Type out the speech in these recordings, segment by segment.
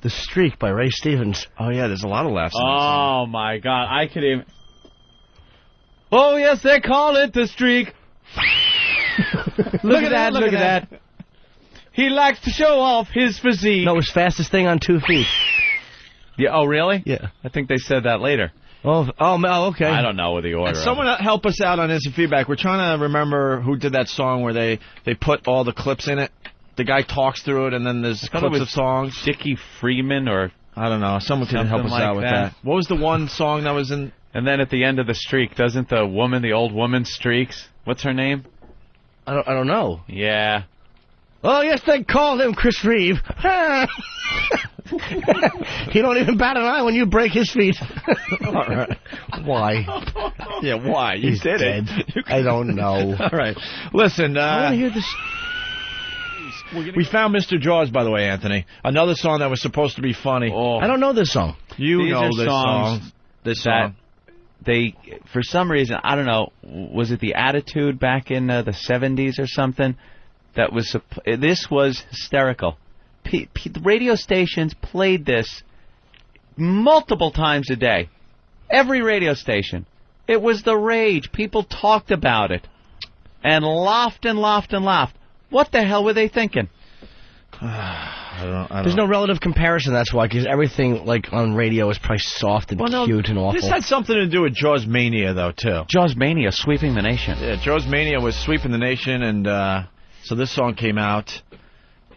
The Streak by Ray Stevens. Oh, yeah, there's a lot of laughs in that Oh, song. my God. I could even... Oh, yes, they call it the Streak. Look at that, look at that. He likes to show off his physique. No, it was fastest thing on 2 feet. Yeah, oh, really? Yeah. I think they said that later. Oh, okay. I don't know the order. Someone help us out on instant feedback. We're trying to remember who did that song where they put all the clips in it. The guy talks through it, and then there's clips of songs. Dickie Freeman or... I don't know. Someone can help us out with that. What was the one song that was in... And then at the end of the streak, doesn't the old woman streaks? What's her name? I don't know. Yeah. Oh, yes, they called him Chris Reeve. He don't even bat an eye when you break his feet. All right. Why? Yeah, why? You He's did dead. it. I don't know. All right. Listen, I want to hear this. We found Mr. Jaws, by the way, Anthony. Another song that was supposed to be funny. Oh. I don't know this song. You know this song. This song. They, for some reason, I don't know, was it the Attitude back in the 70s or something? That was this was hysterical. The radio stations played this multiple times a day. Every radio station. It was the rage. People talked about it and laughed and laughed and laughed. What the hell were they thinking? I don't There's no relative comparison, that's why, because everything like on radio is probably soft and cute and awful. This had something to do with Jaws Mania, though, too. Jaws Mania, sweeping the nation. Yeah, Jaws Mania was sweeping the nation, and so this song came out,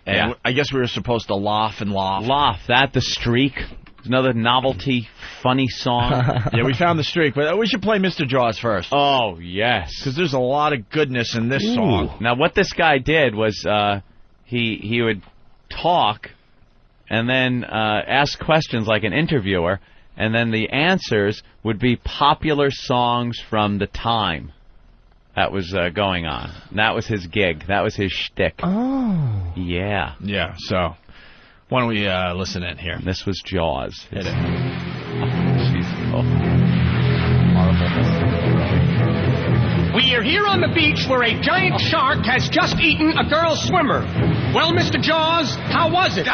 and I guess we were supposed to laugh and laugh. The Streak. Another novelty, funny song. Yeah, we found the Streak, but we should play Mr. Jaws first. Oh, yes. Because there's a lot of goodness in this song. Now, what this guy did was he would talk and then ask questions like an interviewer, and then the answers would be popular songs from the time that was going on. And that was his gig. That was his shtick. Oh. Yeah. Yeah, so why don't we listen in here? This was Jaws. Hit it. We are here on the beach where a giant shark has just eaten a girl swimmer. Well, Mr. Jaws, how was it?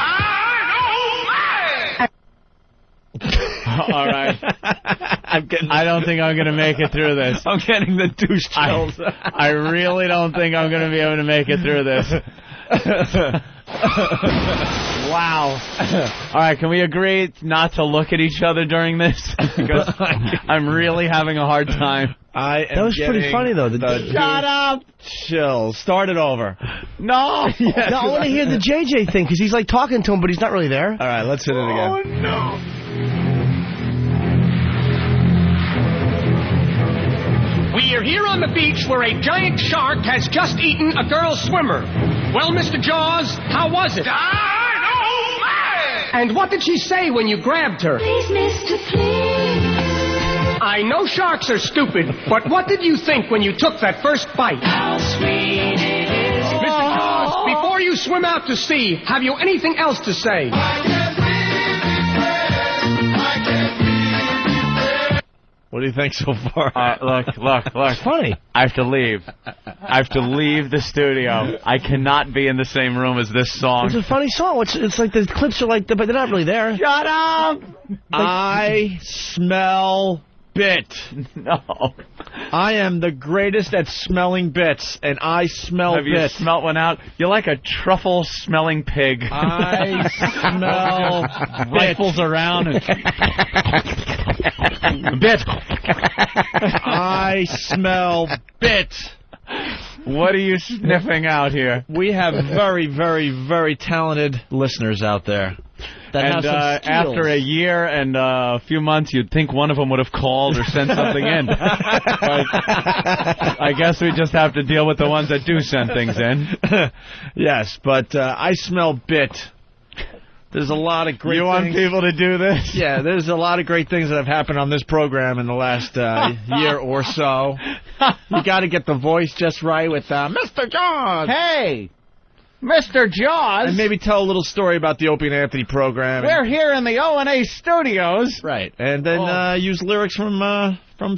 All right. I don't think I'm going to make it through this. I'm getting the douche chills. I really don't think I'm going to be able to make it through this. Wow. All right, can we agree not to look at each other during this? Because I'm really having a hard time. That was pretty funny, though. Shut up! Chill. Start it over. No! No, I want to hear the JJ thing, because he's like talking to him, but he's not really there. All right, let's hit it again. Oh, no. We are here on the beach where a giant shark has just eaten a girl swimmer. Well, Mr. Jaws, how was it? And what did she say when you grabbed her? Please, mister, please. I know sharks are stupid, but what did you think when you took that first bite? How sweet it is. Mr. Jaws, before you swim out to sea, have you anything else to say? What do you think so far? Look. It's funny. I have to leave. I have to leave the studio. I cannot be in the same room as this song. It's a funny song. It's like the clips are like, but they're not really there. Shut up! I smell bit. No. I am the greatest at smelling bits, and I smell Have you bits. smelt one out? You're like a truffle-smelling pig. I smell Rifles around and... bit. I smell bit. What are you sniffing out here? We have very, very, very talented listeners out there. And after a year and a few months, you'd think one of them would have called or sent something in. But I guess we just have to deal with the ones that do send things in. Yes, but I smell bit. There's a lot of great things. You want people to do this? Yeah, there's a lot of great things that have happened on this program in the last year or so. You got to get the voice just right with Mr. Jaws. Hey, Mr. Jaws. And maybe tell a little story about the Opie and Anthony program. We're here in the O&A studios. Right. And then use lyrics from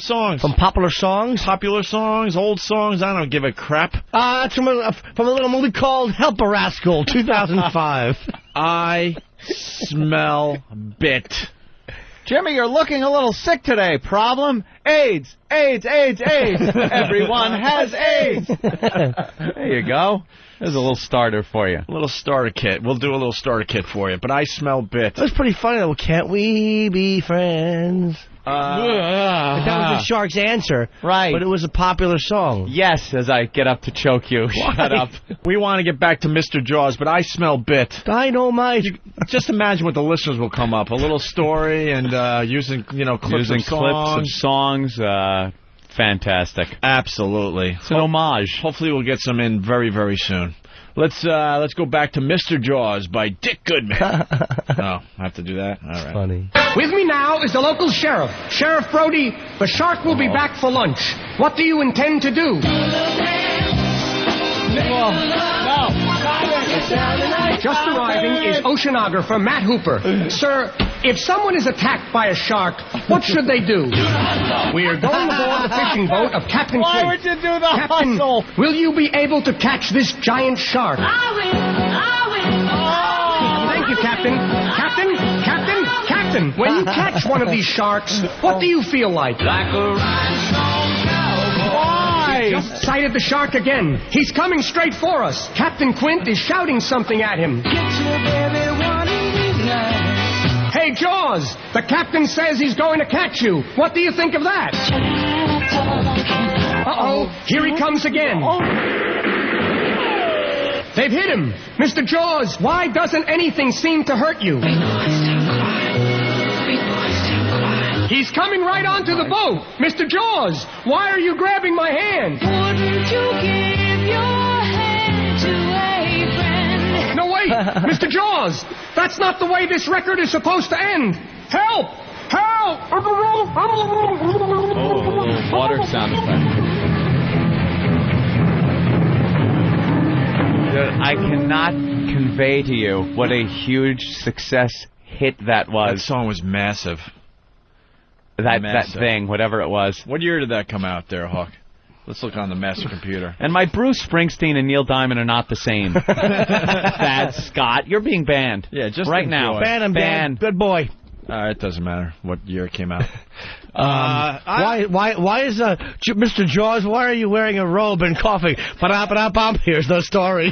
songs. From popular songs? Popular songs, old songs, I don't give a crap. It's from a little movie called Help a Rascal, 2005. I smell bit. Jimmy, you're looking a little sick today. Problem? AIDS. AIDS, AIDS, AIDS. Everyone has AIDS. There you go. There's a little starter for you. A little starter kit. We'll do a little starter kit for you. But I smell bit. That was pretty funny, though. Can't we be friends? That was the Shark's answer. Right. But it was a popular song. Yes, as I get up to choke you. Shut up. We want to get back to Mr. Jaws, but I smell bit. Dynamite. Just imagine what the listeners will come up. A little story and using, clips of songs. Fantastic. Absolutely. It's an homage. Hopefully we'll get some in very, very soon. Let's go back to Mr. Jaws by Dick Goodman. I have to do that? All right. Funny. With me now is the local sheriff. Sheriff Brody, the shark will be back for lunch. What do you intend to do? Just arriving is oceanographer Matt Hooper. Sir, if someone is attacked by a shark, what should they do? We are going aboard the fishing boat of Captain Why Quint. would you do the Captain, hustle? will you be able to catch this giant shark? I will. Thank you, Captain. Captain, when you catch one of these sharks, what do you feel like? Like a rhinestone cowboy. Why? Just sighted the shark again. He's coming straight for us. Captain Quint is shouting something at him. Get your baby one of these nights. Hey, Jaws, the captain says he's going to catch you. What do you think of that? Uh-oh, here he comes again. They've hit him. Mr. Jaws, why doesn't anything seem to hurt you? He's coming right onto the boat. Mr. Jaws, why are you grabbing my hand? Wouldn't you give your hand to a friend? No, wait, Mr. Jaws, that's not the way this record is supposed to end. Help! Help! Oh, water sound effect. I cannot convey to you what a huge success hit that That was. song was massive. That thing, whatever it was. What year did that come out there, Hawk? Let's look on the master computer. And my Bruce Springsteen and Neil Diamond are not the same. Thad Scott, you're being banned. Yeah, just right enjoy. now. Ban him, ban. Good boy. It doesn't matter what year it came out. Why is Mr. Jaws? Why are you wearing a robe and coughing? Ba-da-ba-da-bum. Here's the story.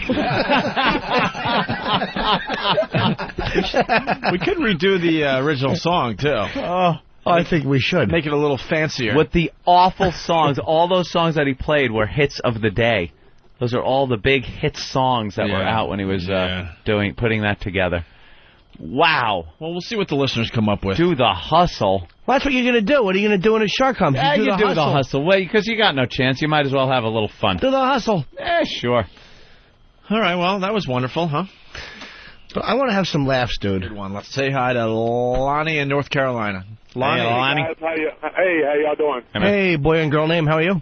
We could redo the original song too. Oh, I think we should Make it a little fancier. With the awful songs, all those songs that he played were hits of the day. Those are all the big hit songs that were out when he was putting that together. Wow. Well, we'll see what the listeners come up with. Do the hustle. Well, that's what you're going to do. What are you going to do when a shark comes? Yeah, you do the hustle. Well, because you got no chance. You might as well have a little fun. Do the hustle. Sure. All right, well, that was wonderful, huh? But I want to have some laughs, dude. Good one. Let's say hi to Lonnie in North Carolina. Lonnie. Hey, Lonnie. Guys, how y'all doing? Hey, boy and girl name, how are you?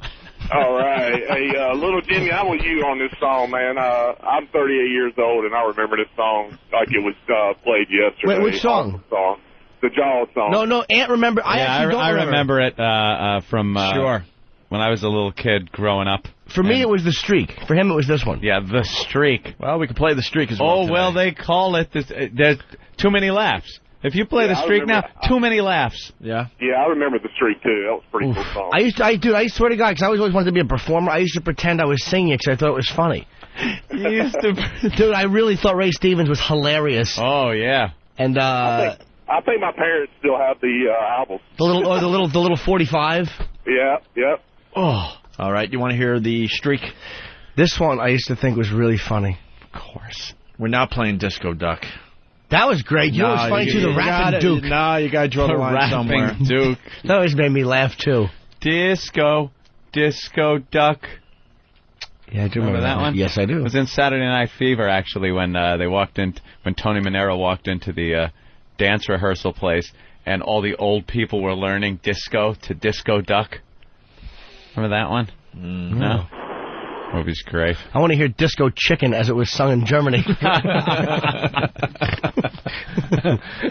All right. Hey, little Jimmy, I'm with you on this song, man. I'm 38 years old, and I remember this song like it was played yesterday. Wait, which song? Awesome song. The Jaws song. No, Aunt remember. I remember it from Sure. when I was a little kid growing up. For me, it was The Streak. For him, it was this one. Yeah, The Streak. Well, we can play The Streak as well. Oh, today. well, they call it this. There's too many laughs. If you play The I Streak now, remember- too many laughs. Yeah. Yeah, I remember the streak too. That was a pretty cool song. I swear to God, because I always wanted to be a performer, I used to pretend I was singing it because I thought it was funny. You used to. Dude, I really thought Ray Stevens was hilarious. Oh yeah. And I think my parents still have the album. the little 45. Yeah, yep. Oh, All right, you want to hear The Streak? this one I used to think was really funny. Of course. We're not playing Disco Duck. That was great. You know what's funny too? The rapping Duke. No, you got to draw the line somewhere. Rapping Duke. That always made me laugh too. Disco Duck. Yeah, I do Remember that one? Yes, I do. It was in Saturday Night Fever actually when they walked in when Tony Manero walked into the dance rehearsal place and all the old people were learning disco to Disco Duck. Remember that one? No. Movie's great. I want to hear Disco Chicken as it was sung in Germany.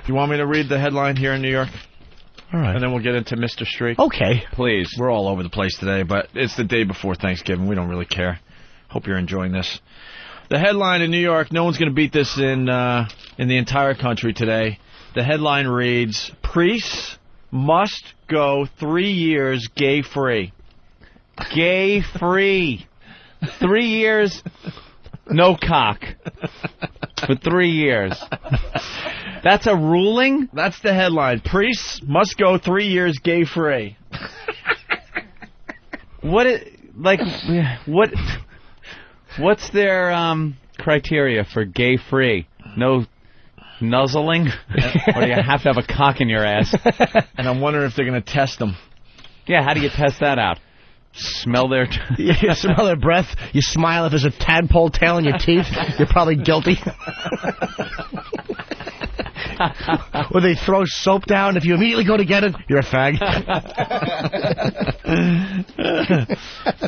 You want me to read the headline here in New York? All right. And then we'll get into Mr. Streak. Okay. Please. We're all over the place today, but it's the day before Thanksgiving. We don't really care. Hope you're enjoying this. The headline in New York, no one's going to beat this in in the entire country today. The headline reads, "Priests must go 3 years gay-free." Gay-free. 3 years, no cock. For 3 years. That's a ruling? That's the headline. Priests must go 3 years gay-free. What's their criteria for gay-free? No nuzzling? Or do you have to have a cock in your ass? And I'm wondering if they're going to test them. Yeah, how do you test that out? Smell their... You smell their breath. You smile if there's a tadpole tail in your teeth. You're probably guilty. Or they throw soap down. If you immediately go to get it, you're a fag.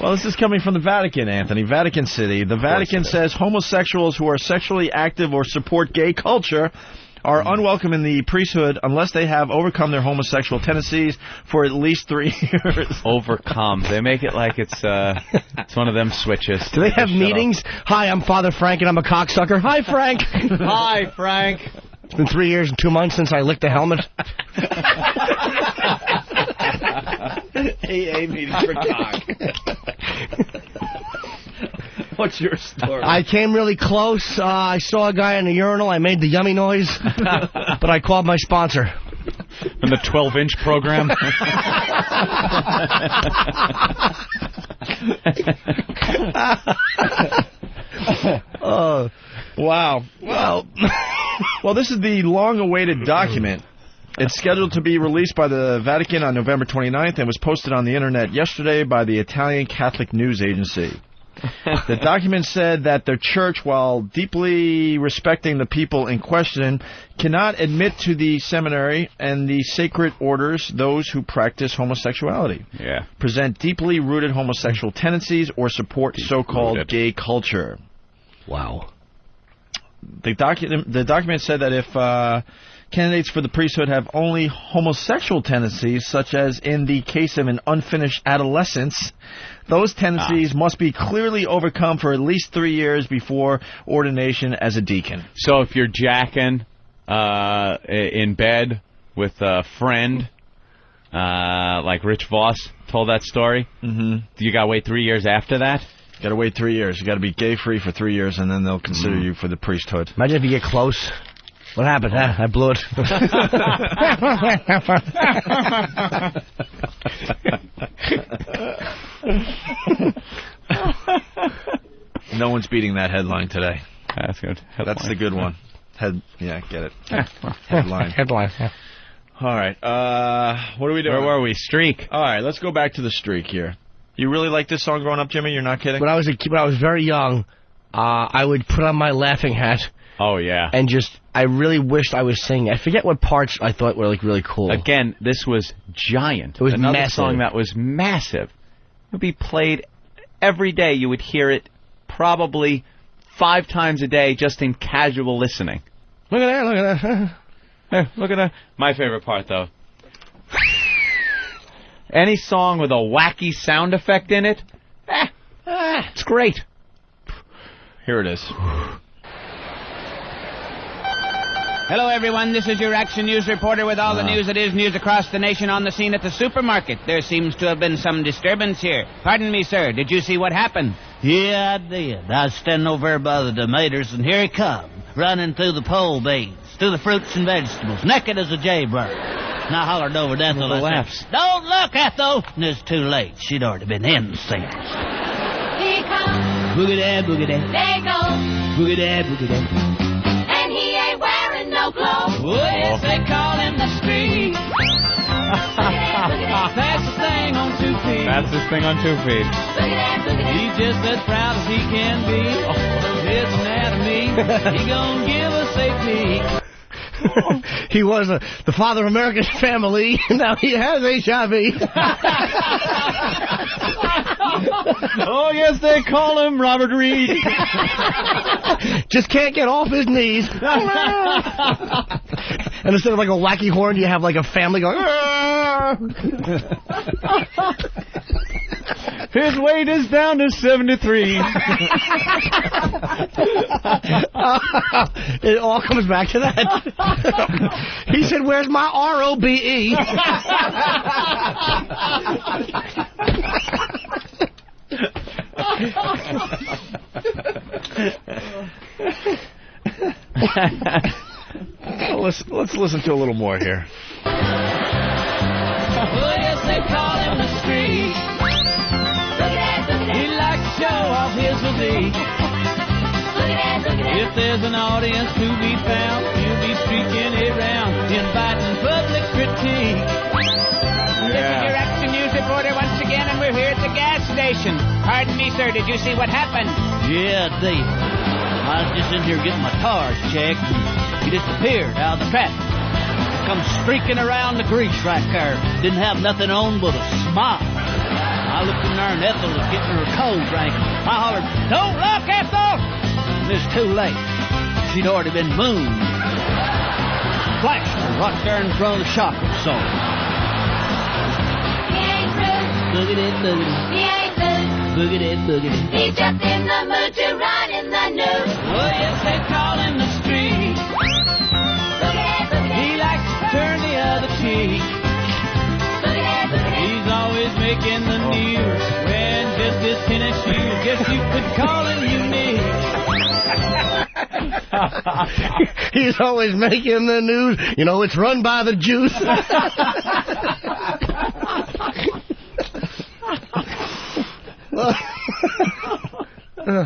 Well, this is coming from the Vatican, Anthony. Vatican City. The Vatican says homosexuals who are sexually active or support gay culture are unwelcome in the priesthood unless they have overcome their homosexual tendencies for at least 3 years. Overcome. They make it like it's one of them switches. Do they have meetings? Hi, I'm Father Frank, and I'm a cocksucker. Hi, Frank. Hi, Frank. It's been 3 years and 2 months since I licked a helmet. AA meeting for cock. What's your story? I came really close. I saw a guy in the urinal. I made the yummy noise, but I called my sponsor. In the 12-inch program? Wow. Well, this is the long-awaited document. It's scheduled to be released by the Vatican on November 29th and was posted on the Internet yesterday by the Italian Catholic News Agency. The document said that their church, while deeply respecting the people in question, cannot admit to the seminary and the sacred orders those who practice homosexuality, present deeply rooted homosexual tendencies, or support so-called gay culture. Wow. The document said that if candidates for the priesthood have only homosexual tendencies, such as in the case of an unfinished adolescence, those tendencies must be clearly overcome for at least 3 years before ordination as a deacon. So if you're jacking in bed with a friend, like Rich Voss told that story, you got to wait 3 years after that? You got to wait 3 years. You got to be gay-free for 3 years, and then they'll consider you for the priesthood. Imagine if you get close. What happened? I blew it. No one's beating that headline today. That's good. That's the good one. Yeah, get it. Headline. Headline. All right. What are we doing? Where were we? Streak. All right, let's go back to the streak here. You really like this song growing up, Jimmy? You're not kidding? When I was very young, I would put on my laughing hat. Oh, yeah. And I really wished I was singing. I forget what parts I thought were, like, really cool. Again, this was giant. It was another massive. Song that was massive. It would be played every day. You would hear it probably 5 times a day just in casual listening. Look at that, look at that. Hey, look at that. My favorite part, though. Any song with a wacky sound effect in it, it's great. Here it is. Hello, everyone. This is your Action News reporter with all the news that is news across the nation on the scene at the supermarket. There seems to have been some disturbance here. Pardon me, sir. Did you see what happened? Yeah, I did. I was standing over there by the tomatoes, and here he come, running through the pole beans, through the fruits and vegetables, naked as a jaybird. And I hollered over to Ethel, I said, "Don't look, Ethel!" And it's too late. She'd already been in the singers. Here comes, Boogie-dad, boogie-dad. there goes, Boogie-dad, boogie-dad. and he ain't wearing no clothes. Oh, yes, they call him the streak. That's the thing on 2 feet. That's his thing on 2 feet. He's just as proud as he can be. His anatomy, he gonna give us a peek. He was the father of American family. Now he has HIV. Oh, yes, they call him Robert Reed. Just can't get off his knees. And instead of like a wacky horn, you have like a family going. His weight is down to 73. It all comes back to that. He said, "Where's my ROBE?" Let's listen to a little more here. Oh, yes, they call him the street. He likes to show off his physique. If there's an audience to be found, he'll be streaking around, inviting public critique. This is your Action News reporter once again, and we're here at the gas station. Pardon me, sir, did you see what happened? Yeah, I did. I was just in here getting my tires checked, and he disappeared out of the traffic. Come streaking around the grease right there. Didn't have nothing on but a smile. I looked in there, and Ethel was getting her cold drink. I hollered, "Don't look, Ethel!" And it's too late. She'd already been mooned. Flashed her right there in front of the shock absorber. He ain't rude. Boogity, boogity. He ain't loose. Boogity, boogity. He's just in the mood to ride in the news. Oh, yes, they call him the street. He likes to turn the other cheek. He's always making the news, wearing just his tennis shoes. Guess you could call him unique. He's always making the news. You know, it's run by the Jews.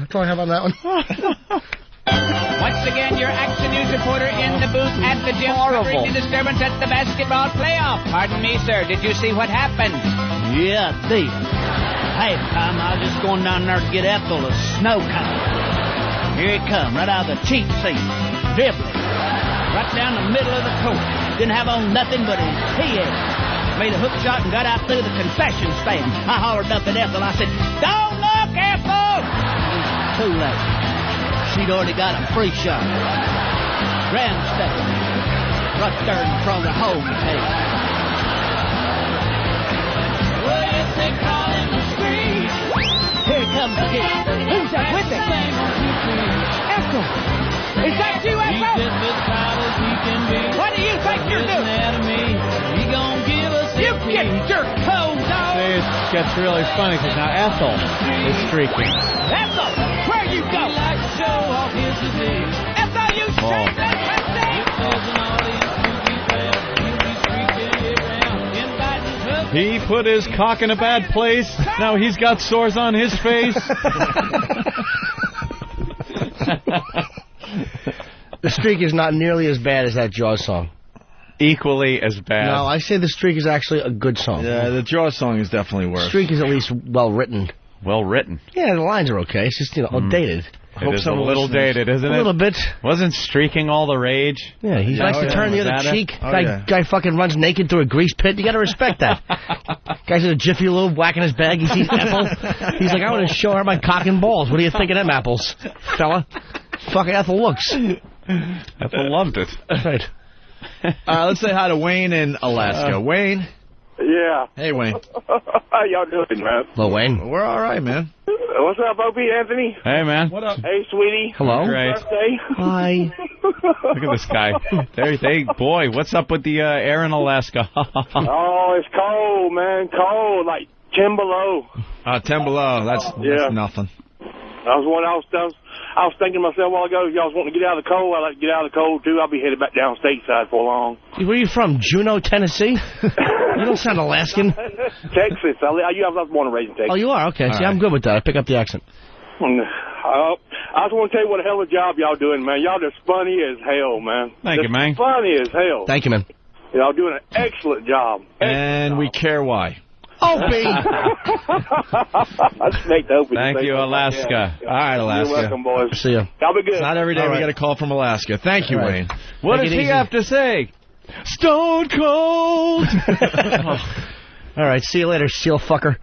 Try how about that one? Once again, your Action News reporter in the booth at the gym covering the disturbance at the basketball playoff. Pardon me, sir, did you see what happened? Yeah, I did. Hey, time I was just going down there to get Ethel a snow cone. Here he come, right out of the cheap seat, dribbling, right down the middle of the court. Didn't have on nothing but his PA. Made a hook shot and got out through the concession stand. I hollered up at Ethel. I said, "Don't look, Ethel!" It was too late. She'd already got a free shot. Grandstand. Right there in front of the home tape. Well, yes, they call him the street. Here comes again. Who's that with him? Ethel! Is that you, Ethel? He's just as proud as he can be. What do you think you're doing? He gon' give us You get your toes out! It gets really funny because now Ethel is streaking. Ethel, where you go? He likes to show off his disease. Ethel, you straight that pussy! If there's an audience to be found, he'll be streaking around, inviting public. He put his cock in a bad place. Now he's got sores on his face. The streak is not nearly as bad as that Jaws song. Equally as bad. No, I say the streak is actually a good song. Yeah, the Jaws song is definitely worse. Streak is at least well written. Well written. Yeah, the lines are okay. It's just, dated. It is a little dated, isn't it? A little bit. Wasn't streaking all the rage? Yeah, he likes to turn the other cheek. Guy fucking runs naked through a grease pit. You got to respect that. Guy's in a Jiffy Lube whacking his bag. He sees Ethel. He's like, I want to show her my cock and balls. What do you think of them apples, fella? Fucking Ethel looks. Ethel loved it. Right. Let's say hi to Wayne in Alaska. Wayne? Yeah. Hey, Wayne. How y'all doing, man? Hello, Wayne. We're all right, man. What's up, Opie, Anthony? Hey, man. What up? Hey, sweetie. Hello. Great. Birthday. Hi. Look at this guy. Boy, what's up with the air in Alaska? Oh, it's cold, man. Cold, like 10 below. 10 below. That's nothing. I was thinking to myself a while ago, if y'all was wanting to get out of the cold, I'd like to get out of the cold, too. I'll be headed back down stateside for long. Where are you from? Juneau, Tennessee? You don't sound Alaskan. Texas. I was born and raised in Texas. Oh, you are? Okay. See, I'm good with that. I pick up the accent. I just want to tell you what a hell of a job y'all doing, man. Y'all just funny as hell, man. Thank you, man. Funny as hell. Thank you, man. Y'all doing an excellent job. And we care why. Opie! Thank you, Alaska. All right, Alaska. You're welcome, boys. See ya. Y'all be good. It's not every day we get a call from Alaska. Thank you, Wayne. What does he have to say? Stone cold! All right, see you later, seal fucker.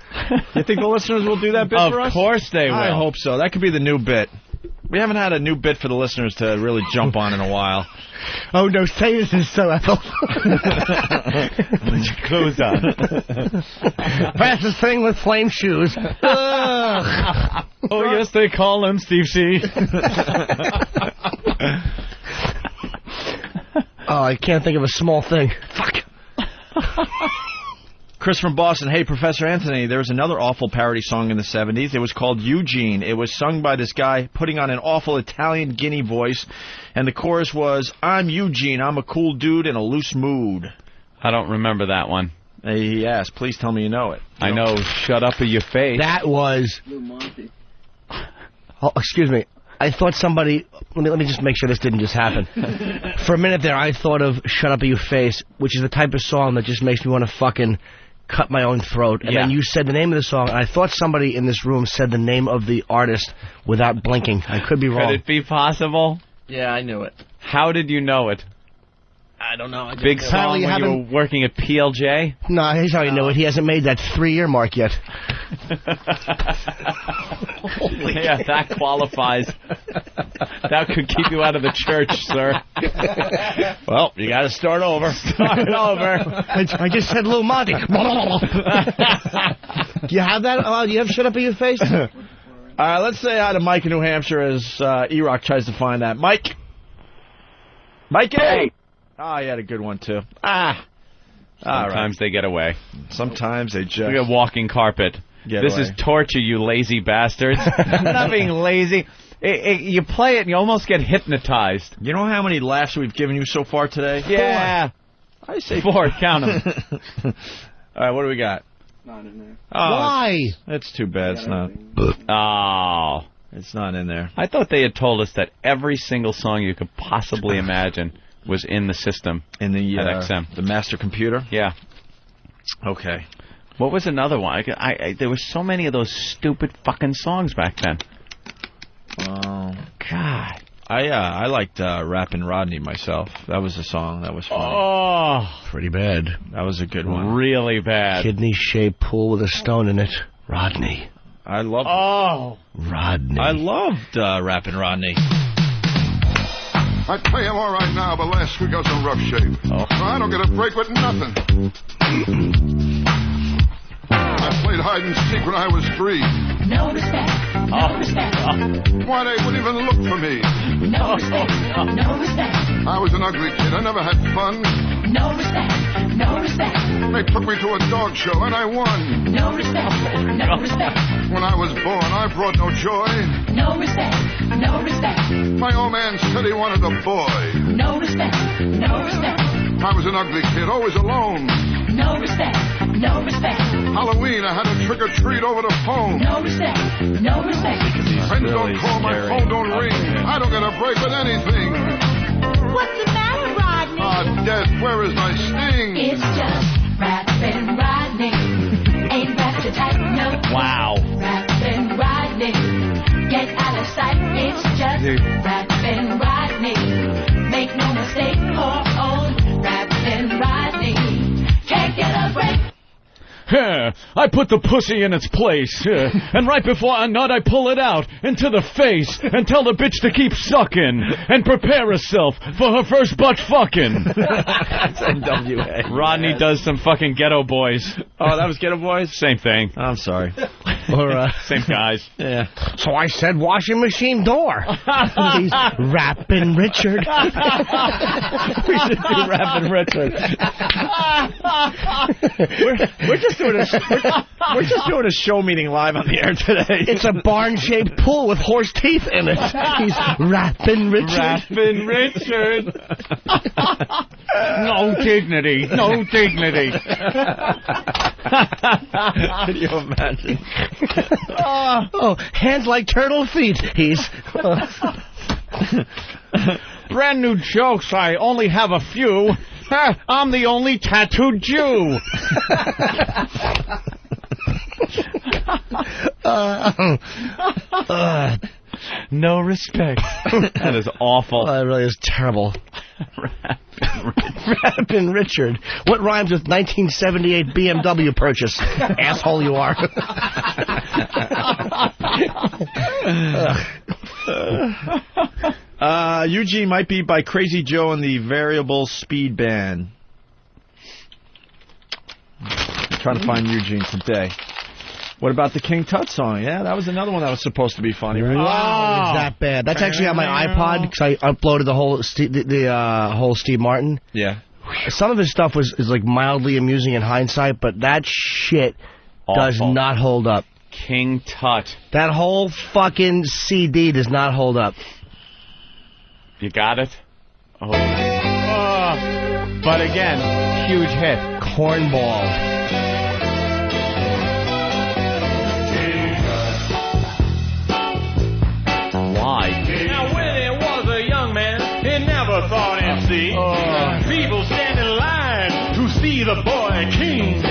You think the listeners will do that bit for us? Of course they will. I hope so. That could be the new bit. We haven't had a new bit for the listeners to really jump on in a while. Oh, no, say this is so Ethel. Put your clothes on. Fastest thing with flame shoes. Oh, yes, they call him Steve C. Oh, I can't think of a small thing. Fuck. Chris from Boston. Hey, Professor Anthony, there was another awful parody song in the 70s. It was called Eugene. It was sung by this guy putting on an awful Italian guinea voice, and the chorus was, I'm Eugene, I'm a cool dude in a loose mood. I don't remember that one. He asked, please tell me you know it. I know, shut up or your face. That was... Oh, excuse me. I thought somebody... Let me just make sure this didn't just happen. For a minute there, I thought of Shut Up or Your Face, which is the type of song that just makes me want to fucking cut my own throat. And then you said the name of the song, and I thought somebody in this room said the name of the artist without blinking. I could be wrong. Could it be possible? Yeah, I knew it. How did you know it? I don't know. Big song when you were working at PLJ? No, here's how he knew it. He hasn't made that 3-year mark yet. Yeah, that qualifies. That could keep you out of the church, sir. Well, you got to start over. Start over. I just said Lou Monty. Do you have that? Do you have Shut Up or Your Face? All right, let's say hi to Mike in New Hampshire as E-Rock tries to find that. Mike? Mikey! Hey. Oh, he had a good one, too. Sometimes they get away. Sometimes they just... Look at walking carpet. This is torture, you lazy bastards. Not being lazy. You play it and you almost get hypnotized. You know how many laughs we've given you so far today? Yeah. 4. I say 4. Count them. All right, what do we got? Not in there. Oh, Why? It's too bad. It's not. Oh. It's not in there. I thought they had told us that every single song you could possibly imagine was in the system. In the at XM. The master computer? Yeah. Okay. What was another one? There were so many of those stupid fucking songs back then. Oh. God. I liked Rappin' Rodney myself. That was a song that was funny. Oh. Pretty bad. That was a good one. Really bad. Kidney-shaped pool with a stone in it. Rodney. I loved Rodney. I loved Rappin' Rodney. I play him all right now, but last week I was in rough shape. I don't get a break with nothing. I played hide and seek when I was 3. No respect. No respect. Why, they wouldn't even look for me. No respect. No respect. I was an ugly kid. I never had fun. No respect. No respect. They took me to a dog show and I won. No respect. No respect. When I was born, I brought no joy. No respect. No respect. My old man said he wanted a boy. No respect. No respect. I was an ugly kid, always alone. No respect. No respect. Halloween, I had to trick or treat over the phone. No respect. No respect. Friends don't call, my phone don't ring. I don't get a break with anything. What's the matter, Rodney? Death, where is my sting? It's just Rappin' Rodney. Ain't wrapped too tight, no. Wow. Rappin' Rodney. Get out of sight. It's just Rappin' Rodney. Make no mistake, poor old Rappin' Rodney. Can't get a break. I put the pussy in its place, and right before I nut, I pull it out into the face and tell the bitch to keep sucking and prepare herself for her first butt fucking. That's NWA. Rodney does some fucking Ghetto Boys. Oh, that was Ghetto Boys? Same thing. I'm sorry. Or, same guys. Yeah. So I said washing machine door. He's Rappin' Richard. We should do Rappin' Richard. We're just doing a show meeting live on the air today. It's a barn-shaped pool with horse teeth in it. He's Rappin' Richard. Rappin' Richard. No dignity. No dignity. Can you imagine? Hands like turtle feet. He's... Brand new jokes, I only have a few. I'm the only tattooed Jew. No respect. That is awful. That really is terrible. Rappin' Richard. What rhymes with 1978 BMW purchase? Asshole you are. Eugene might be by Crazy Joe and the Variable Speed Band. I'm trying to find Eugene today. What about the King Tut song? Yeah, that was another one that was supposed to be funny, right? Wow, is that bad? That's actually on my iPod because I uploaded the whole whole Steve Martin. Yeah. Some of his stuff is like mildly amusing in hindsight, but that shit does not hold up. King Tut. That whole fucking CD does not hold up. You got it? Oh. But again, huge hit. Cornball. Why? Now, when he was a young man, he never thought he'd see people stand in line to see the boy king.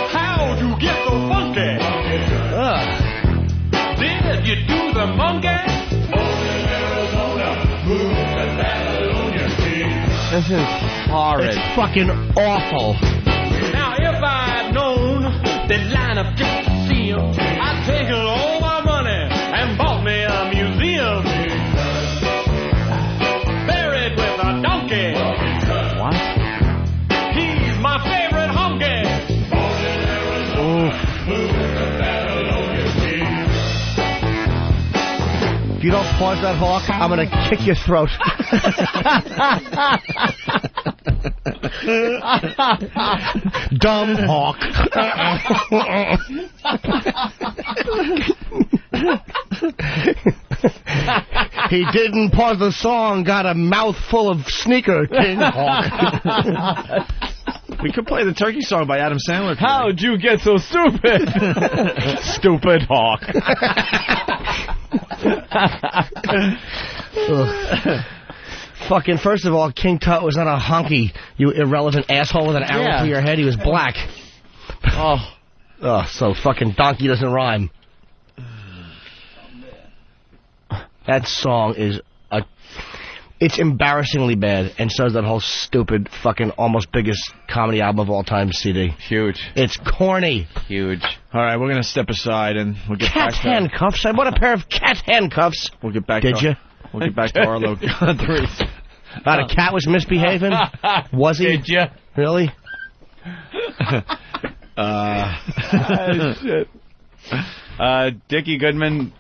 How'd you get so funky? Did you do the monkey? This is horrid. It's fucking awful. Now, if I'd known they'd line up just to see him, I'd taken all my money and bought me a museum. Buried with a donkey. What? He's my favorite honky. If you don't pause that, Hawk, I'm going to kick your throat. Dumb Hawk. He didn't pause the song, got a mouthful of sneaker, King Hawk. We could play the turkey song by Adam Sandler. How'd you get so stupid? Stupid Hawk. Fucking, first of all, King Tut was not a honky, you irrelevant asshole with an arrow through your head. He was black. So fucking donkey doesn't rhyme. That song is it's embarrassingly bad, and so is that whole stupid fucking almost biggest comedy album of all time CD. Huge. It's corny. Huge. All right, we're going to step aside and we'll get cat back to handcuffs. I bought a pair of cat handcuffs. We'll get back. Did you? We'll get back to Arlo. The cat was misbehaving? Was he? Did you? Really? Shit. Dickie Goodman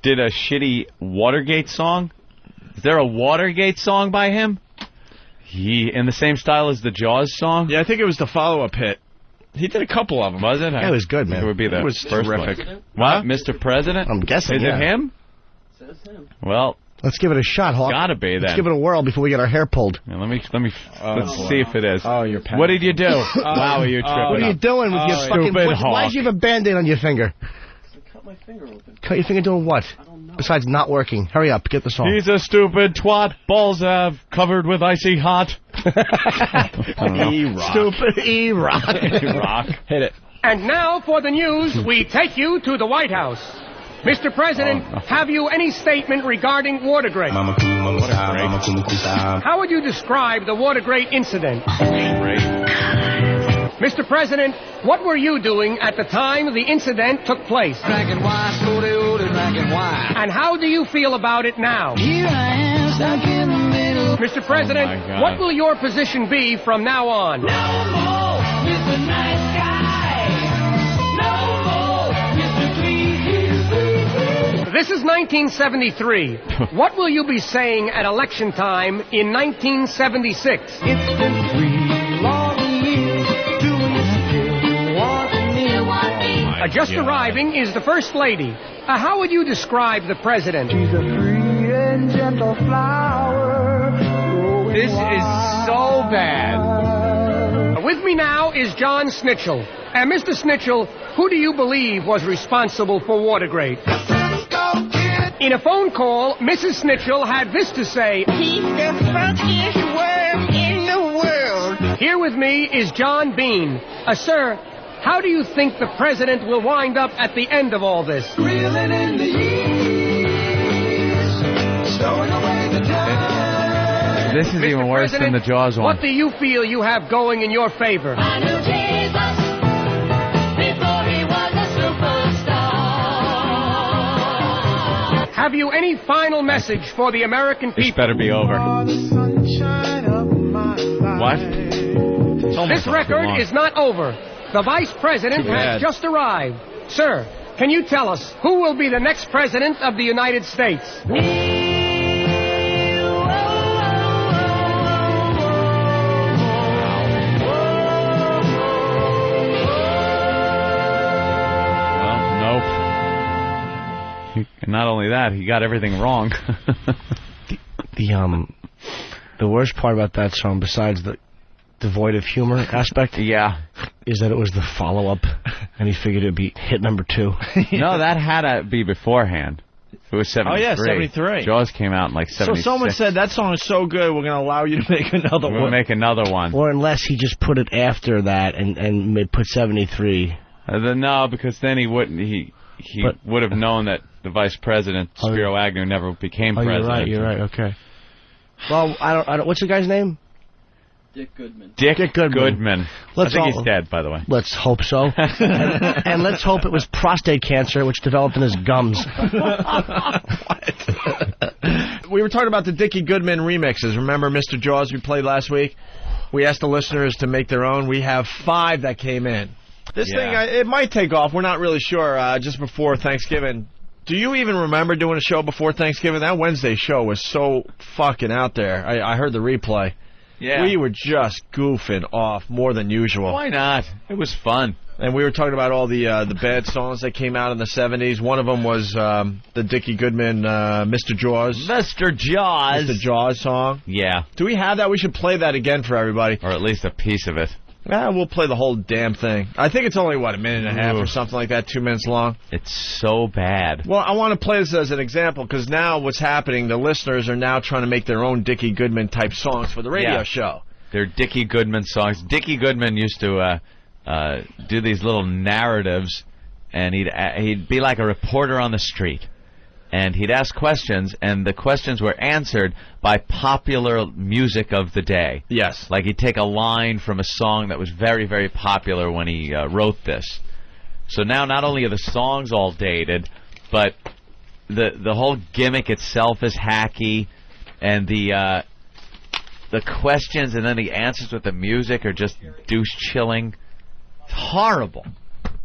did a shitty Watergate song. Is there a Watergate song by him? In the same style as the Jaws song? Yeah, I think it was the follow-up hit. He did a couple of them. Was it? Yeah, it was good, man. It would be the it was first terrific. One. What? Mr. President? I'm guessing, Is it him? Says him. Well, let's give it a shot, Hawk. Gotta be then. Let's give it a whirl before we get our hair pulled. Yeah, let's see if it is. Oh, you're panicking. What did you do? Wow, you're tripping. What are you doing with your fucking... Why do you have a Band-Aid on your finger? Cut my finger open. Cut your finger doing what? I don't know. Besides not working. Hurry up, get the song. He's a stupid twat. Balls have covered with icy hot. E-rock. Stupid E-rock. E-rock. Hit it. And now for the news, we take you to the White House. Mr. President, have you any statement regarding Watergate? How would you describe the Watergate incident? Mr. President, what were you doing at the time the incident took place? Black and white, old and black and white. And how do you feel about it now? Here I am, stuck in the middle. Mr. President, what will your position be from now on? No more, Mr. Nice Guy. No more, Mr. Clean. This is 1973. What will you be saying at election time in 1976? It's been 3 long years. Do you still want me? Just arriving is the First Lady. How would you describe the President? She's a free and gentle flower. This is so bad. With me now is John Snitchell. And Mr. Snitchell, who do you believe was responsible for Watergate? In a phone call, Mrs. Snitchell had this to say. He's the funkiest worm in the world. Here with me is John Bean. Sir, how do you think the President will wind up at the end of all this? Reeling in the years, stowing away the time. This is Mr. even worse President, than the Jaws one. What do you feel you have going in your favor? I knew Jesus before he was a superstar. Have you any final message for the American people? This better be over. What? This record is not over. The Vice President has just arrived. Sir, can you tell us who will be the next President of the United States? Not only that, he got everything wrong. The worst part about that song, besides the devoid of humor aspect, is that it was the follow-up, and he figured it'd be hit number 2. No, that had to be beforehand. It was 73. Oh, yeah, 73. Jaws came out in like 76. So someone said, that song is so good, we're going to allow you to make another one. We'll make another one. Or unless he just put it after that and put 73. No, because then he wouldn't. He would have known that the Vice President, Spiro Agnew, never became president. You're right, okay. Well, I don't. What's the guy's name? Dick Goodman. Dick Goodman. I think he's dead, by the way. Let's hope so. and let's hope it was prostate cancer, which developed in his gums. We were talking about the Dickie Goodman remixes. Remember Mr. Jaws we played last week? We asked the listeners to make their own. We have 5 that came in. This thing, it might take off. We're not really sure. Just before Thanksgiving. Do you even remember doing a show before Thanksgiving? That Wednesday show was so fucking out there. I heard the replay. Yeah. We were just goofing off more than usual. Why not? It was fun. And we were talking about all the bad songs that came out in the 70s. One of them was the Dickie Goodman Mr. Jaws. Mr. Jaws. Mr. Jaws song. Yeah. Do we have that? We should play that again for everybody. Or at least a piece of it. We'll play the whole damn thing. I think it's only, a minute and a half or something like that, 2 minutes long. It's so bad. Well, I want to play this as an example, because now what's happening, the listeners are now trying to make their own Dickie Goodman-type songs for the radio show. They're Dickie Goodman songs. Dickie Goodman used to do these little narratives, and he'd be like a reporter on the street. And he'd ask questions, and the questions were answered by popular music of the day. Yes. Like he'd take a line from a song that was very, very popular when he wrote this. So now not only are the songs all dated, but the whole gimmick itself is hacky, and the questions and then the answers with the music are just douche-chilling. It's horrible.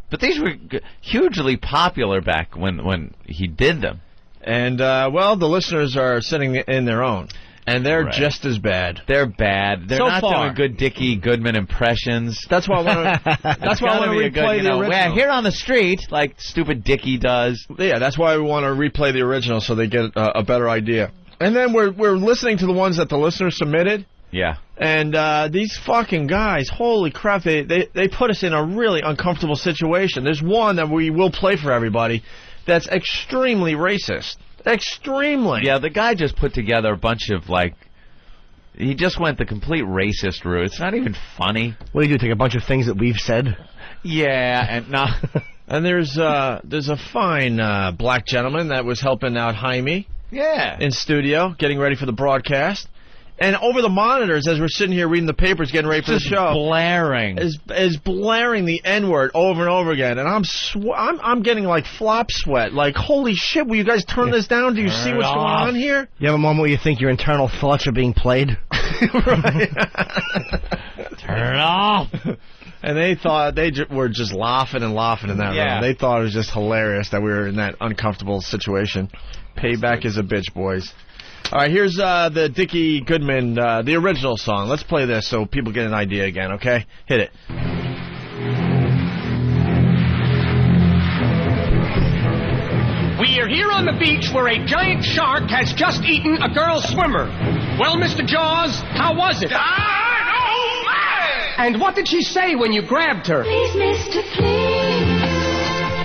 But these were hugely popular back when he did them. And, well, the listeners are sending in their own. And they're just as bad. They're bad. They're not doing good Dickie Goodman impressions. That's why I want to. That's why I want to replay the original. Well, here on the street, like stupid Dickie does. Yeah, that's why we want to replay the original so they get a better idea. And then we're listening to the ones that the listeners submitted. Yeah. And these fucking guys, holy crap, they put us in a really uncomfortable situation. There's one that we will play for everybody that's extremely racist. Extremely. Yeah, the guy just put together a bunch of, he just went the complete racist route. It's not even funny. What do you do, take a bunch of things that we've said? Yeah, and not... And there's a fine black gentleman that was helping out Jaime. Yeah. In studio, getting ready for the broadcast. And over the monitors, as we're sitting here reading the papers, getting ready for the show, blaring is blaring the N-word over and over again, and I'm getting like flop sweat. Like, holy shit! Will you guys turn this down? Do you see what's going on here? You have a moment where you think your internal thoughts are being played. Right. Turn it off. And they thought were just laughing and laughing in that room. They thought it was just hilarious that we were in that uncomfortable situation. Payback is a bitch, boys. All right, here's the Dickie Goodman, the original song. Let's play this so people get an idea again, okay? Hit it. We are here on the beach where a giant shark has just eaten a girl swimmer. Well, Mr. Jaws, how was it? And what did she say when you grabbed her? Please, mister, please.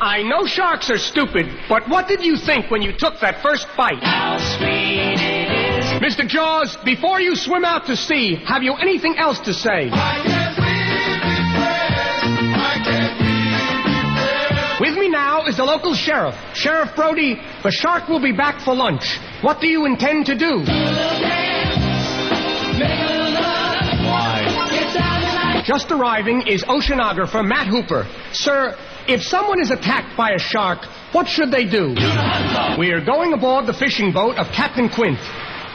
I know sharks are stupid, but what did you think when you took that first bite? How sweet it is. Mr. Jaws, before you swim out to sea, have you anything else to say? I can't breathe. With me now is the local sheriff. Sheriff Brody, the shark will be back for lunch. What do you intend to do? Why? Just arriving is oceanographer Matt Hooper. Sir, if someone is attacked by a shark, What should they do? We are going aboard the fishing boat of Captain Quint.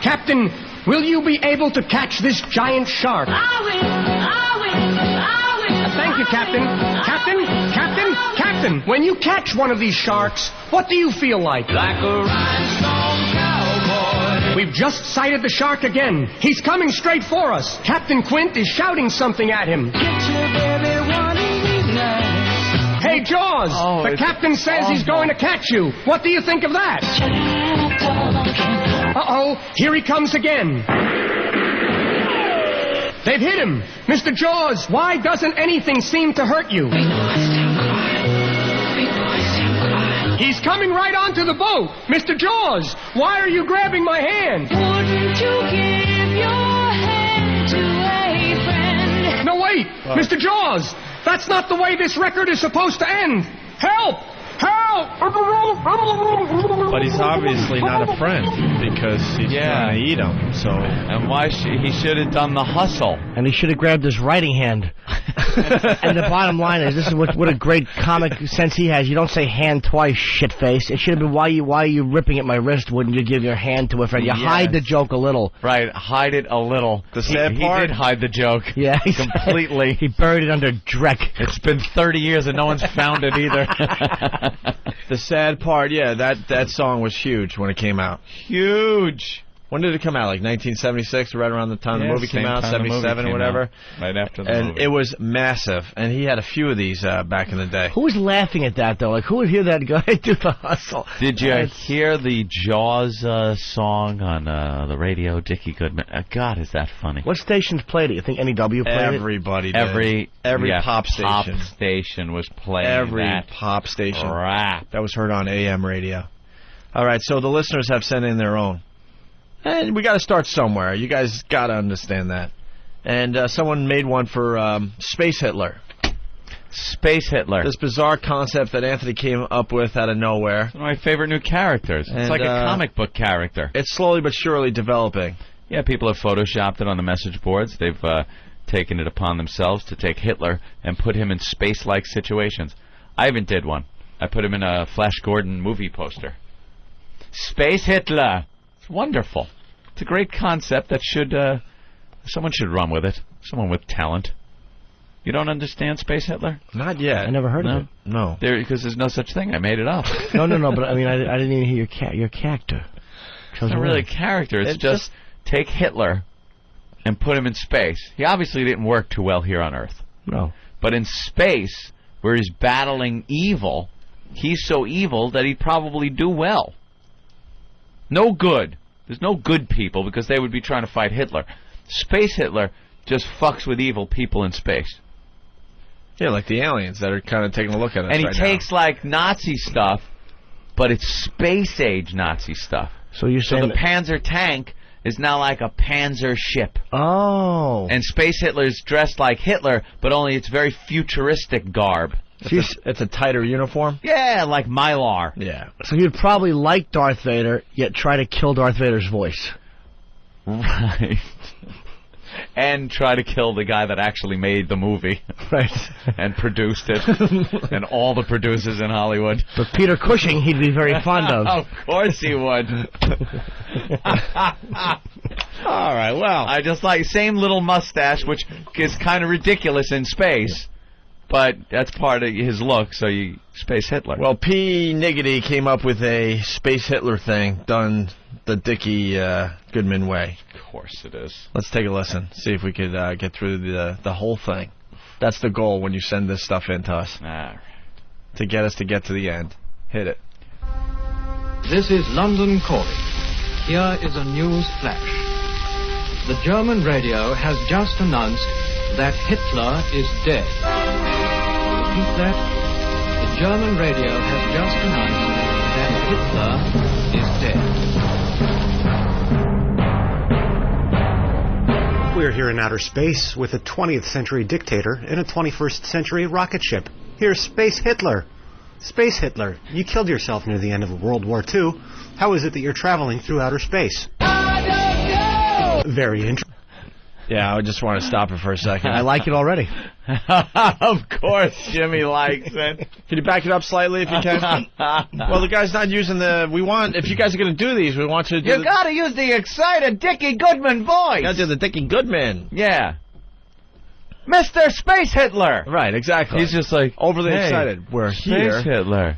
Captain, will you be able to catch this giant shark? I will. Thank you, Captain. Captain, when you catch one of these sharks, what do you feel like? Like a rhinestone cowboy. We've just sighted the shark again. He's coming straight for us. Captain Quint is shouting something at him. Get your baby one of these nights. Hey, Jaws, the captain says he's going to catch you. What do you think of that? Uh-oh, here he comes again. They've hit him. Mr. Jaws, why doesn't anything seem to hurt you? He's coming right onto the boat. Mr. Jaws, why are you grabbing my hand? Wouldn't you give your hand to a friend? No, wait. Mr. Jaws, that's not the way this record is supposed to end. Help! But he's obviously not a friend because he's trying to eat him. So, and why he should have done the hustle, and he should have grabbed his writing hand. And the bottom line is, this is what a great comic sense he has. You don't say hand twice, shitface. It should have been, why are you ripping at my wrist? Wouldn't you give your hand to a friend? You hide the joke a little. Right, hide it a little. The sad part, he did hide the joke. Yeah, completely. He buried it under dreck. It's been 30 years and no one's found it either. The sad part, that song was huge when it came out. Huge. When did it come out? Like 1976, right around the time the movie came out, 77 or whatever. Right after the movie. And it was massive. And he had a few of these back in the day. Who was laughing at that, though? Like, who would hear that and go, hey, do the hustle? Did you hear the Jaws song on the radio, Dickie Goodman? God, is that funny. What stations played it? You think NEW played Everybody it? did. Every pop station. Pop station was playing Every that pop station. Rap. That was heard on AM radio. All right, so the listeners have sent in their own. And we got to start somewhere. You guys got to understand that. And someone made one for Space Hitler. Space Hitler. This bizarre concept that Anthony came up with out of nowhere. It's one of my favorite new characters. It's like a comic book character. It's slowly but surely developing. Yeah, people have photoshopped it on the message boards. They've taken it upon themselves to take Hitler and put him in space-like situations. I even did one. I put him in a Flash Gordon movie poster. Space Hitler. It's wonderful. It's a great concept that someone should run with it. Someone with talent. You don't understand Space Hitler? Not yet. I never heard of it. No. Because there's no such thing. I made it up. No, but I mean, I didn't even hear your character. It's not really a character. It's just take Hitler and put him in space. He obviously didn't work too well here on Earth. No. But in space, where he's battling evil, he's so evil that he'd probably do well. No good. There's no good people because they would be trying to fight Hitler. Space Hitler just fucks with evil people in space. Yeah, like the aliens that are kind of taking a look at us and he right takes now. like Nazi stuff, but it's space-age Nazi stuff. So you're saying the Panzer tank is now like a Panzer ship. Oh. And Space Hitler's dressed like Hitler, but only it's very futuristic garb. It's a tighter uniform? Yeah, like Mylar. Yeah. So you'd probably like Darth Vader, yet try to kill Darth Vader's voice. Right. And try to kill the guy that actually made the movie. Right. And produced it. And all the producers in Hollywood. But Peter Cushing he'd be very fond of. Of course he would. All right, well. I just like, same little mustache, which is kind of ridiculous in space. But that's part of his look, so you Space Hitler. Well, P. Niggity came up with a Space Hitler thing done the Dickie Goodman way. Of course it is. Let's take a listen, see if we could get through the whole thing. That's the goal when you send this stuff in to us. All right. To get us to get to the end. Hit it. This is London calling. Here is a news flash. The German radio has just announced that Hitler is dead. Repeat that. The German radio has just announced that Hitler is dead. We're here in outer space with a 20th century dictator in a 21st century rocket ship. Here's Space Hitler. Space Hitler, you killed yourself near the end of World War II. How is it that you're traveling through outer space? I don't know! Very interesting. Yeah, I just want to stop it for a second. I like it already. Of course, Jimmy likes it. Can you back it up slightly if you can? Well, the guy's not using the... if you guys are going to do these, we want you to do You got to use the excited Dickie Goodman voice. You got to do the Dickie Goodman. Yeah. Mr. Space Hitler. Right, exactly. He's just like... Overly hey, excited. We're Space here. Hitler.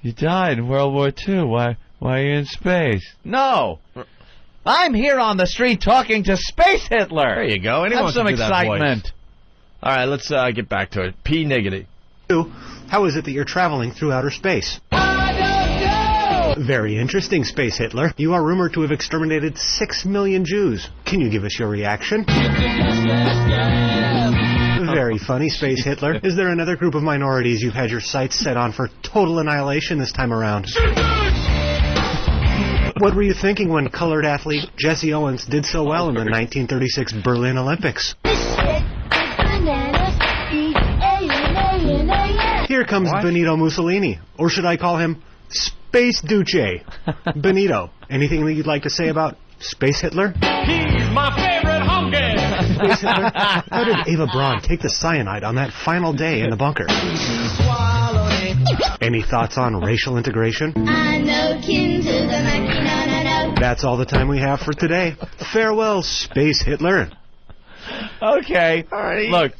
You died in World War II. Why are you in space? No. I'm here on the street talking to Space Hitler. There you go. Anyone Have some can do excitement. That voice. All right, let's get back to it. P negative. How is it that you're traveling through outer space? Very interesting, Space Hitler. You are rumored to have exterminated 6 million Jews. Can you give us your reaction? Very funny, Space Hitler. Is there another group of minorities you've had your sights set on for total annihilation this time around? What were you thinking when colored athlete Jesse Owens did so well in the 1936 Berlin Olympics? Here comes Benito Mussolini. Or should I call him Space Duce? Benito, anything that you'd like to say about Space Hitler? He's my favorite honky. Space Hitler, how did Ava Braun take the cyanide on that final day in the bunker? Any thoughts on racial integration? That's all the time we have for today. Farewell, Space Hitler. Okay. Alrighty. Look,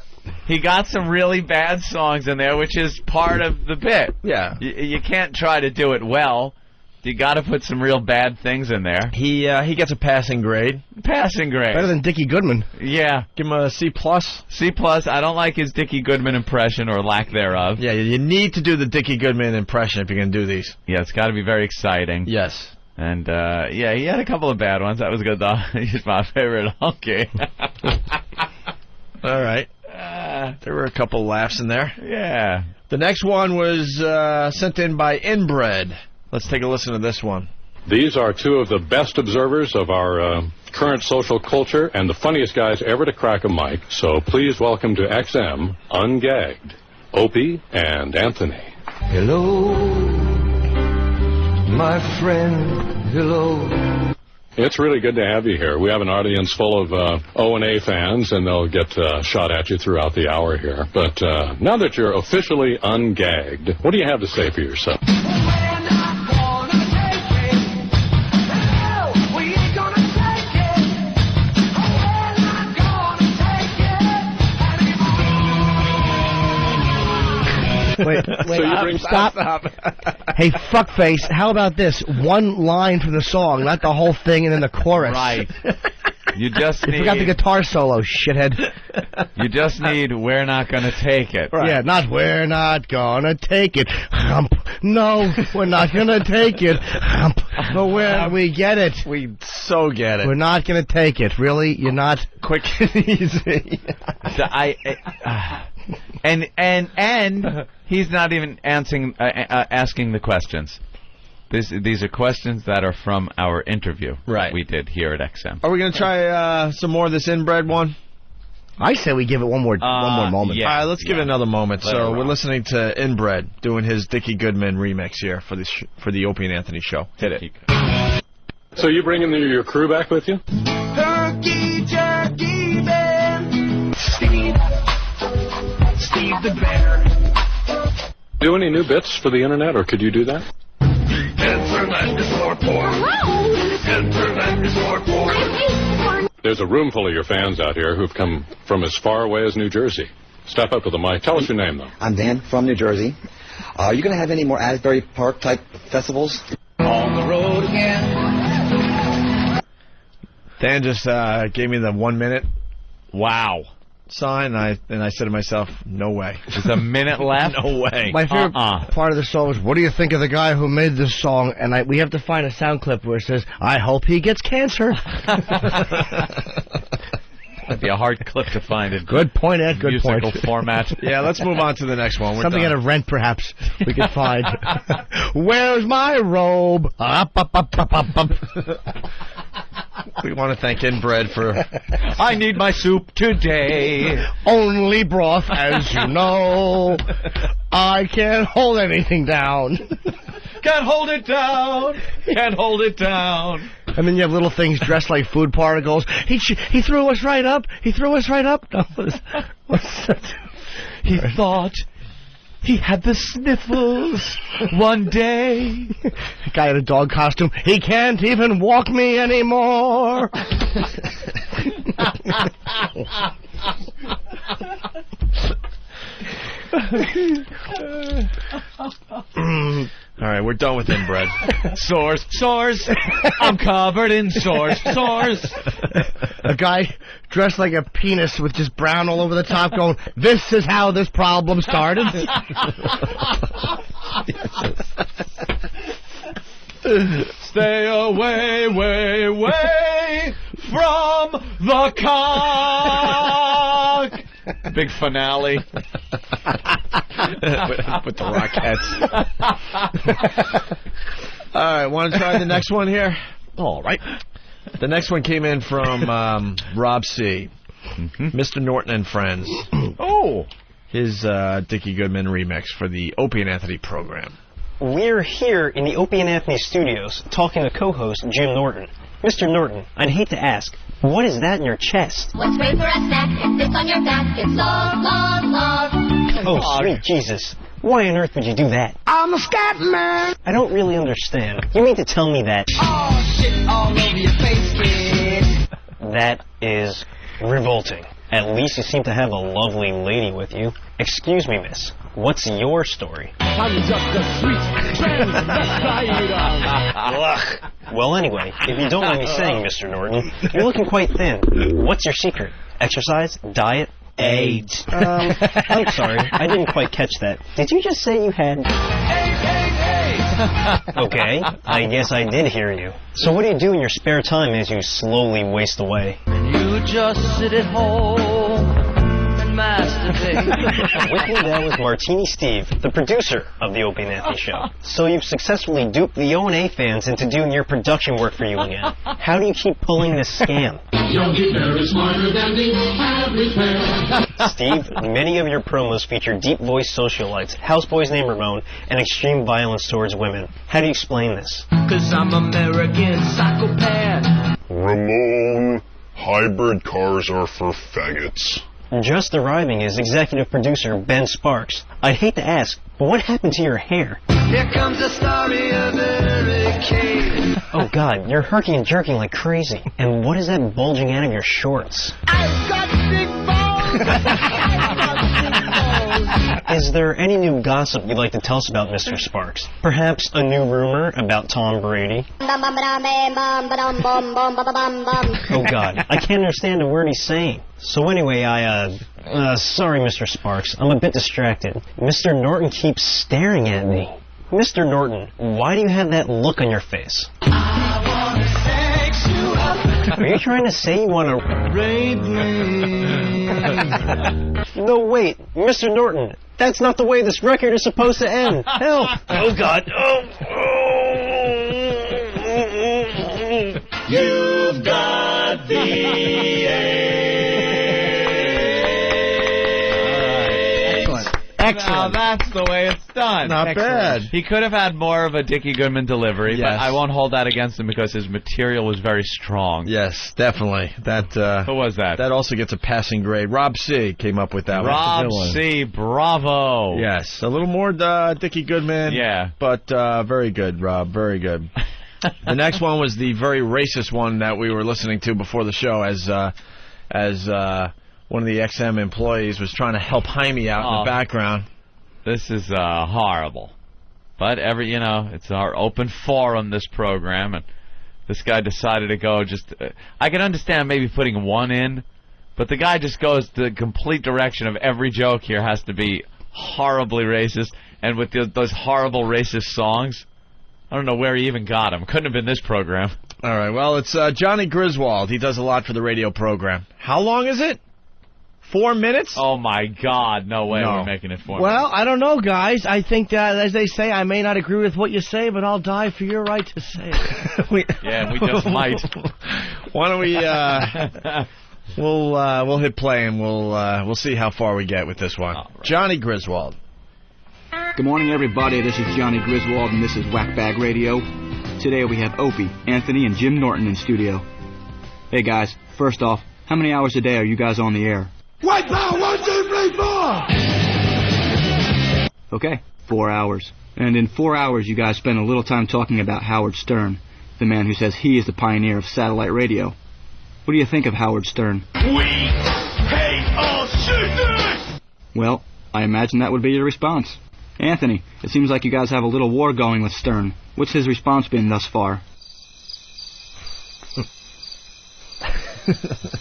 he got some really bad songs in there, which is part of the bit. Yeah. You can't try to do it well. You got to put some real bad things in there. He gets a passing grade. Passing grade. Better than Dickie Goodman. Yeah. Give him a C+. C+. I don't like his Dickie Goodman impression or lack thereof. Yeah, you need to do the Dickie Goodman impression if you're going to do these. Yeah, it's got to be very exciting. Yes. And, yeah, he had a couple of bad ones. That was good, though. He's my favorite honky. All right. There were a couple laughs in there. Yeah. The next one was sent in by Inbred. Let's take a listen to this one. These are two of the best observers of our current social culture and the funniest guys ever to crack a mic. So please welcome to XM, Ungagged, Opie and Anthony. Hello, my friend, hello. It's really good to have you here. We have an audience full of O&A fans, and they'll get shot at you throughout the hour here. But now that you're officially ungagged, what do you have to say for yourself? Wait, stop. Hey, fuckface, how about this? One line from the song, not the whole thing, and then the chorus. Right. You just need... You forgot the guitar solo, shithead. You just need We're Not Gonna Take It. Right. Yeah, not We're Not Gonna Take It. Hump. No, we're not gonna take it. Hump. But we get it. We so get it. We're not gonna take it. Really? You're not? Quick and easy. And he's not even asking the questions. These are questions that are from our interview we did here at XM. Are we going to try some more of this Inbred one? I say we give it one more moment. Yeah, all right, let's give it another moment. So we're listening to Inbred doing his Dickie Goodman remix here for the Opie and Anthony show. Hit it. So you bringing your crew back with you? Herky jerky man. Steve the Bear. Do any new bits for the internet, or could you do that? Internet is for poor. Internet is for poor. There's a room full of your fans out here who've come from as far away as New Jersey. Step up to the mic. Tell us your name, though. I'm Dan from New Jersey. Are you going to have any more Asbury Park type festivals? On the road again. Dan just gave me the 1 minute. Wow. Sign, and I said to myself, no way. There's a minute left? No way. My favorite part of the song is, what do you think of the guy who made this song? And we have to find a sound clip where it says, I hope he gets cancer. That'd be a hard clip to find in good point, Ed. Good musical point. format. Yeah, let's move on to the next one. We're Something done. out of Rent, perhaps, we could find. Where's my robe? Up, up, up, up, up, up. We want to thank Inbred for... I need my soup today. Only broth, as you know. I can't hold anything down. Can't hold it down. Can't hold it down. And then you have little things dressed like food particles. He threw us right up. He threw us right up. No, what's that? He thought he had the sniffles one day. A guy in a dog costume. He can't even walk me anymore. All right, we're done with inbred. Sores. I'm covered in sores. A guy dressed like a penis with just brown all over the top going, this is how this problem started. Stay away, way from the cock. Big finale. with the Rockettes. All right, want to try the next one here? All right. The next one came in from Rob C. Mr. Norton and Friends. Oh. His Dickie Goodman remix for the Opie and Anthony program. We're here in the Opie and Anthony studios talking to co-host Jim Norton. Mr. Norton, I'd hate to ask, what is that in your chest? What's great for a snack? It sits on your back. It's love. Oh, sweet Jesus. Why on earth would you do that? I'm a scat man. I don't really understand. You mean to tell me that... Oh, shit all over your face, kid. That is revolting. At least you seem to have a lovely lady with you. Excuse me, miss. What's your story? I'm just a sweet Ugh. Well, anyway, if you don't mind me saying, Mr. Norton, you're looking quite thin. What's your secret? Exercise? Diet? AIDS? I'm sorry. I didn't quite catch that. Did you just say you had... Okay, I guess I did hear you. So what do you do in your spare time as you slowly waste away? You just sit at home and masturbate. With me there was Martini Steve, the producer of the Opie and Anthony Show. So you've successfully duped the O&A fans into doing your production work for you again. How do you keep pulling this scam? Yogi Bear is smarter than the average bear. Steve, many of your promos feature deep voice socialites, houseboys named Ramon, and extreme violence towards women. How do you explain this? 'Cause I'm American psychopath. Ramon, hybrid cars are for faggots. Just arriving is executive producer Ben Sparks. I'd hate to ask, but what happened to your hair? Here comes the story of Eric Kane. Oh God, you're herky and jerking like crazy. And what is that bulging out of your shorts? I've got big balls. Is there any new gossip you'd like to tell us about, Mr. Sparks? Perhaps a new rumor about Tom Brady? Oh God, I can't understand a word he's saying. So anyway, sorry, Mr. Sparks, I'm a bit distracted. Mr. Norton keeps staring at me. Mr. Norton, why do you have that look on your face? I wanna sex you up. Are you trying to say you want to rape me? No, wait, Mr. Norton, that's not the way this record is supposed to end. Help! Oh God! You've got the Excellent. Now that's the way it's done. Not bad. He could have had more of a Dickie Goodman delivery, but I won't hold that against him because his material was very strong. Yes, definitely. Who was that? That also gets a passing grade. Rob C. came up with that one. Rob C. Bravo. Yes, a little more Dickie Goodman. Yeah. But very good, Rob. Very good. The next one was the very racist one that we were listening to before the show as one of the XM employees was trying to help Jaime out in the background. This is horrible. But it's our open forum, this program, and this guy decided to go I can understand maybe putting one in, but the guy just goes the complete direction of every joke here has to be horribly racist, and with those horrible racist songs, I don't know where he even got them. Couldn't have been this program. All right, well, it's Johnny Griswold. He does a lot for the radio program. How long is it? 4 minutes? Oh, my God. No way we're making it 4 minutes. Well, I don't know, guys. I think that, as they say, I may not agree with what you say, but I'll die for your right to say it. Yeah, we just might. Why don't we... We'll hit play, and we'll see how far we get with this one. Right. Johnny Griswold. Good morning, everybody. This is Johnny Griswold, and this is Whackbag Radio. Today we have Opie, Anthony, and Jim Norton in studio. Hey guys, first off, how many hours a day are you guys on the air? White power, 1, 2, 3, 4! Okay, 4 hours. And in 4 hours you guys spend a little time talking about Howard Stern, the man who says he is the pioneer of satellite radio. What do you think of Howard Stern? We hate all shit! Well, I imagine that would be your response. Anthony, it seems like you guys have a little war going with Stern. What's his response been thus far?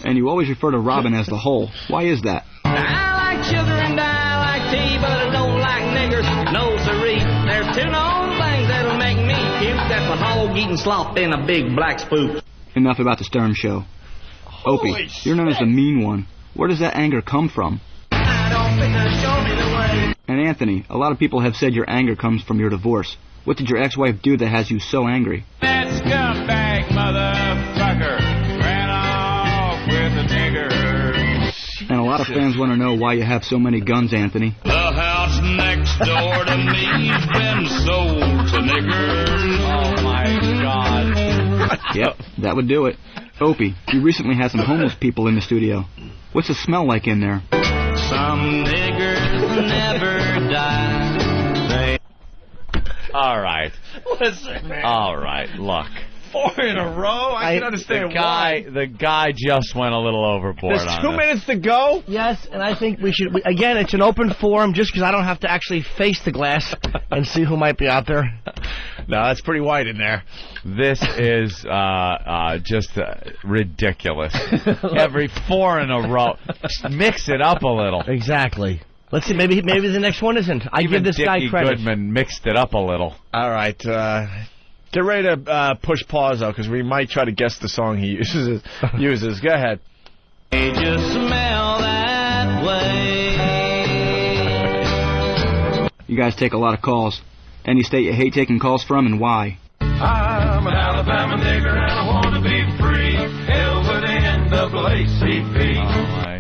And you always refer to Robin as the whole. Why is that? I like sugar and I like tea, but I don't like niggers. No, siree. There's two known things that'll make me puke. That's a hog eating slop and a big black spook. Enough about the Stern show. Opie, you're known as the mean one. Where does that anger come from? I don't think they'll show me the way. And Anthony, a lot of people have said your anger comes from your divorce. What did your ex-wife do that has you so angry? That scumbag motherfucker ran off with a nigger. And a lot of fans want to know why you have so many guns, Anthony. The house next door to me's been sold to niggers. Oh, my God. Yep, that would do it. Opie, you recently had some homeless people in the studio. What's the smell like in there? Some niggers never die. All right. Listen, man. All right, look. 4 in a row? I can understand why. The guy just went a little overboard on There's 2 this. minutes to go? Yes, and I think we should... Again, it's an open forum just because I don't have to actually face the glass and see who might be out there. No, that's pretty white in there. This is just ridiculous. Every 4 in a row. Just mix it up a little. Exactly. Let's see, maybe the next one isn't. I give this guy credit. Dickie Goodman mixed it up a little. All right, get ready to push pause, though, because we might try to guess the song he uses. Go ahead. They just smell that way. You guys take a lot of calls. Any state you hate taking calls from and why? I'm an Alabama nigger and I want to be free. Hell with the NAACP.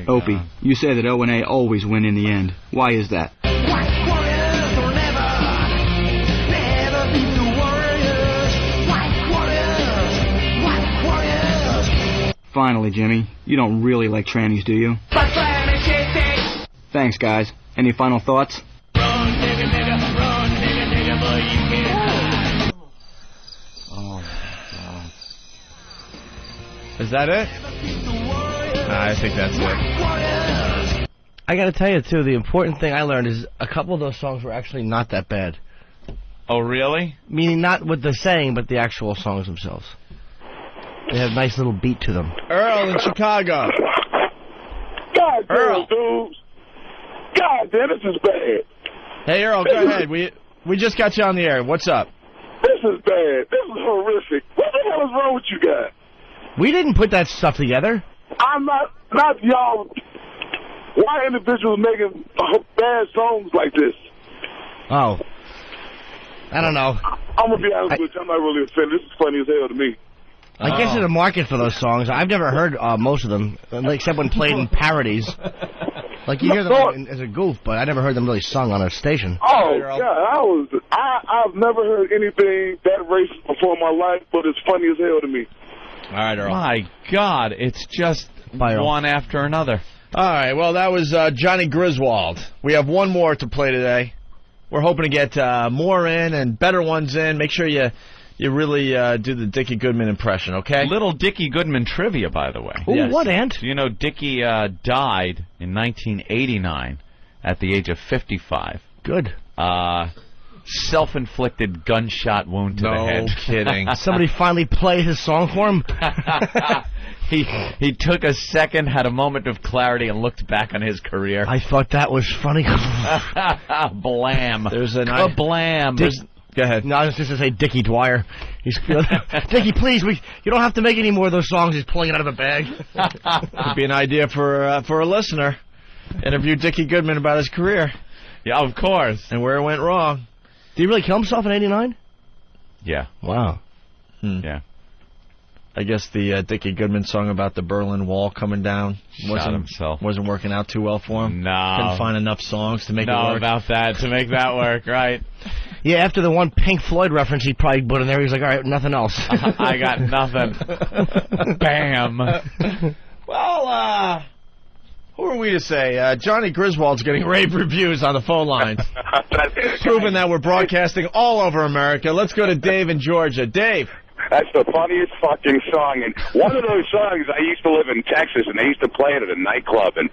Opie, you say that O&A always win in the end. Why is that? White warriors will never beat the warriors. White warriors. Finally, Jimmy, you don't really like trannies, do you? Thanks, guys. Any final thoughts? Run, nigga, but you can't hide. Oh, my God. Is that it? I think that's it. I got to tell you, too, the important thing I learned is a couple of those songs were actually not that bad. Oh, really? Meaning not what they're saying, but the actual songs themselves. They have a nice little beat to them. Earl in Chicago. God damn, dude. God damn, this is bad. Hey, Earl, go ahead. We just got you on the air. What's up? This is bad. This is horrific. What the hell is wrong with you guys? We didn't put that stuff together. I'm not y'all. Why individuals making bad songs like this? Oh. I don't know. I'm going to be honest with you. I'm not really offended. This is funny as hell to me. I guess there's a market for those songs. I've never heard most of them, except when played in parodies. Like, you hear them as a goof, but I never heard them really sung on a station. Oh, God. I've never heard anything that racist before in my life, but it's funny as hell to me. All right, Earl. My God, it's just one after another. All right, well, that was Johnny Griswold. We have one more to play today. We're hoping to get more in and better ones in. Make sure you really do the Dickie Goodman impression, okay? Little Dickie Goodman trivia, by the way. Ooh, yes. What, Ant? You know, Dickie died in 1989 at the age of 55. Good. Self-inflicted gunshot wound to the head. No kidding. Somebody finally play his song for him? He took a second, had a moment of clarity, and looked back on his career. I thought that was funny. Blam. There's a blam. Go ahead. No, I was just going to say Dickie Dwyer. Dickie, please, you don't have to make any more of those songs. He's pulling it out of a bag. Could be an idea for a listener. Interview Dickie Goodman about his career. Yeah, of course. And where it went wrong. Did he really kill himself in 89? Yeah. Wow. Yeah. I guess the Dickie Goodman song about the Berlin Wall coming down wasn't working out too well for him. No. Couldn't find enough songs to make it work. No, about that, to make that work, right. Yeah, after the one Pink Floyd reference he probably put in there, he was like, all right, nothing else. I got nothing. Bam. Well, who are we to say? Johnny Griswold's getting rave reviews on the phone lines. Proving that we're broadcasting all over America. Let's go to Dave in Georgia. Dave. That's the funniest fucking song. And one of those songs, I used to live in Texas, and they used to play it at a nightclub. And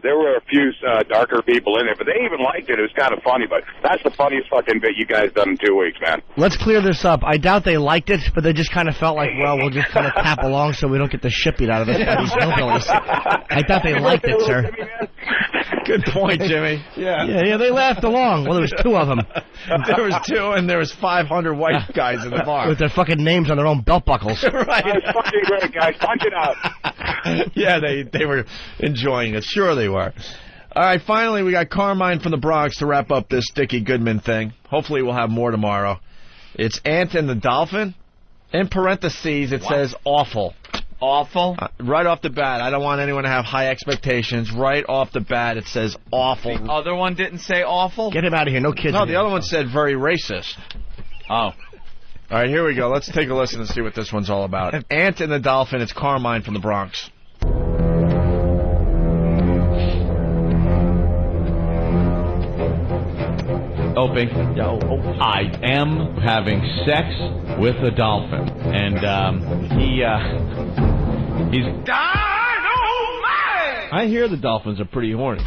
there were a few darker people in it, but they even liked it. It was kind of funny. But that's the funniest fucking bit you guys done in 2 weeks, man. Let's clear this up. I doubt they liked it, but they just kind of felt like, well, we'll just kind of tap along so we don't get the shit beat out of us by these hillbillies. I doubt they liked it, sir. Good point, Jimmy. Yeah, they laughed along. Well, there was 2 of them. There was 2, and there was 500 white guys in the bar. With their fucking names on their own belt buckles. Right. It's fucking great, guys. Punch it out. Yeah, they were enjoying it. Sure they were. All right, finally, we got Carmine from the Bronx to wrap up this Dickie Goodman thing. Hopefully we'll have more tomorrow. It's Ant and the Dolphin. In parentheses, it says awful. Awful? Right off the bat. I don't want anyone to have high expectations. Right off the bat, it says awful. The other one didn't say awful? Get him out of here. No kids. No, the other one said very racist. Oh. All right, here we go. Let's take a listen and see what this one's all about. Ant and the Dolphin. It's Carmine from the Bronx. Opie. I am having sex with a dolphin, and he's dynamite. I hear the dolphins are pretty horny.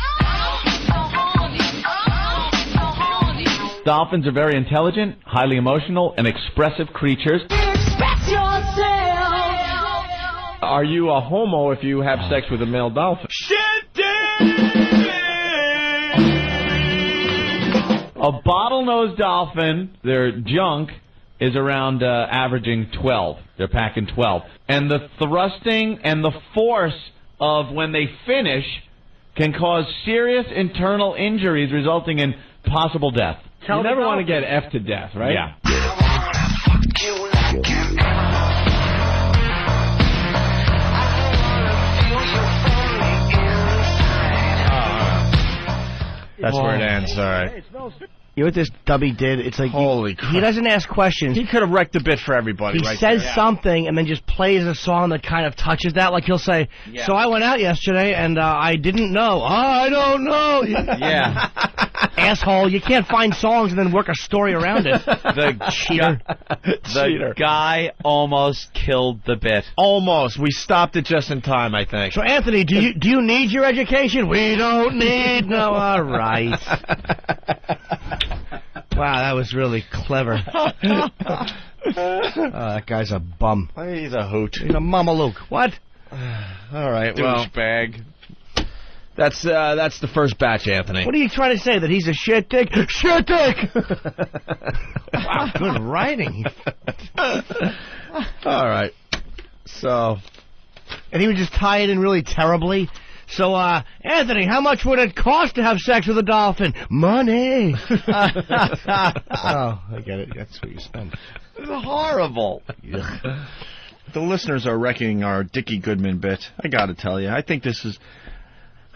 Dolphins are very intelligent, highly emotional, and expressive creatures. Express yourself. Are you a homo if you have sex with a male dolphin? A bottlenose dolphin, their junk, is around averaging 12. They're packing 12. And the thrusting and the force of when they finish can cause serious internal injuries resulting in possible death. You never want to get F to death, right? Yeah. That's where it ends, all right. You know what this dubby did? It's like, holy crap. He doesn't ask questions. He could have wrecked the bit for everybody He says there. something and then just plays a song that kind of touches that. Like he'll say, so I went out yesterday and I didn't know. I don't know. Yeah. Asshole, you can't find songs and then work a story around it. The cheater. The guy almost killed the bit. Almost. We stopped it just in time, I think. So, Anthony, do you need your education? We don't need no. All right. Wow, that was really clever. That guy's a bum. He's a hoot. He's a mamalook. What? All right, well. Douchebag. That's the first batch, Anthony. What are you trying to say? That he's a shit dick? Shit dick! Wow, good writing. All right. So. And he would just tie it in really terribly. So, Anthony, how much would it cost to have sex with a dolphin? Money. Oh, I get it. That's what you spend. It's horrible. The listeners are wrecking our Dickie Goodman bit. I got to tell you. I think this is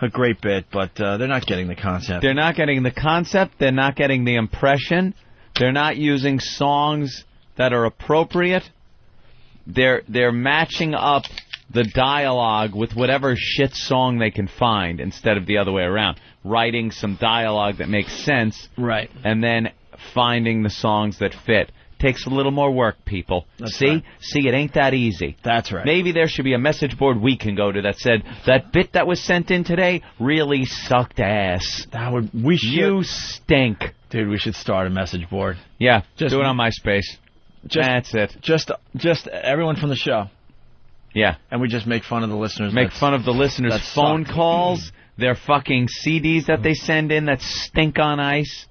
a great bit, but they're not getting the concept. They're not getting the concept. They're not getting the impression. They're not using songs that are appropriate. They're matching up the dialogue with whatever shit song they can find instead of the other way around. Writing some dialogue that makes sense. Right. And then finding the songs that fit. Takes a little more work, people. See? Right. See, it ain't that easy. That's right. Maybe there should be a message board we can go to that said, that bit that was sent in today really sucked ass. We should. You stink. Dude, we should start a message board. Yeah, do it on MySpace. That's it. Just everyone from the show. Yeah. And we just make fun of the listeners. Make fun of the listeners' phone calls, their fucking CDs that they send in that stink on ice.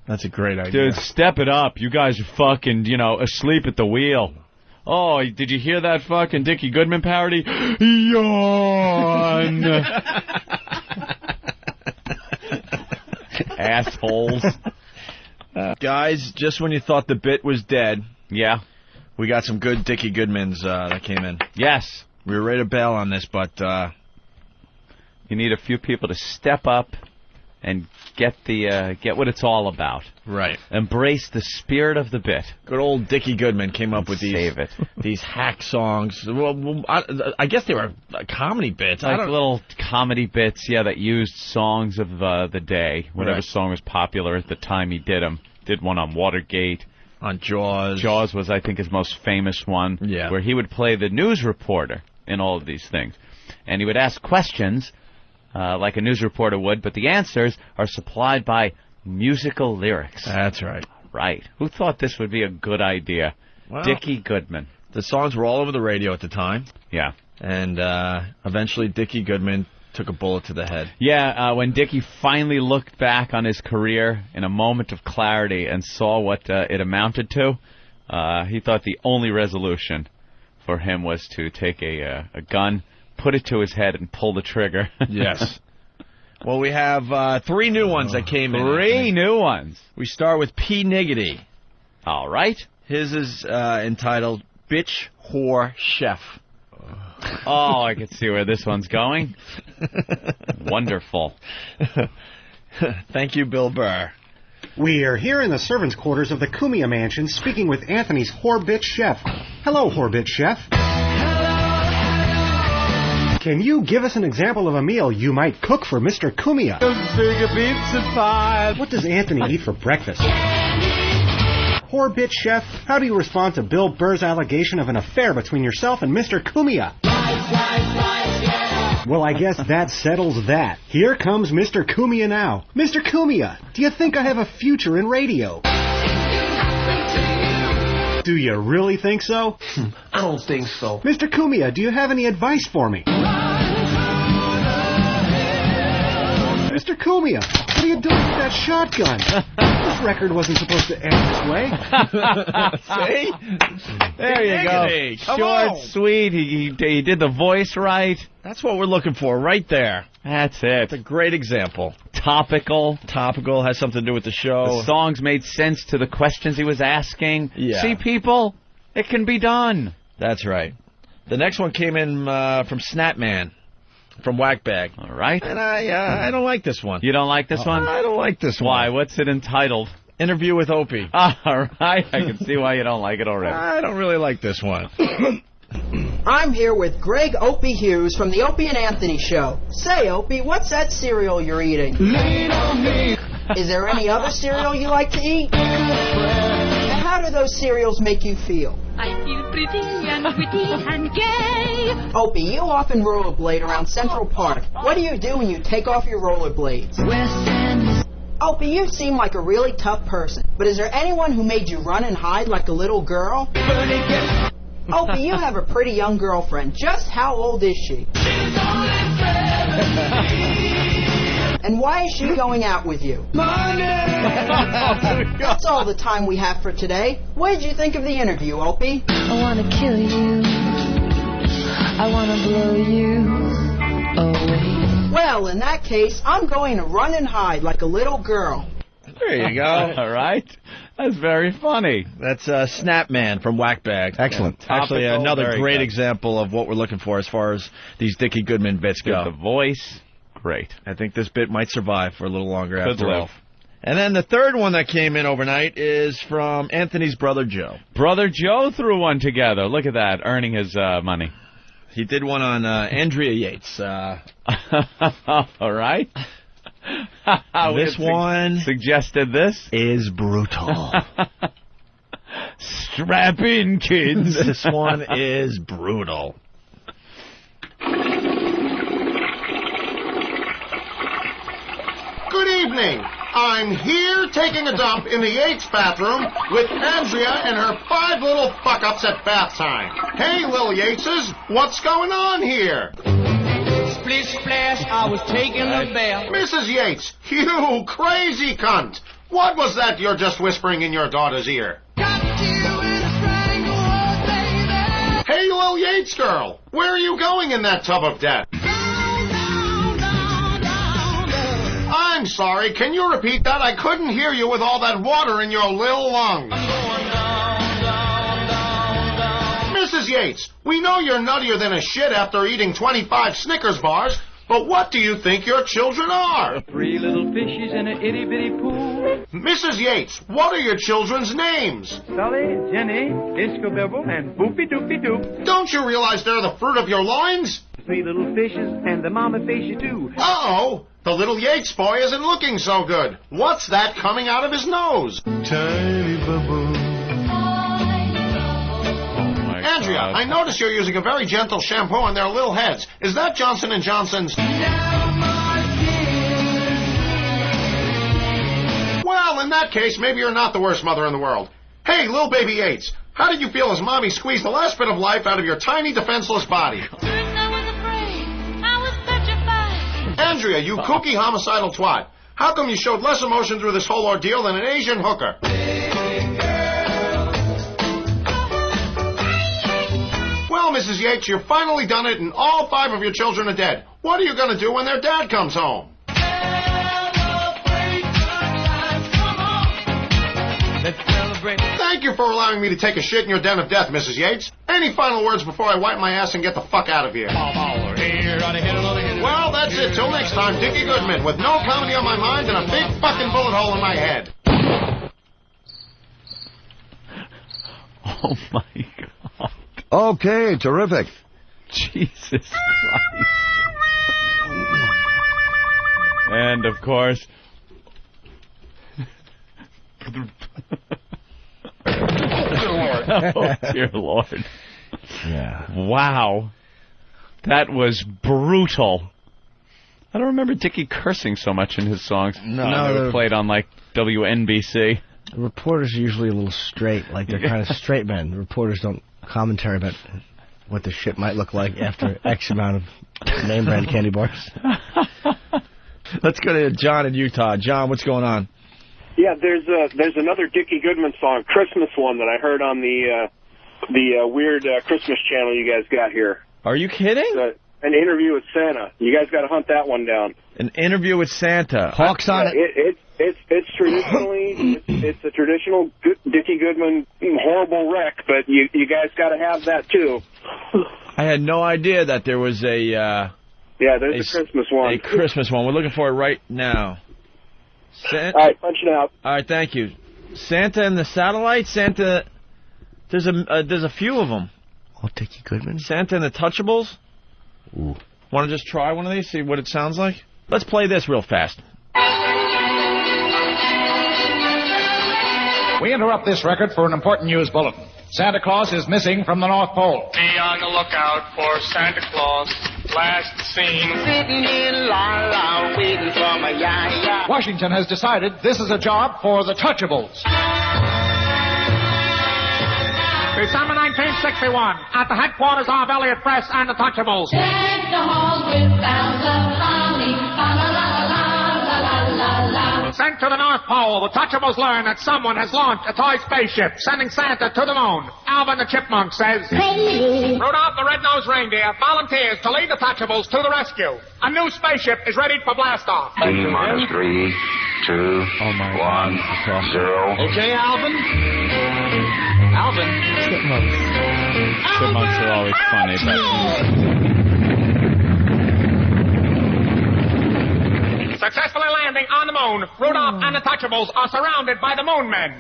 That's a great idea. Dude, step it up. You guys are fucking, asleep at the wheel. Oh, did you hear that fucking Dickie Goodman parody? Yawn! Assholes. Guys, just when you thought the bit was dead... Yeah. We got some good Dickie Goodmans that came in. Yes. We were ready to bail on this, but... you need a few people to step up and get what it's all about. Right. Embrace the spirit of the bit. Good old Dickie Goodman came up with these hack songs. Well, I guess they were comedy bits. Like little comedy bits, that used songs of the day. Whatever song was popular at the time he did them. Did one on Watergate. On Jaws. Jaws was, I think, his most famous one. Yeah. Where he would play the news reporter in all of these things. And he would ask questions like a news reporter would, but the answers are supplied by musical lyrics. That's right. Right. Who thought this would be a good idea? Well, Dickie Goodman. The songs were all over the radio at the time. Yeah. And eventually Dickie Goodman took a bullet to the head. Yeah, when Dickie finally looked back on his career in a moment of clarity and saw what it amounted to, he thought the only resolution for him was to take a gun, put it to his head, and pull the trigger. Yes. Well, we have 3 new ones that came in. 3 new ones. We start with P. Niggity. All right. His is entitled Bitch, Whore, Chef. Oh, I can see where this one's going. Wonderful. Thank you, Bill Burr. We are here in the servants' quarters of the Cumia Mansion speaking with Anthony's whore bitch chef. Hello, whore bitch chef. Can you give us an example of a meal you might cook for Mr. Cumia? What does Anthony eat for breakfast? Whore bitch chef, how do you respond to Bill Burr's allegation of an affair between yourself and Mr. Cumia? Well, I guess that settles that. Here comes Mr. Cumia now. Mr. Cumia, do you think I have a future in radio? Do you really think so? I don't think so. Mr. Cumia, do you have any advice for me? Mr. Cumia, what are you doing with that shotgun? This record wasn't supposed to end this way. See? There you go. Short, sweet. He did the voice right. That's what we're looking for right there. That's it. It's a great example. Topical. Topical, has something to do with the show. The songs made sense to the questions he was asking. Yeah. See, people, it can be done. That's right. The next one came in from Snapman. From Whackbag. All right. And I don't like this one. You don't like this one? I don't like this one. Why? What's it entitled? Interview with Opie. All right. I can see why you don't like it already. I don't really like this one. I'm here with Greg Opie Hughes from the Opie and Anthony Show. Say, Opie, what's that cereal you're eating? Lean on me. Is there any other cereal you like to eat? And how do those cereals make you feel? I feel pretty and witty and gay. Opie, you often rollerblade around Central Park. What do you do when you take off your rollerblades? Opie, you seem like a really tough person, but is there anyone who made you run and hide like a little girl? Opie, you have a pretty young girlfriend. Just how old is she? And why is she going out with you? That's all the time we have for today. What did you think of the interview, Opie? I want to kill you. I want to blow you away. Well, in that case, I'm going to run and hide like a little girl. There you go. All right. That's very funny. That's Snapman from Whackbag. Excellent. Actually, another great example of what we're looking for as far as these Dickie Goodman bits go. The voice, great. I think this bit might survive for a little longer after all. Live. And then the third one that came in overnight is from Anthony's brother Joe. Brother Joe threw one together. Look at that, earning his money. He did one on Andrea Yates. All right. This one suggested this is brutal. Strap in, kids. This one is brutal. Good evening. I'm here taking a dump in the Yates bathroom with Andrea and her 5 little fuck-ups at bath time. Hey, Lil Yateses, what's going on here? Splish splash, I was taking a bath. Mrs. Yates, you crazy cunt. What was that you're just whispering in your daughter's ear? Hey, Lil Yates girl, where are you going in that tub of death? I'm sorry, can you repeat that? I couldn't hear you with all that water in your lil lungs. Mrs. Yates, we know you're nuttier than a shit after eating 25 Snickers bars, But what do you think your children are? 3 little fishes in an itty-bitty pool. Mrs. Yates, what are your children's names? Sully, Jenny, Disco-Bibble, and Boopy-Doopy-Doop. Don't you realize they're the fruit of your loins? 3 little fishes and the mama fishy too. Uh-oh, the little Yates boy isn't looking so good. What's that coming out of his nose? Tiny bubble. Andrea, I notice you're using a very gentle shampoo on their little heads. Is that Johnson & Johnson's? Well, in that case, maybe you're not the worst mother in the world. Hey, little baby Yates, how did you feel as Mommy squeezed the last bit of life out of your tiny, defenseless body? Andrea, you kooky homicidal twat. How come you showed less emotion through this whole ordeal than an Asian hooker? Well, Mrs. Yates, you've finally done it and all 5 of your children are dead. What are you going to do when their dad comes home? Let's celebrate. Thank you for allowing me to take a shit in your den of death, Mrs. Yates. Any final words before I wipe my ass and get the fuck out of here? Well, that's it. Till next time, Dickie Goodman, with no comedy on my mind and a big fucking bullet hole in my head. Oh, my God. Okay, terrific. Jesus Christ. And, of course... Oh, dear Lord. Yeah. Wow. That was brutal. I don't remember Dickie cursing so much in his songs. No, they were played on, like, WNBC. The reporters are usually a little straight, like they're kind of straight men. The reporters don't commentary about what the shit might look like after X amount of name brand candy bars. Let's go to John in Utah. John, what's going on? Yeah, there's another Dickie Goodman song, Christmas one, that I heard on the weird Christmas channel you guys got here. Are you kidding? An interview with Santa. You guys got to hunt that one down. An interview with Santa. Hawks on it. It's traditionally it's a traditional Dickie Goodman horrible wreck, but you guys got to have that too. I had no idea that there was a there's a Christmas one. A Christmas one. We're looking for it right now. All right, punch it out. All right, thank you. Santa and the Satellite. Santa. There's a few of them. Oh, Dickie Goodman. Santa and the Touchables. Ooh. Want to just try one of these? See what it sounds like. Let's play this real fast. We interrupt this record for an important news bulletin. Santa Claus is missing from the North Pole. Be on the lookout for Santa Claus. Last seen sitting in La La waiting for my ya-ya. Washington has decided this is a job for the Touchables. December 1961, at the headquarters of Elliott Press and the Touchables. Deck the halls with boughs of holly, la la la la la la la la. Sent to the North Pole, the Touchables learn that someone has launched a toy spaceship, sending Santa to the moon. Alvin the Chipmunk says, Rudolph the Red-Nosed Reindeer volunteers to lead the Touchables to the rescue. A new spaceship is ready for blastoff. T-minus 3, 2, 1, 0. Okay, Alvin? Alvin. Chipmunks are always funny, but... Successfully landing on the moon, Rudolph and the Touchables are surrounded by the Moon Men.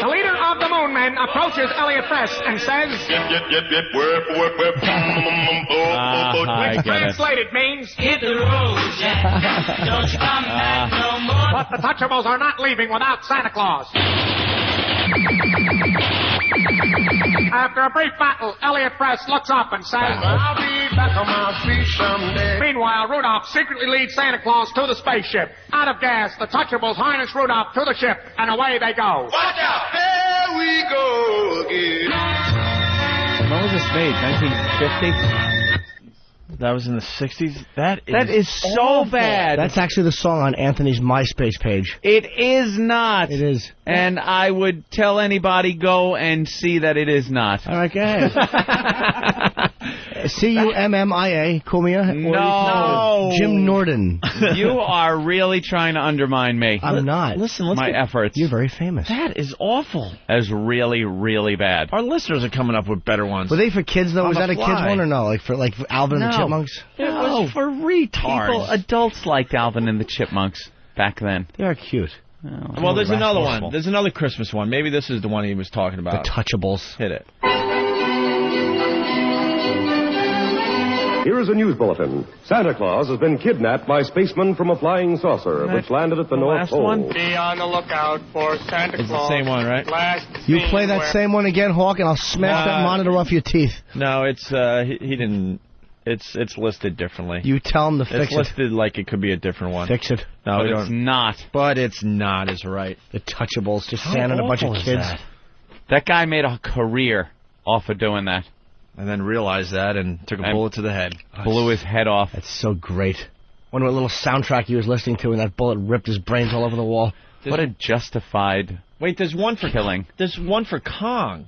The leader of the Moon Men approaches Elliott Press and says, which translated means, hit the road, Jack. Don't come back no more. But the Touchables are not leaving without Santa Claus. After a brief battle, Elliott Press looks up and says, I'll be back on my feet someday. Meanwhile, Rudolph secretly leads Santa Claus to the spaceship. Out of gas, the Touchables harness Rudolph to the ship, and away they go. Watch out! Here we go again. When was this made? 1950? That was in the 60s? That is so awful. bad. That's actually the song on Anthony's MySpace page. It is not. It is. And I would tell anybody, go and see that it is not. All right, go ahead. C-U-M-M-I-A, Cumia? No. Jim Norton. You are really trying to undermine me. I'm not. Listen, my efforts. You're very famous. That is awful. That is really, really bad. Our listeners are coming up with better ones. Were they for kids, though? Was that a kids one or no? Like for Alvin and the Chipmunks? It was for retards. Adults liked Alvin and the Chipmunks back then. They are cute. Well, there's another one. There's another Christmas one. Maybe this is the one he was talking about. The Touchables. Hit it. Here is a news bulletin. Santa Claus has been kidnapped by spacemen from a flying saucer, which landed at the North Pole. Be on the lookout for Santa Claus. It's the same one, right? You play that same one again, Hawk, and I'll smash that monitor off your teeth. No, it's he didn't. It's listed differently. You tell him to fix it. It's listed like it could be a different one. Fix it. No, but it's not. But it's not is right. The Touchables, just Santa and a bunch of kids. That guy made a career off of doing that. And then realized that and took a bullet to the head. Blew his head off. That's so great. Wonder what little soundtrack he was listening to, and that bullet ripped his brains all over the wall. What a justified there's one for killing. There's one for Kong.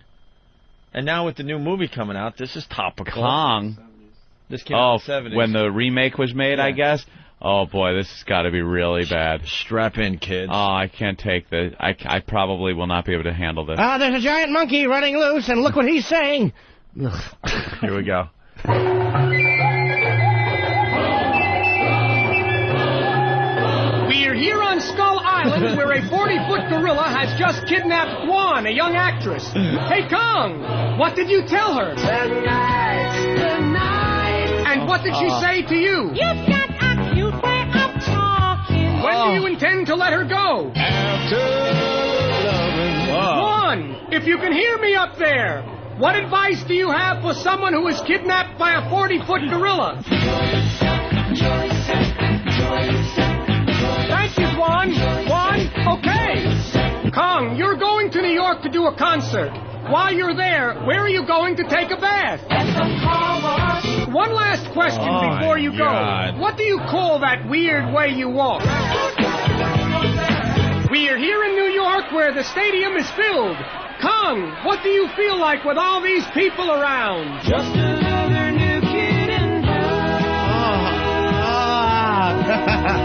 And now with the new movie coming out, this is topical. Kong? This came out in the 70s. When the remake was made, I guess? Oh, boy, this has got to be really bad. Strap in, kids. Oh, I can't take this. I probably will not be able to handle this. There's a giant monkey running loose, and look what he's saying. Here we go. We're here on Skull Island, where a 40-foot gorilla has just kidnapped Juan, a young actress. Hey, Kong, what did you tell her? Good night. And what did she say to you? You've got a cute way of talking. When do you intend to let her go? After loving. Juan, if you can hear me up there, what advice do you have for someone who was kidnapped by a 40-foot gorilla? Thank you, Juan. Juan, okay. Kong, you're going to New York to do a concert. While you're there, where are you going to take a bath? One last question before you go. What do you call that weird way you walk? We are here in New York where the stadium is filled. Kong, what do you feel like with all these people around? Just another new kid in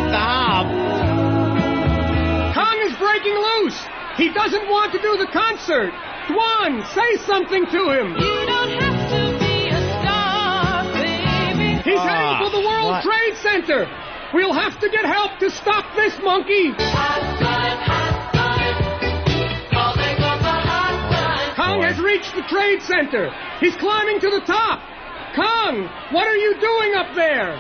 Stop. Kong is breaking loose. He doesn't want to do the concert. Juan, say something to him. You don't have to be a star, baby. He's heading for the World Trade Center. We'll have to get help to stop this monkey. Kong has reached the Trade Center. He's climbing to the top. Kong, what are you doing up there?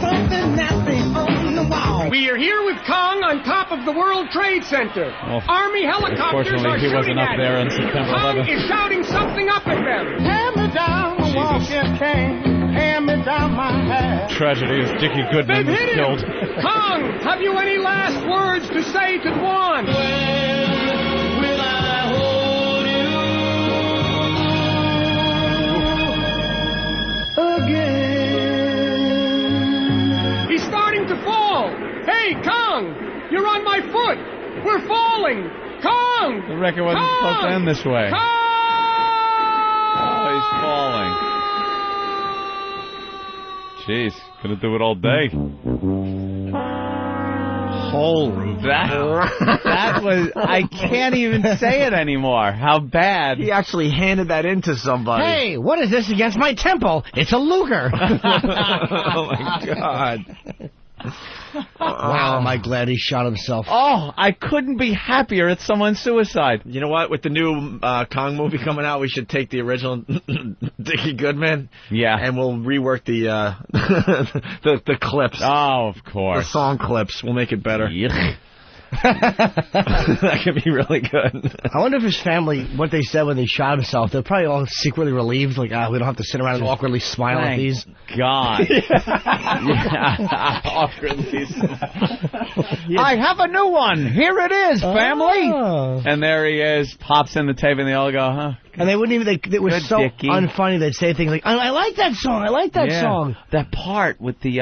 Something nasty on the wall. We are here with Kong on top of the World Trade Center. Army helicopters are he shooting wasn't up at there him. on September Kong 11th. is shouting something up at them. Hand me down the walking cane. Hand me down my hat. Tragedy is Dickie Goodman They've was hit killed. him. Kong, have you any last words to say to Juan? Will I hold you again? He's starting to fall. Hey, Kong, you're on my foot. We're falling. Kong! The record wasn't supposed to end this way. Kong! Oh, he's falling. Jeez, gonna do it all day. Holy. That was... I can't even say it anymore. How bad. He actually handed that in to somebody. Hey, what is this against my temple? It's a Luger. Oh, my God. Wow, am I glad he shot himself. Oh, I couldn't be happier at someone's suicide. You know what? With the new Kong movie coming out, we should take the original Dickie Goodman. Yeah. And we'll rework the the clips. Oh, of course. The song clips. We'll make it better. Yuck. That could be really good. I wonder if his family, what they said when he shot himself, they're probably all secretly relieved, like, we don't have to sit around and awkwardly smile at these. God. Awkwardly I have a new one. Here it is, family. Oh. And there he is, pops in the tape, and they all go, huh? And they wouldn't even, it was Good, so Dickie. unfunny, they'd say things like, I like that song, I like that song. That part with the,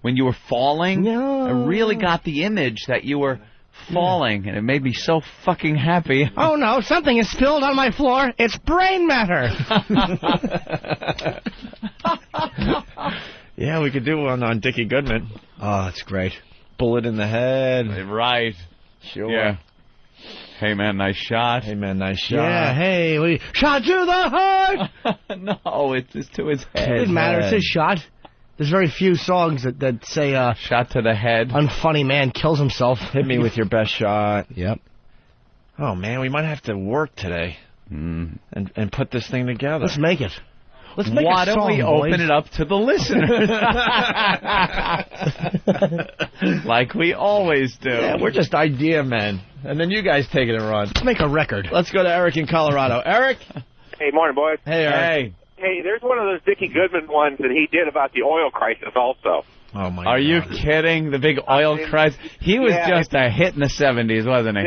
when you were falling, I really got the image that you were falling, and it made me so fucking happy. Oh, no, something is spilled on my floor. It's brain matter. Yeah, we could do one on Dickie Goodman. Oh, that's great. Bullet in the head. Right. Sure. Yeah. Hey, man, nice shot. Hey, man, nice shot. Yeah, hey, shot to the heart. No, it's just to his head. It doesn't matter. It's his shot. There's very few songs that say, shot to the head. Unfunny man kills himself. Hit me with your best shot. Yep. Oh, man, we might have to work today and put this thing together. Let's make it. Let's make Why a song, don't we boys? open it up to the listeners? Like we always do. Yeah, we're just idea men. And then you guys take it and run. Let's make a record. Let's go to Eric in Colorado. Eric? Hey, morning, boys. Hey, Eric. Hey, there's one of those Dickie Goodman ones that he did about the oil crisis also. Oh, my God. Are you kidding? The big oil crisis? He was just a hit in the 70s, wasn't he?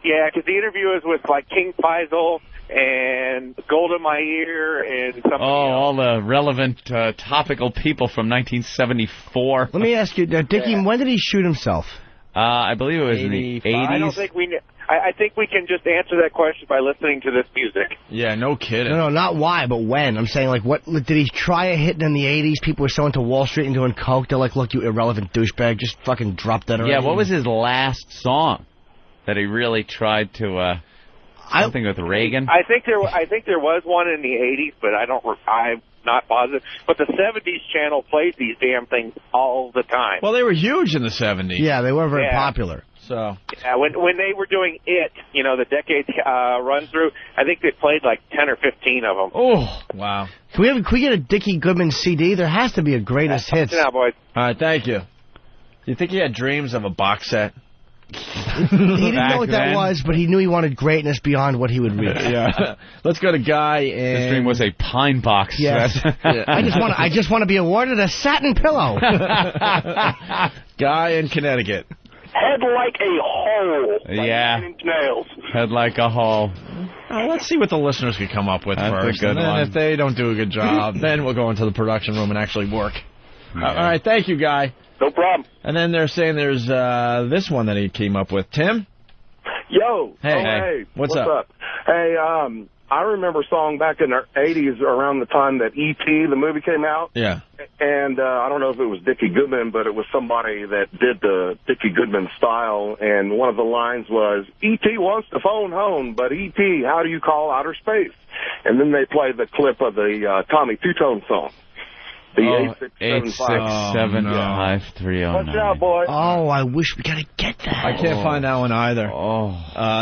Yeah, because the interview was with, like, King Faisal and Gold in My Ear and something else. All the relevant topical people from 1974. Let me ask you, Dickie, when did he shoot himself? I believe it was in the 80s. I don't think I think we can just answer that question by listening to this music. Yeah, no kidding. No, not why, but when. I'm saying, like, what did he try a hit in the 80s? People were so into Wall Street and doing coke. They're like, look, you irrelevant douchebag, just fucking drop that already. Yeah, what was his last song that he really tried to... something with Reagan? I think there was one in the 80s, but I'm not positive. But the 70s channel plays these damn things all the time. Well, they were huge in the 70s. Yeah, they were very popular. So yeah, when they were doing it, the decades run through, I think they played like 10 or 15 of them. Oh, wow. Can we get a Dickie Goodman CD? There has to be a greatest hits. Now, boys. All right, thank you. You think he had dreams of a box set? He didn't know what that was, but he knew he wanted greatness beyond what he would reach. Yeah. Let's go to Guy in... His dream was a pine box. Yes. Yeah. I just want to be awarded a satin pillow. Guy in Connecticut. Head like a hole. Yeah. Nails. Head like a hole. Let's see what the listeners can come up with That's first. a good and then one. if they don't do a good job, then we'll go into the production room and actually work. Yeah. All right, thank you, Guy. No problem. And then they're saying there's this one that he came up with. Tim? Yo. Hey. What's up? Hey, I remember a song back in the 80s around the time that E.T., the movie, came out. Yeah. And I don't know if it was Dickie Goodman, but it was somebody that did the Dickie Goodman style. And one of the lines was, E.T. wants to phone home, but E.T., how do you call outer space? And then they played the clip of the Tommy Two-Tone song. The 8675309. Watch out, boy. Oh, I wish we gotta get that. I can't find that one either.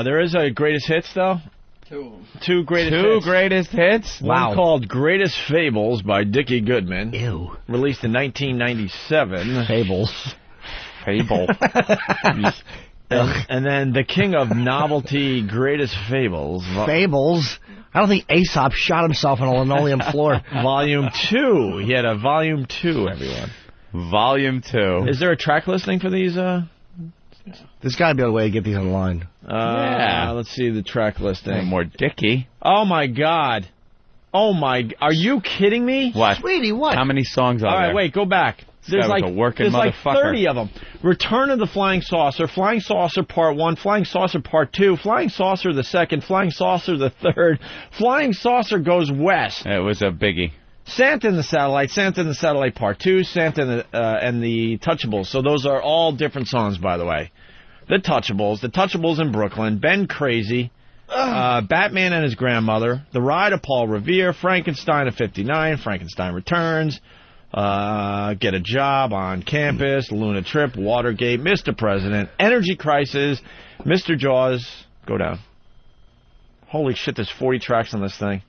There is a greatest hits, though. Two greatest hits? Wow. One called Greatest Fables by Dickie Goodman. Ew. Released in 1997. Fables. Fable. And then The King of Novelty, Greatest Fables. Fables? I don't think Aesop shot himself on a linoleum floor. Volume 2. He had a Volume 2, everyone. Volume 2. Is there a track listing for these? There's got to be a way to get these online. Yeah. Let's see the track listing. More Dickie. Oh, my God. Are you kidding me? What? Sweetie, what? How many songs are there? All right, wait, go back. There's like 30 of them. Return of the Flying Saucer, Flying Saucer Part 1, Flying Saucer Part 2, Flying Saucer the Second, Flying Saucer the Third, Flying Saucer Goes West. It was a biggie. Santa and the Satellite Part 2, Santa and the Touchables. So those are all different songs, by the way. The Touchables in Brooklyn, Ben Crazy, Batman and His Grandmother, The Ride of Paul Revere, Frankenstein of 59, Frankenstein Returns, Get a Job, On Campus, Luna Trip, Watergate, Mr. President, Energy Crisis, Mr. Jaws. Go down. Holy shit, there's 40 tracks on this thing.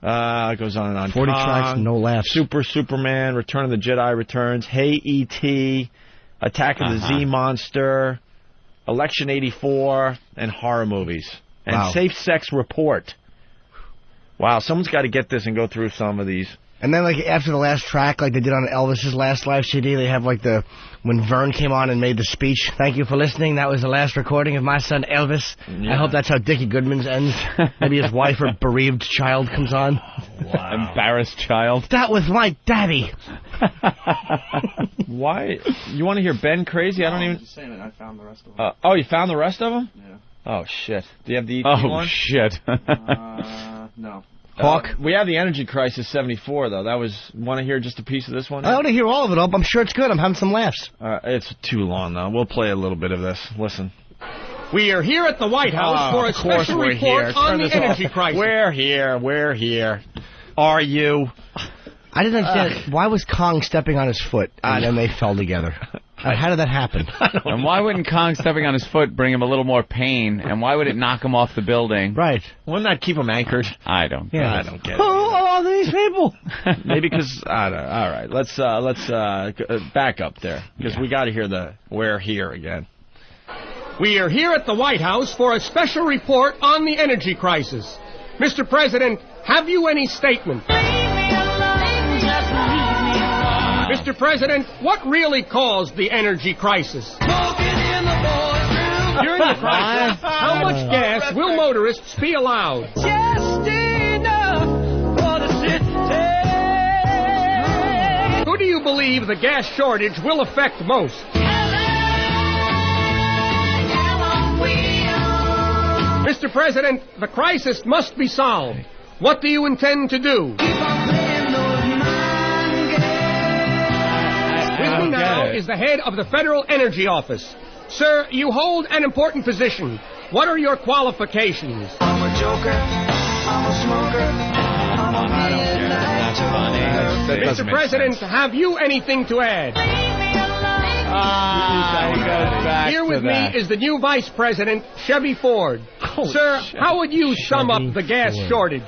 It goes on and on. 40 tracks, no laughs. Superman, Return of the Jedi Returns, Hey E.T., Attack of the Z Monster, Election 84, and horror movies. And Safe Sex Report. Wow, someone's got to get this and go through some of these. And then, like, after the last track, like they did on Elvis's last live CD, they have, like, when Vern came on and made the speech, "Thank you for listening. That was the last recording of my son Elvis." Yeah. I hope that's how Dickie Goodman's ends. Maybe his wife or bereaved child comes on. Wow. Embarrassed child. That was my daddy. Why? You want to hear Ben Crazy? I don't even... I'm just saying that I found the rest of them. Oh, you found the rest of them? Yeah. Oh, shit. Do you have the ET one? Oh, shit. No. Hawk? We have the Energy Crisis 74, though. That was... Want to hear just a piece of this one? I want to hear all of it, Up. I'm sure it's good. I'm having some laughs. It's too long, though. We'll play a little bit of this. Listen. We are here at the White House for a special report on the energy crisis. We're here. Are you? I didn't understand. Why was Kong stepping on his foot and then they fell together? How did that happen? And why wouldn't Kong stepping on his foot bring him a little more pain? And why would it knock him off the building? Right. Wouldn't that keep him anchored? I don't get it. I don't get it. Who are these people? Maybe because... All right. Let's back up there. Because we got to hear the "we're here" again. We are here at the White House for a special report on the energy crisis. Mr. President, have you any statement? Mr. President, what really caused the energy crisis? During the crisis, how much gas will motorists be allowed? Just enough for the city. Who do you believe the gas shortage will affect most? Mr. President, the crisis must be solved. What do you intend to do? With me now is the head of the Federal Energy Office. Sir, you hold an important position. What are your qualifications? I'm a joker. I'm a smoker. I'm a midnight joker. Mr. President, have you anything to add? Here with me is the new Vice President, Chevy Ford. Holy Sir, shit. how would you sum up the gas shortage?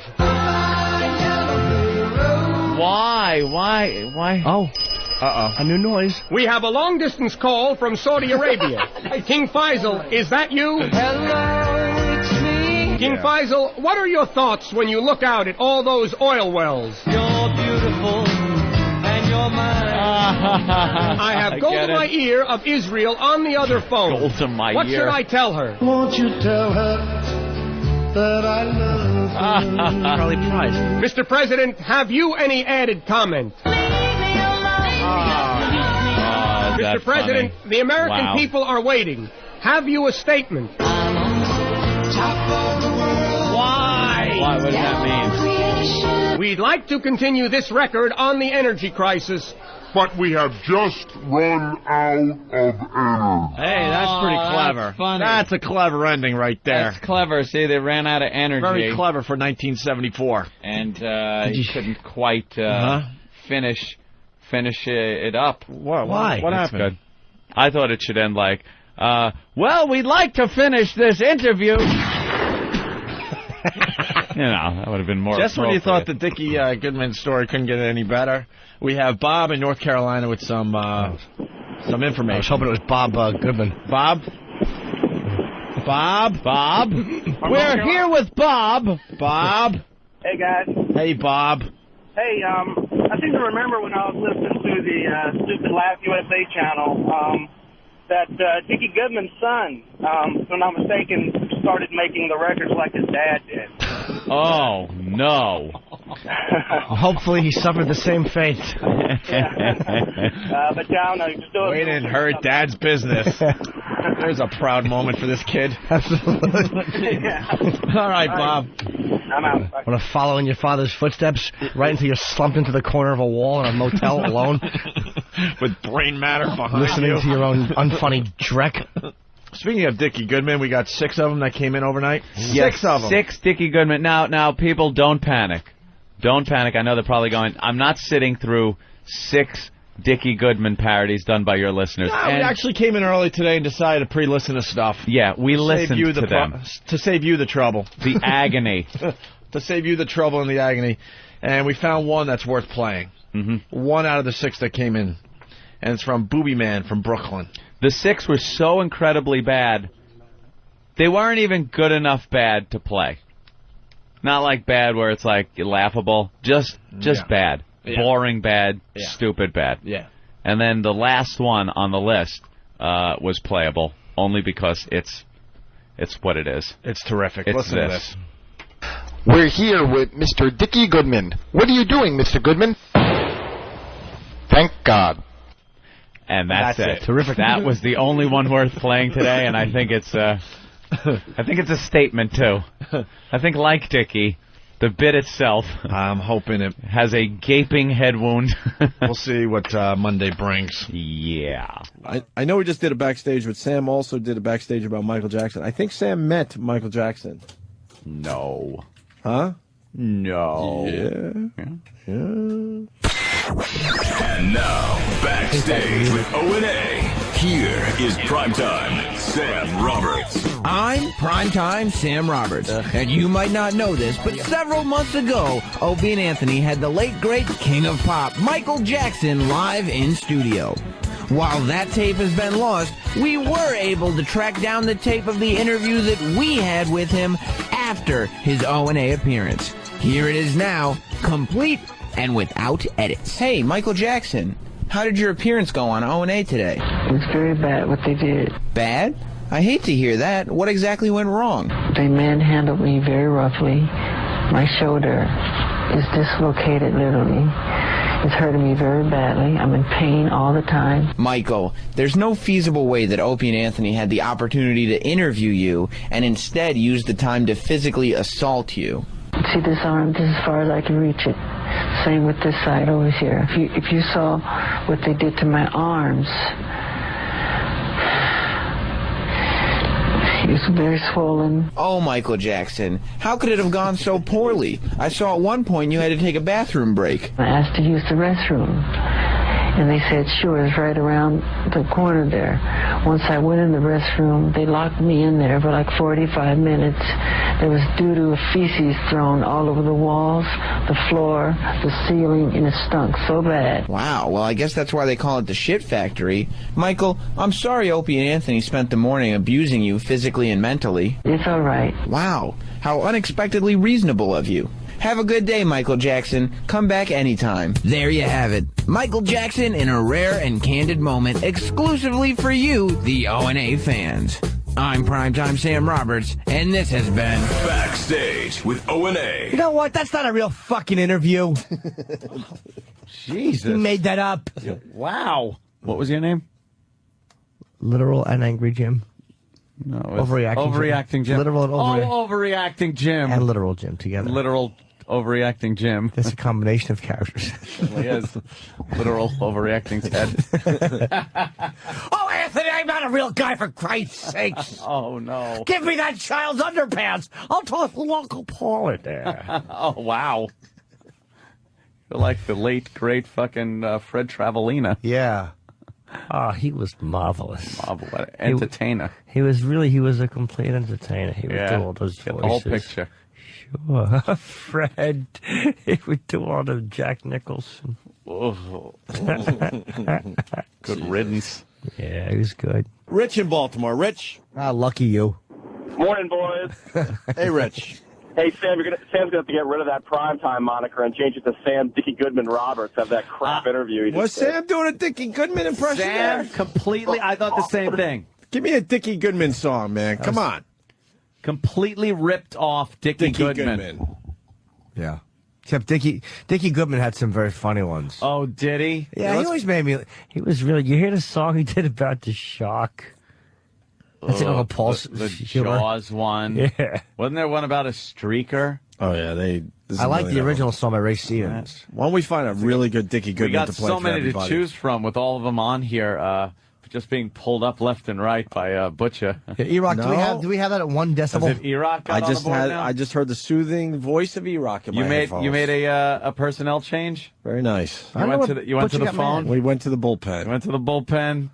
Why? Oh. A new noise. We have a long-distance call from Saudi Arabia. King Faisal, is that you? Hello, it's me. King Faisal, what are your thoughts when you look out at all those oil wells? You're beautiful and you're mine. I have gold to my ear of Israel on the other phone. Gold to my what ear. should I tell her? Won't you tell her that I love her? Charlie Price. Mr. President, have you any added comment? Mr. President, the American people are waiting. Have you a statement? Why? What does that mean? We'd like to continue this record on the energy crisis, but we have just run out of energy. Hey, that's pretty clever. That's funny. That's a clever ending right there. That's clever. See, they ran out of energy. Very clever for 1974. And he couldn't quite finish it up. Why? What happened? Good. I thought it should end like, well, we'd like to finish this interview. That would have been more Just when you thought appropriate. the Dickie Goodman story couldn't get any better, we have Bob in North Carolina with some information. I was hoping it was Bob Goodman. Bob? We're here with Bob. Bob? Hey, guys. Hey, Bob. Hey, I seem to remember when I was listening to the stupid Laugh USA channel that Dickie Goodman's son, if I'm not mistaken, started making the records like his dad did. Oh, no. Hopefully he suffered the same fate. But yeah, I don't know. Just do it. We didn't hurt Dad's business. There's a proud moment for this kid. Absolutely. All right, Bob. I'm out. Want to follow in your father's footsteps right until you're slumped into the corner of a wall in a motel alone? With brain matter behind listening you. to your own unfunny dreck. Speaking of Dickie Goodman, we got 6 of them that came in overnight. Yes, 6 of them. 6 Dickie Goodman. Now, people, don't panic. Don't panic. I know they're probably going, I'm not sitting through 6 Dickie Goodman parodies done by your listeners. No, we actually came in early today and decided to pre-listen to stuff. Yeah, we listened to them. To save you the trouble. The agony. To save you the trouble and the agony. And we found one that's worth playing. Mm-hmm. 1 out of the 6 that came in. And it's from Booby Man from Brooklyn. The 6 were so incredibly bad, they weren't even good enough bad to play. Not like bad where it's like laughable, just bad. boring bad, stupid bad. Yeah. And then the last one on the list was playable, only because it's what it is. It's terrific. It's Listen to this. We're here with Mr. Dickie Goodman. What are you doing, Mr. Goodman? Thank God. And that's it. Terrific. That was the only one worth playing today, and I think it's a statement too. I think, like Dickie, the bit itself, I'm hoping it has a gaping head wound. We'll see what Monday brings. Yeah. I know we just did a backstage, but Sam also did a backstage about Michael Jackson. I think Sam met Michael Jackson. No. Huh? No. Yeah. And now, backstage with O&A. Here is Primetime Sam Roberts. I'm Primetime Sam Roberts, and you might not know this, but several months ago, Opie and Anthony had the late, great king of pop, Michael Jackson, live in studio. While that tape has been lost, we were able to track down the tape of the interview that we had with him after his O&A appearance. Here it is now, complete and without edits. Hey, Michael Jackson, how did your appearance go on O&A today? It was very bad what they did. Bad? I hate to hear that. What exactly went wrong? They manhandled me very roughly. My shoulder is dislocated, literally. It's hurting me very badly. I'm in pain all the time. Michael, there's no feasible way that Opie and Anthony had the opportunity to interview you and instead used the time to physically assault you. See this arm? This is as far as I can reach it. Same with this side over here. If you saw what they did to my arms, it was very swollen. Oh, Michael Jackson, how could it have gone so poorly? I saw at one point you had to take a bathroom break. I asked to use the restroom, and they said, sure, it's right around the corner there. Once I went in the restroom, they locked me in there for like 45 minutes. There was doo-doo feces thrown all over the walls, the floor, the ceiling, and it stunk so bad. Wow, well, I guess that's why they call it the shit factory. Michael, I'm sorry Opie and Anthony spent the morning abusing you physically and mentally. It's all right. Wow, how unexpectedly reasonable of you. Have a good day, Michael Jackson. Come back anytime. There you have it. Michael Jackson in a rare and candid moment exclusively for you, the O&A fans. I'm Primetime Sam Roberts, and this has been Backstage with O&A. You know what? That's not a real fucking interview. Jesus. You made that up. Wow. What was your name? Literal and Angry Jim. No, Overreacting Jim. Literal and Overreacting Jim. And Literal Jim together. Literal overreacting Jim. That's a combination of characters. It really is. Literal overreacting Ted. Oh, Anthony, I'm not a real guy, for Christ's sakes. Oh, no. Give me that child's underpants. I'll toss the local Paul in there. Oh, wow. You're like the late, great fucking Fred Travalena. Yeah. Oh, he was marvelous. Marvelous. Entertainer. He was a complete entertainer. He would do all those voices. The whole picture. Sure. Fred. He would do all the Jack Nicholson. Oh. Good riddance. Yeah, he was good. Rich in Baltimore. Rich. Ah, lucky you. Morning, boys. Hey, Rich. Hey, Sam, Sam's going to have to get rid of that primetime moniker and change it to Sam Dickie Goodman Roberts. Have that crap interview he just Was did. Sam doing a Dickie Goodman impression Sam there? completely, I thought the same thing. Give me a Dickie Goodman song, man. Come on. Completely ripped off Dickie Goodman. Yeah. Except Dickie Goodman had some very funny ones. Oh, did he? Yeah, he always made me. He was really. You hear the song he did about the shark? That's Uncle Paul's. The Jaws one. Yeah. Wasn't there one about a streaker? Oh, yeah. I like the original song by Ray Stevens. Why don't we find a really good Dickie Goodman to play for everybody? We got so many to choose from with all of them on here. Just being pulled up left and right by Butcher. Yeah, E-Rock, do we have that at 1 decibel? Is it E-Rock on the board now? I just heard the soothing voice of E-Rock in my headphones. You made a personnel change? Very nice. You went to the phone? We went to the bullpen. You went to the bullpen.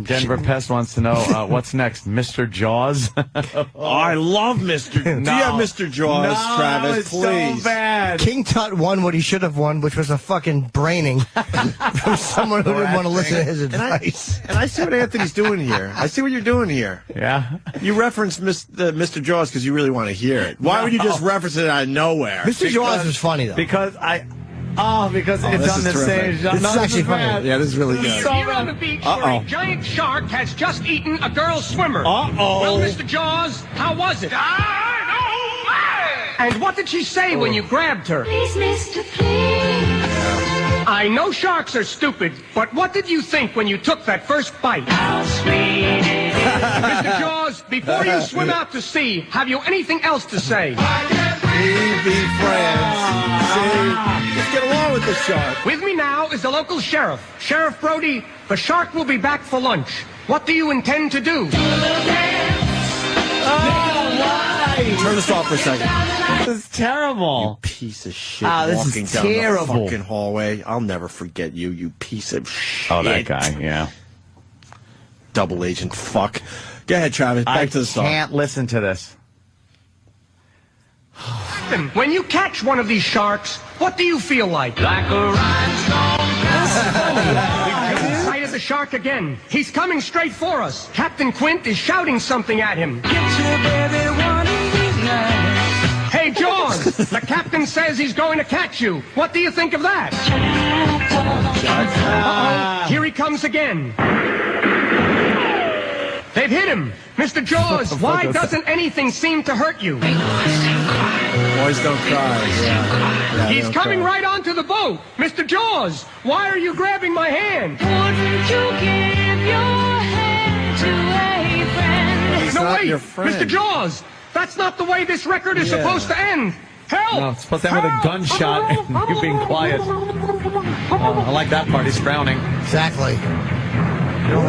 Denver Pest wants to know what's next, Mr. Jaws. Oh, I love Mr. Do you have Mr. Jaws, Travis? It's please. so bad. King Tut won what he should have won, which was a fucking braining from someone who didn't want to listen to his advice. And I see what Anthony's doing here. I see what you're doing here. Yeah. You referenced Mr. Jaws because you really want to hear it. Why would you just reference it out of nowhere? Mr. Jaws was funny, though. Because Oh, because it's on the same. This is actually funny. Yeah, this is really good. Here on the beach where a giant shark has just eaten a girl swimmer. Well, Mr. Jaws, how was it? And what did she say when you grabbed her? Please, mister, please. I know sharks are stupid, but what did you think when you took that first bite? How sweet it is. Mr. Jaws, before you swim out to sea, have you anything else to say? We be friends. See? Let's get along with the shark. With me now is the local sheriff. Sheriff Brody, the shark will be back for lunch. What do you intend to do? Turn this off for a second. This is terrible. You piece of shit. This walking is down terrible. the fucking hallway. I'll never forget you, you piece of shit. Oh, that guy, yeah. Double agent fuck. Go ahead, Travis. Back to the song. I can't listen to this. When you catch one of these sharks, what do you feel like? Like a rhinestone. We sighted the shark again. He's coming straight for us. Captain Quint is shouting something at him. Get your baby one of these nights. Hey, Jaws, the captain says he's going to catch you. What do you think of that? Uh-oh, here he comes again. They've hit him. Mr. Jaws, why doesn't anything seem to hurt you? Boys don't cry. Yeah, He's coming right onto the boat. Mr. Jaws, why are you grabbing my hand? Wouldn't you give your hand to a friend? He's No, not wait, your friend. Mr. Jaws, that's not the way this record is supposed to end. Help! No, it's supposed to end with a gunshot and you being quiet. I like that part. He's frowning. Exactly. You don't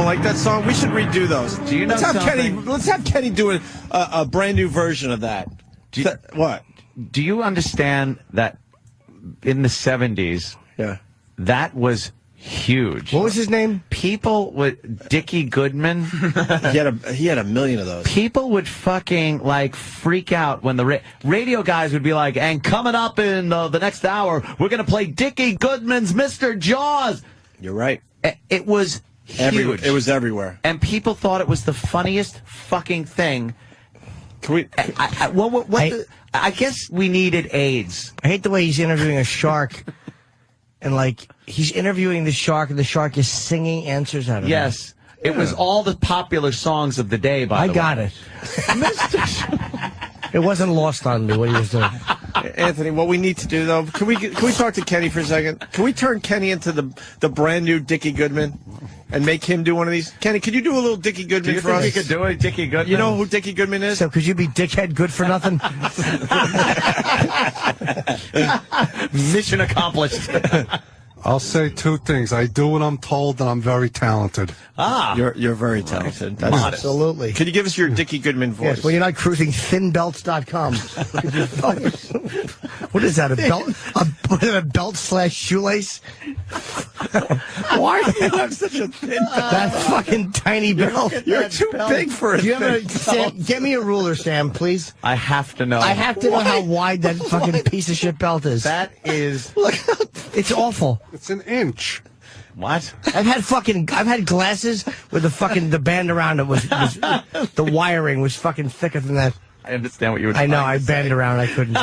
like that song? We should redo those. Do you know something? Let's have Kenny do a brand new version of that. What? Do you understand that in the 70s, that was huge? What was his name? People would... Dickie Goodman? He had a million of those. People would fucking, like, freak out when the radio guys would be like, and coming up in the next hour, we're going to play Dickie Goodman's Mr. Jaws. You're right. It was huge. It was everywhere. And people thought it was the funniest fucking thing. Can we... I guess we needed AIDS. I hate the way he's interviewing a shark. And, like, he's interviewing the shark, and the shark is singing answers out of Yes. it. It was all the popular songs of the day, by the way. I got it. It wasn't lost on me what he was doing. Anthony, what we need to do, though, can we talk to Kenny for a second? Can we turn Kenny into the brand new Dickie Goodman and make him do one of these? Kenny, could you do a little Dickie Goodman for us? Do you think you could do it, Dickie Goodman? You know who Dickie Goodman is? So could you be dickhead good for nothing? Mission accomplished. I'll say two things. I do what I'm told, and I'm very talented. You're very talented. Absolutely. Can you give us your Dickie Goodman voice? Yes, well, you're not cruising thinbelts.com. What is that, a belt? A belt/shoelace? Why do you have such a thin belt? That fucking tiny belt. You're too big for it. Sam, get me a ruler, Sam, please. I have to know. I have to know how wide that fucking piece of shit belt is. That is... Look, it's awful. It's an inch. What? I've had glasses where the band around it was the wiring was fucking thicker than that. I understand what you were trying I know, to I say. banded around, I couldn't.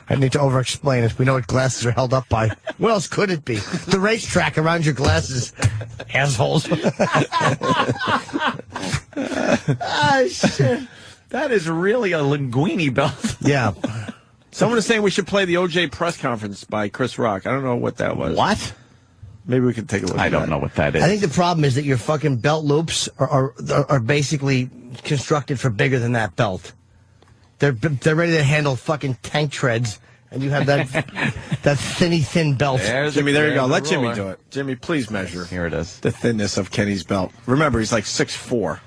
I need to over-explain it. We know what glasses are held up by. What else could it be? The racetrack around your glasses, assholes. Shit. That is really a linguini belt. Yeah. Someone is saying we should play the OJ press conference by Chris Rock. I don't know what that was. What? Maybe we can take a look. I don't know what that is. I think the problem is that your fucking belt loops are basically constructed for bigger than that belt. They're ready to handle fucking tank treads, and you have that thin belt. Jimmy, there you go. Let Jimmy do it. Jimmy, please measure. Here it is. The thinness of Kenny's belt. Remember, he's like 6'4".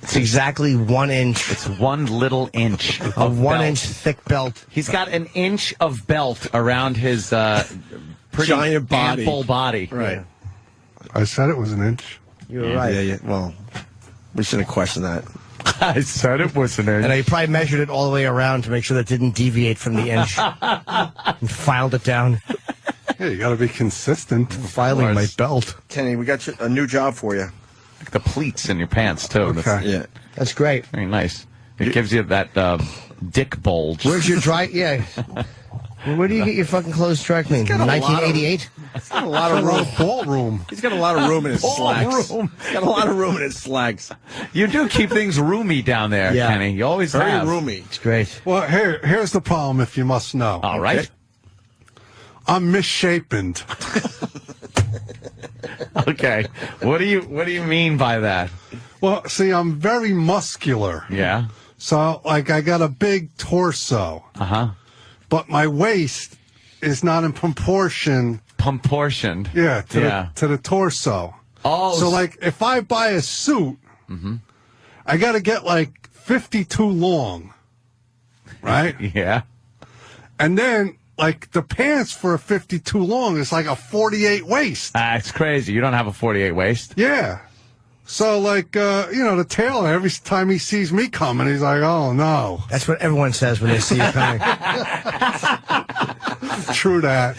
It's exactly 1 inch. It's 1 little inch. A 1 inch thick belt. He's got an inch of belt around his pretty giant body. ample body. Right. I said it was an inch. You were right. Yeah. Well, we shouldn't question that. I said it was an inch. And I probably measured it all the way around to make sure that didn't deviate from the inch. And filed it down. Yeah, you got to be consistent. Filing my belt. Kenny, we got a new job for you. The pleats in your pants, too. Okay. Yeah. That's great. Very nice. It gives you that dick bulge. Where's your dry? Yeah. Where do you get your fucking clothes dry cleaned? 1988? He's got a lot of room. Ballroom. He's got a lot of room in his slacks. He's got a lot of room in his slacks. You do keep things roomy down there, Kenny. You always Very have. roomy. It's great. Well, here's the problem, if you must know. All right. I'm misshapen. Okay. What do you mean by that? Well, see, I'm very muscular. Yeah. So, like, I got a big torso. Uh-huh. But my waist is not in proportion. Proportioned. Yeah, to the torso. Oh. So, like, if I buy a suit, I got to get, like, 52 long. Right? Yeah. And then, like, the pants for a 52 long is like a 48 waist. It's crazy. You don't have a 48 waist? Yeah. So, like, the tailor, every time he sees me coming, he's like, oh, no. That's what everyone says when they see you coming. True that.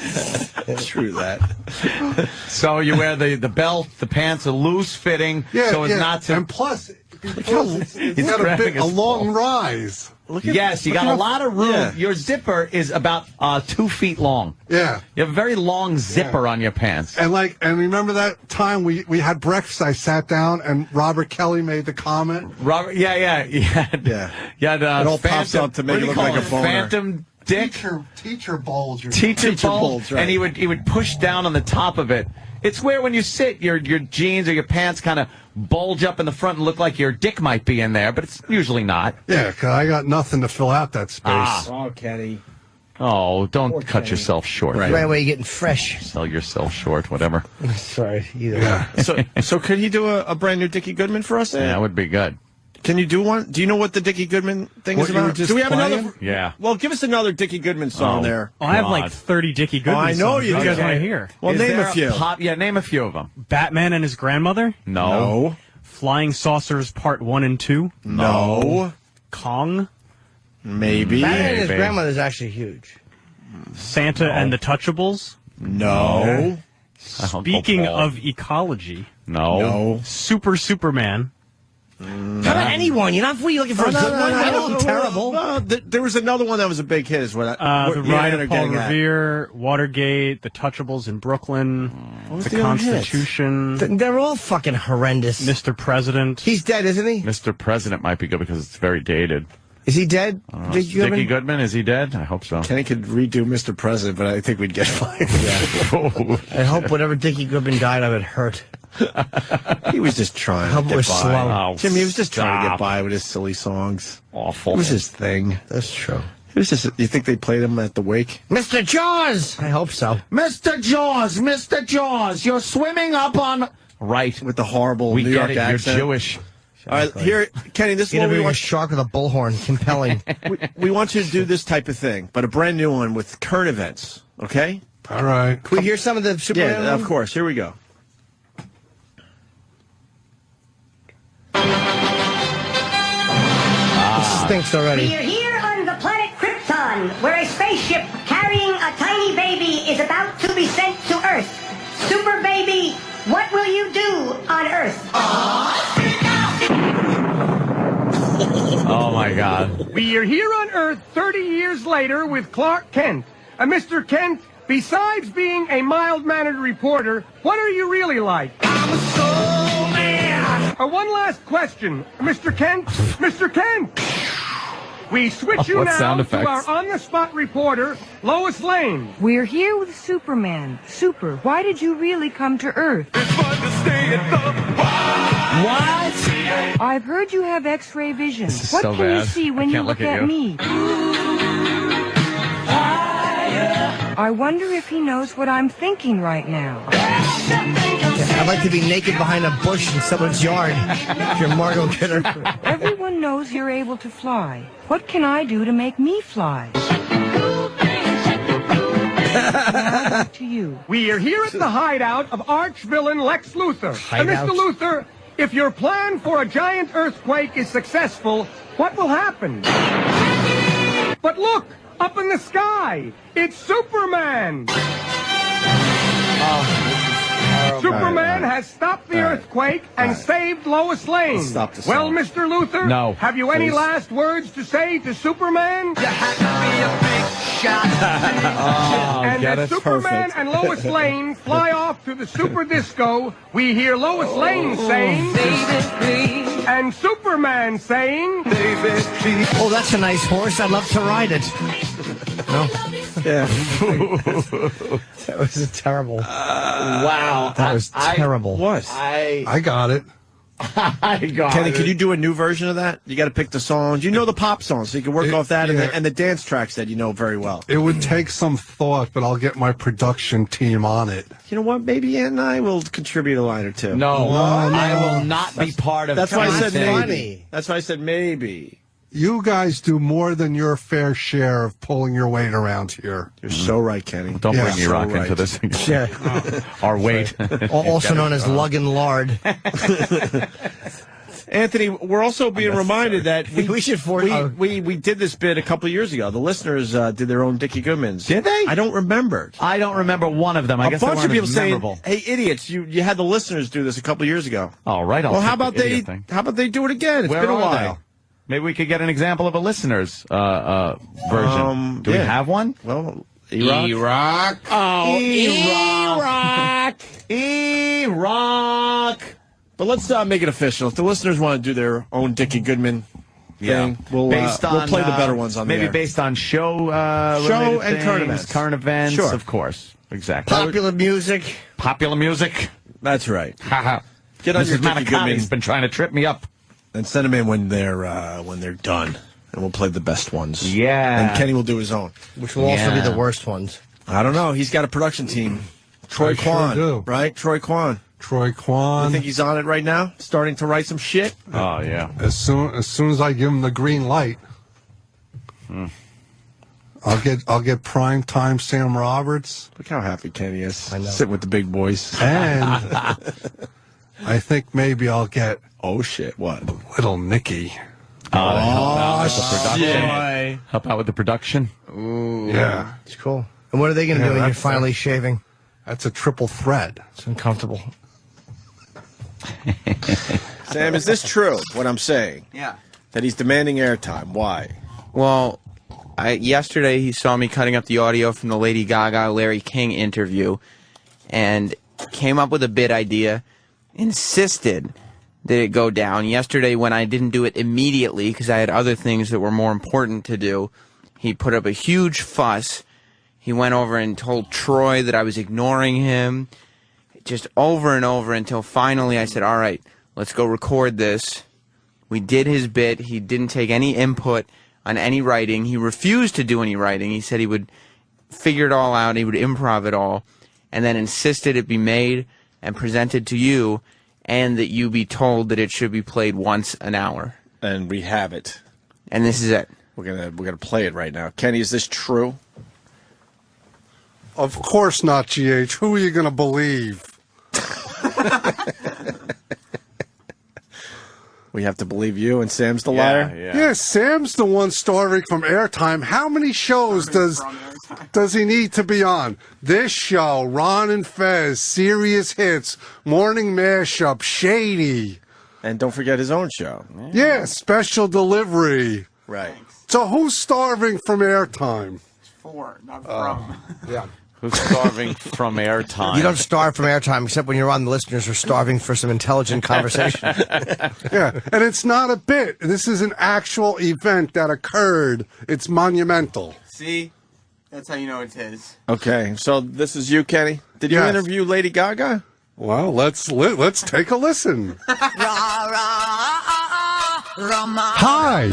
True that. So you wear the belt, the pants are loose fitting, so it's not to... And plus it's got a long rise. Yes, you got a lot of room. Yeah. Your zipper is about 2 feet long. Yeah. You have a very long zipper on your pants. And remember that time we had breakfast, I sat down and Robert Kelly made the comment? Yeah. It all pops up to make it look like a boner. Phantom dick? Teacher bulge. Teacher bulge, right. And he would push down on the top of it. It's where when you sit, your jeans or your pants kind of bulge up in the front and look like your dick might be in there, but it's usually not. Yeah, because I got nothing to fill out that space. Oh, Kenny. Oh, don't cut yourself short. Right away, you're getting fresh. Sell yourself short, whatever. Sorry, either way. So could he do a brand new Dickie Goodman for us? Yeah, that would be good. Can you do one? Do you know what the Dickie Goodman thing is about? Do we have another? Yeah. Well, give us another Dickie Goodman song there. Oh, I have like 30 Dickie Goodman songs. I know you do. do. You guys want to hear? Well, name a few. Name a few of them. Batman and His Grandmother? No. Flying Saucers Part 1 and 2? No. Kong? Maybe. Batman and His Grandmother is actually huge. Santa and the Touchables? No. Speaking of ecology? No. Superman? How about anyone? You're not really looking for a good one? I know, terrible. No, there was another one that was a big hit. Is what The Ride of Paul Revere, Watergate, The Touchables in Brooklyn, The Constitution. They're all fucking horrendous. Mr. President. He's dead, isn't he? Mr. President might be good because it's very dated. Is he dead? Dickie Goodman, is he dead? I hope so. Kenny could redo Mr. President, but I think we'd get fired. I hope whenever Dickie Goodman died, I would hurt. He was just trying to get by. Slow. Jimmy, he was just trying to get by with his silly songs. Awful. It was his thing. That's true. It was just. You think they played him at the wake? Mr. Jaws! I hope so. Mr. Jaws, you're swimming up on... Right. With the horrible New York York accent. You're Jewish. All right, here, Kenny, this is what we want. A shark with a bullhorn, compelling. we want you to do this type of thing, but a brand new one with current events, okay? All right. Can we hear some of the Superman? Yeah, of course. Here we go. This stinks already. We are here on the planet Krypton, where a spaceship carrying a tiny baby is about to be sent to Earth. Super baby, what will you do on Earth? Oh, my God. We are here on Earth 30 years later with Clark Kent. Mr. Kent, besides being a mild-mannered reporter, what are you really like? I'm a soul man. One last question. Mr. Kent? Mr. Kent! We switch you now to our on-the-spot reporter, Lois Lane. We're here with Superman. Super, why did you really come to Earth? It's fun to stay at the What? I've heard you have X-ray vision. What so can you bad. see when you look at me? I wonder if he knows what I'm thinking right now. I'd like to be naked behind a bush in someone's yard. If you're Margot Kidder. Everyone knows you're able to fly. What can I do to make me fly? Now back to you. We are here at the hideout of arch-villain Lex Luthor. Mr. Luthor, if your plan for a giant earthquake is successful, what will happen? But look! Up in the sky! It's Superman! Superman has stopped the earthquake. earthquake and saved Lois Lane. Stop the Well, song. Mr. Luther, No, have you any please. last words to say to Superman? You had to be a big shot. And yeah, as that's Superman perfect. and Lois Lane fly off to the super disco, we hear Lois Lane saying, Baby, please. and Superman saying, Baby, please. Oh, that's a nice horse. I'd love to ride it. No. Yeah. That was terrible. Wow. That was terrible. What? I got it. I got Kenny, it. can you do a new version of that? You got to pick the songs. You know the pop songs, so you can work off that and the dance tracks that you know very well. It would take some thought, but I'll get my production team on it. You know what? Maybe Ann and I will contribute a line or two. No, I will not be part of That's why I said anything. maybe. That's why I said maybe. You guys do more than your fair share of pulling your weight around here. You're so right, Kenny. Don't bring so Iraq right. into this. Yeah. Our weight. Also known as lugging lard. Anthony, we're also being reminded that We should we did this bit a couple of years ago. The listeners did their own Dickie Goodmans. Did they? I don't remember. I don't remember one of them. I A guess they bunch of weren't people as saying, memorable. "Hey, idiots! You had the listeners do this a couple of years ago." All right. I'll Well, take how about the idiot thing. how about they do it again? It's Where been a are while. they? Maybe we could get an example of a listener's version. Do we have one? Well, Iraq. Oh, Iraq. But let's make it official. If the listeners want to do their own Dickie Goodman thing, we'll play the better ones on maybe the air. based on show and current events. Sure. Of course. Exactly. Popular music. Popular music. That's right. Haha. Get on Mrs. your Dickie Manicotti's Goodman been trying to trip me up. and send them in when they're done, and we'll play the best ones. Yeah. And Kenny will do his own, which will also be the worst ones. I don't know. He's got a production team. Troy Kwan, right? Troy Kwan. Troy Kwan. You think he's on it right now, starting to write some shit? Oh yeah. As soon as I give him the green light, I'll get prime time Sam Roberts. Look how happy Kenny is. I know. Sitting with the big boys. And I think maybe I'll get what? Little Nicky. Help out with the production. Ooh. Yeah. It's cool. And what are they going to do when you're finally shaving? That's a triple threat. It's uncomfortable. Sam, is this true, what I'm saying? Yeah. That he's demanding airtime. Why? Well, yesterday he saw me cutting up the audio from the Lady Gaga, Larry King interview and came up with a bit idea, insisted that it go down. Yesterday, when I didn't do it immediately because I had other things that were more important to do, he put up a huge fuss. He went over and told Troy that I was ignoring him, just over and over until finally I said, all right, let's go record this. We did his bit. He didn't take any input on any writing. He refused to do any writing. He said he would figure it all out. He would improv it all, and then insisted it be made and presented to you, and that you be told that it should be played once an hour. And we have it. And this is it. We're gonna play it right now. Kenny, is this true? Of course not, GH. Who are you going to believe? We have to believe you, and Sam's the liar? Yeah, Sam's the one starving from airtime. How many shows does he need to be on? This show, Ron and Fez, Serious Hits, Morning Mashup, Shady. And don't forget his own show. Yeah, Special Delivery. Right. So who's starving from airtime? For, not from. Yeah. Who's starving from airtime? You don't starve from airtime except when you're on. The listeners are starving for some intelligent conversation. Yeah, and it's not a bit. This is an actual event that occurred. It's monumental. See? That's how you know it's his. Okay, so this is you, Kenny. Did you interview Lady Gaga? Well, let's take a listen. Hi,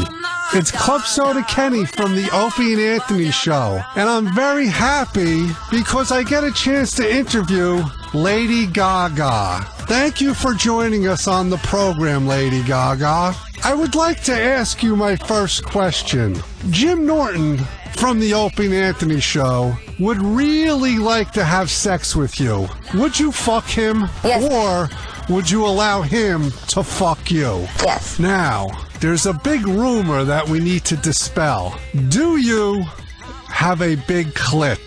it's Club Soda Kenny from the Opie and Anthony Show, and I'm very happy because I get a chance to interview Lady Gaga. Thank you for joining us on the program, Lady Gaga. I would like to ask you my first question. Jim Norton from the Opie and Anthony Show would really like to have sex with you. Would you fuck him? Yes. Or would you allow him to fuck you? Yes. Now, there's a big rumor that we need to dispel. Do you have a big clit?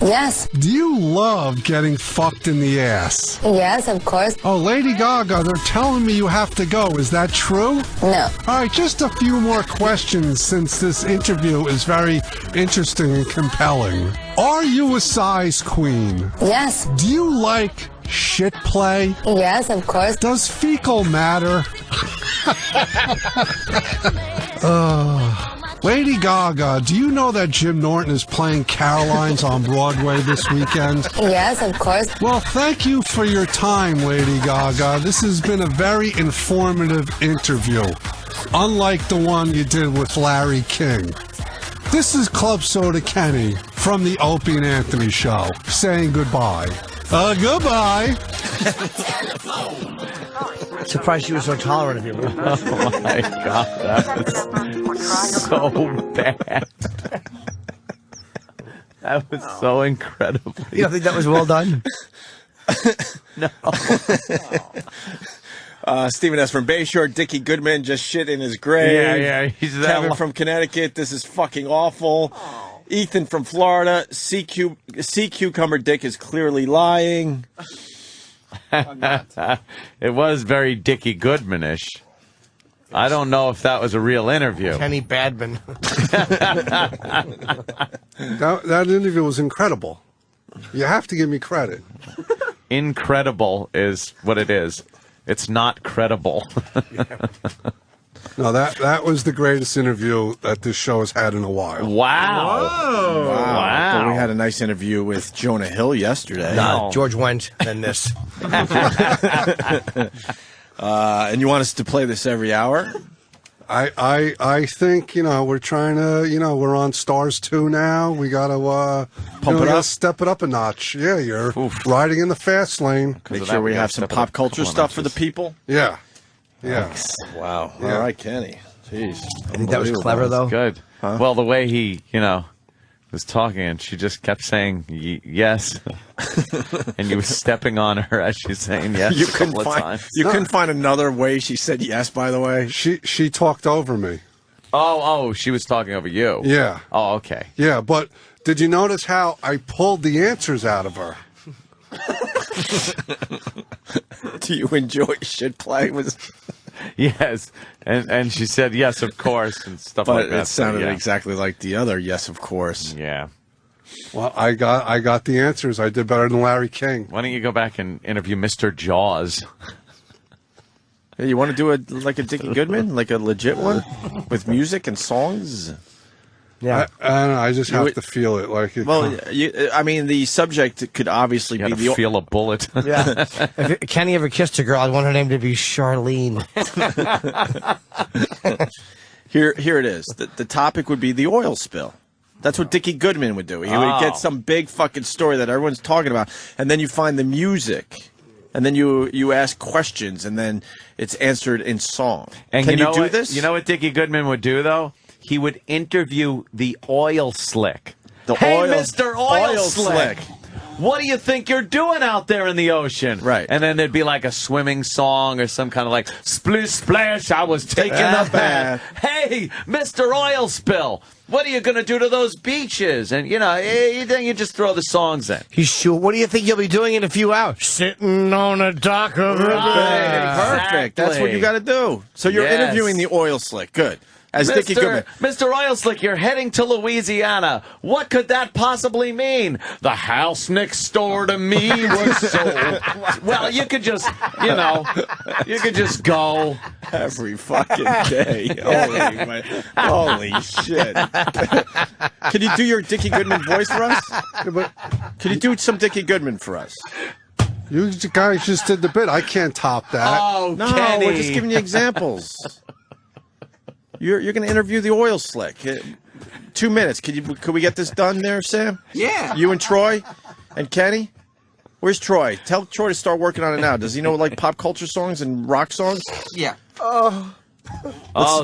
Yes. Do you love getting fucked in the ass? Yes, of course. Oh, Lady Gaga, they're telling me you have to go. Is that true? No. All right, just a few more questions since this interview is very interesting and compelling. Are you a size queen? Yes. Do you like shit play? Yes, of course. Does fecal matter? Lady Gaga, do you know that Jim Norton is playing Caroline's on Broadway this weekend? Yes, of course. Well, thank you for your time, Lady Gaga. This has been a very informative interview, unlike the one you did with Larry King. This is Club Soda Kenny from the Opie and Anthony Show, saying goodbye. Goodbye. Surprised you were so tolerant of you. Oh my God, that was so bad. That was so incredible. You don't think that was well done? No. Stephen S. from Bayshore, Dickie Goodman just shit in his grave. Yeah. He's Kevin from Connecticut, this is fucking awful. Ethan from Florida, Sea Cucumber Dick is clearly lying. It was very Dickie Goodman-ish. I don't know if that was a real interview. Kenny Badman. That interview was incredible. You have to give me credit. Incredible is what it is. It's not credible. No, that was the greatest interview that this show has had in a while. Wow. Whoa. Wow. Well, we had a nice interview with Jonah Hill yesterday. No, George Wendt than this. And you want us to play this every hour? I think, we're trying to, we're on Stars 2 now. We got to pump it up, step it up a notch. Yeah, you're riding in the fast lane. Make sure we have some pop culture stuff for the people. Yeah. Yeah. Wow. Yeah. All right, Kenny. Jeez. I think that was clever, though. Good. Huh? Well, the way he, was talking, and she just kept saying yes, and you were stepping on her as she's saying yes. You couldn't find another way she said yes. By the way, she talked over me. Oh, she was talking over you. Yeah. Oh, okay. Yeah, but did you notice how I pulled the answers out of her? Do you enjoy shit play? Yes, and she said yes, of course, and stuff like that. But it sounded exactly like the other yes, of course. Yeah. Well, I got the answers. I did better than Larry King. Why don't you go back and interview Mr. Jaws? Hey, you want to do a Dickie Goodman, like a legit one with music and songs? Yeah, I don't know. I just have to feel it. The subject could obviously be feel a bullet. Yeah. If Kenny ever kissed a girl, I'd want her name to be Charlene. Here it is. The topic would be the oil spill. That's what Dickie Goodman would do. He would get some big fucking story that everyone's talking about, and then you find the music, and then you ask questions, and then it's answered in song. And Can you do what, this? You know what Dickie Goodman would do, though? He would interview the oil slick. Hey, Mr. Oil Slick, what do you think you're doing out there in the ocean? Right. And then there'd be like a swimming song or some kind of like, splish splash, I was taking a bath. Hey, Mr. Oil Spill, what are you going to do to those beaches? And, then you just throw the songs in. He's sure. What do you think you'll be doing in a few hours? Sitting on a dock of a bay. Perfect. That's what you got to do. So you're interviewing the oil slick. Good. As Dickie Goodman. Mr. Oil Slick, you're heading to Louisiana. What could that possibly mean? The house next door to me was sold. Well, you could just, go. Every fucking day. Holy shit. Can you do your Dickie Goodman voice for us? Can you do some Dickie Goodman for us? You guys just did the bit. I can't top that. Oh, no, Kenny. we're just giving you examples. You're going to interview the oil slick. 2 minutes. Could we get this done there, Sam? Yeah. You and Troy and Kenny? Where's Troy? Tell Troy to start working on it now. Does he know pop culture songs and rock songs? Yeah.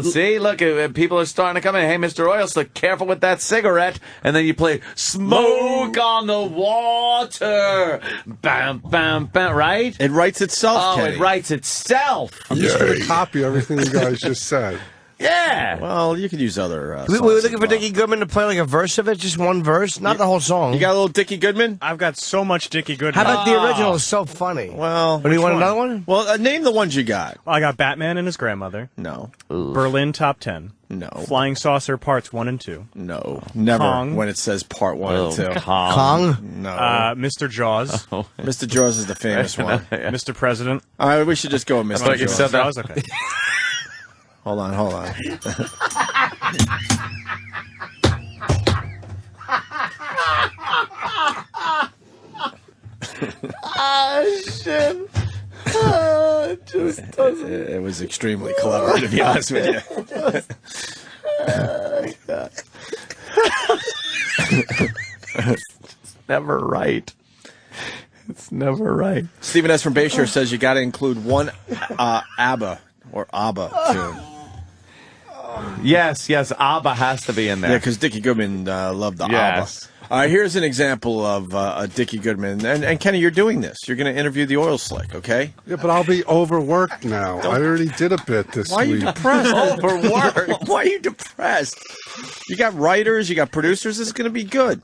See, look, people are starting to come in. Hey, Mr. Oil Slick, careful with that cigarette. And then you play Smoke on the Water. Bam, bam, bam, right? It writes itself, Kenny. It writes itself. I'm just going to copy everything you guys just said. Yeah. Well, you could use other we were looking for Dickie Goodman to play like a verse of it, just one verse, not the whole song. You got a little Dickie Goodman? I've got so much Dickie Goodman. How about the original? It's so funny. Well, do you want another one? Well, name the ones you got. Well, I got Batman and his grandmother. No. Berlin Top 10. No. Flying Saucer Parts 1 and 2. No. Never Kong. when it says part 1 and 2. Kong? No. Mr. Jaws. Mr. Jaws is the famous one. Mr. President. We should just go with Mr. Jaws. You said that. Okay. Hold on. Shit. It was extremely clever, to be honest with you. It's never right. It's never right. Stephen S. from Bayshore says you got to include one ABBA or ABBA tune. Yes, ABBA has to be in there. Yeah, because Dickie Goodman loved the Yes. ABBA. All right, here's an example of Dickie Goodman. And Kenny, you're doing this. You're going to interview the oil slick, okay? Yeah, but I'll be overworked now. I already did a bit this week. Why are you depressed? Overworked? Why are you depressed? You got writers, you got producers. This is going to be good.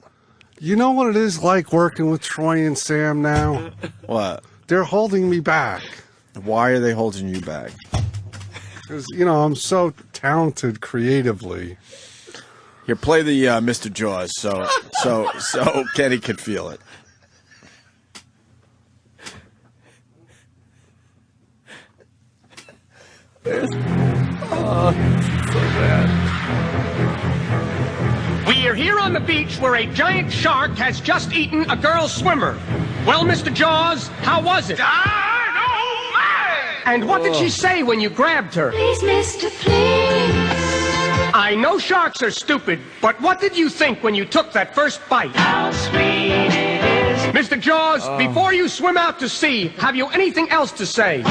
You know what it is like working with Troy and Sam now? What? They're holding me back. Why are they holding you back? Because, I'm so talented creatively. Here, play the Mr. Jaws so Kenny could feel it. Oh, so bad. We are here on the beach where a giant shark has just eaten a girl swimmer. Well, Mr. Jaws, how was it? And what did she say when you grabbed her? Please, mister, please. I know sharks are stupid, but what did you think when you took that first bite? How sweet it is. Mr. Jaws, before you swim out to sea, have you anything else to say?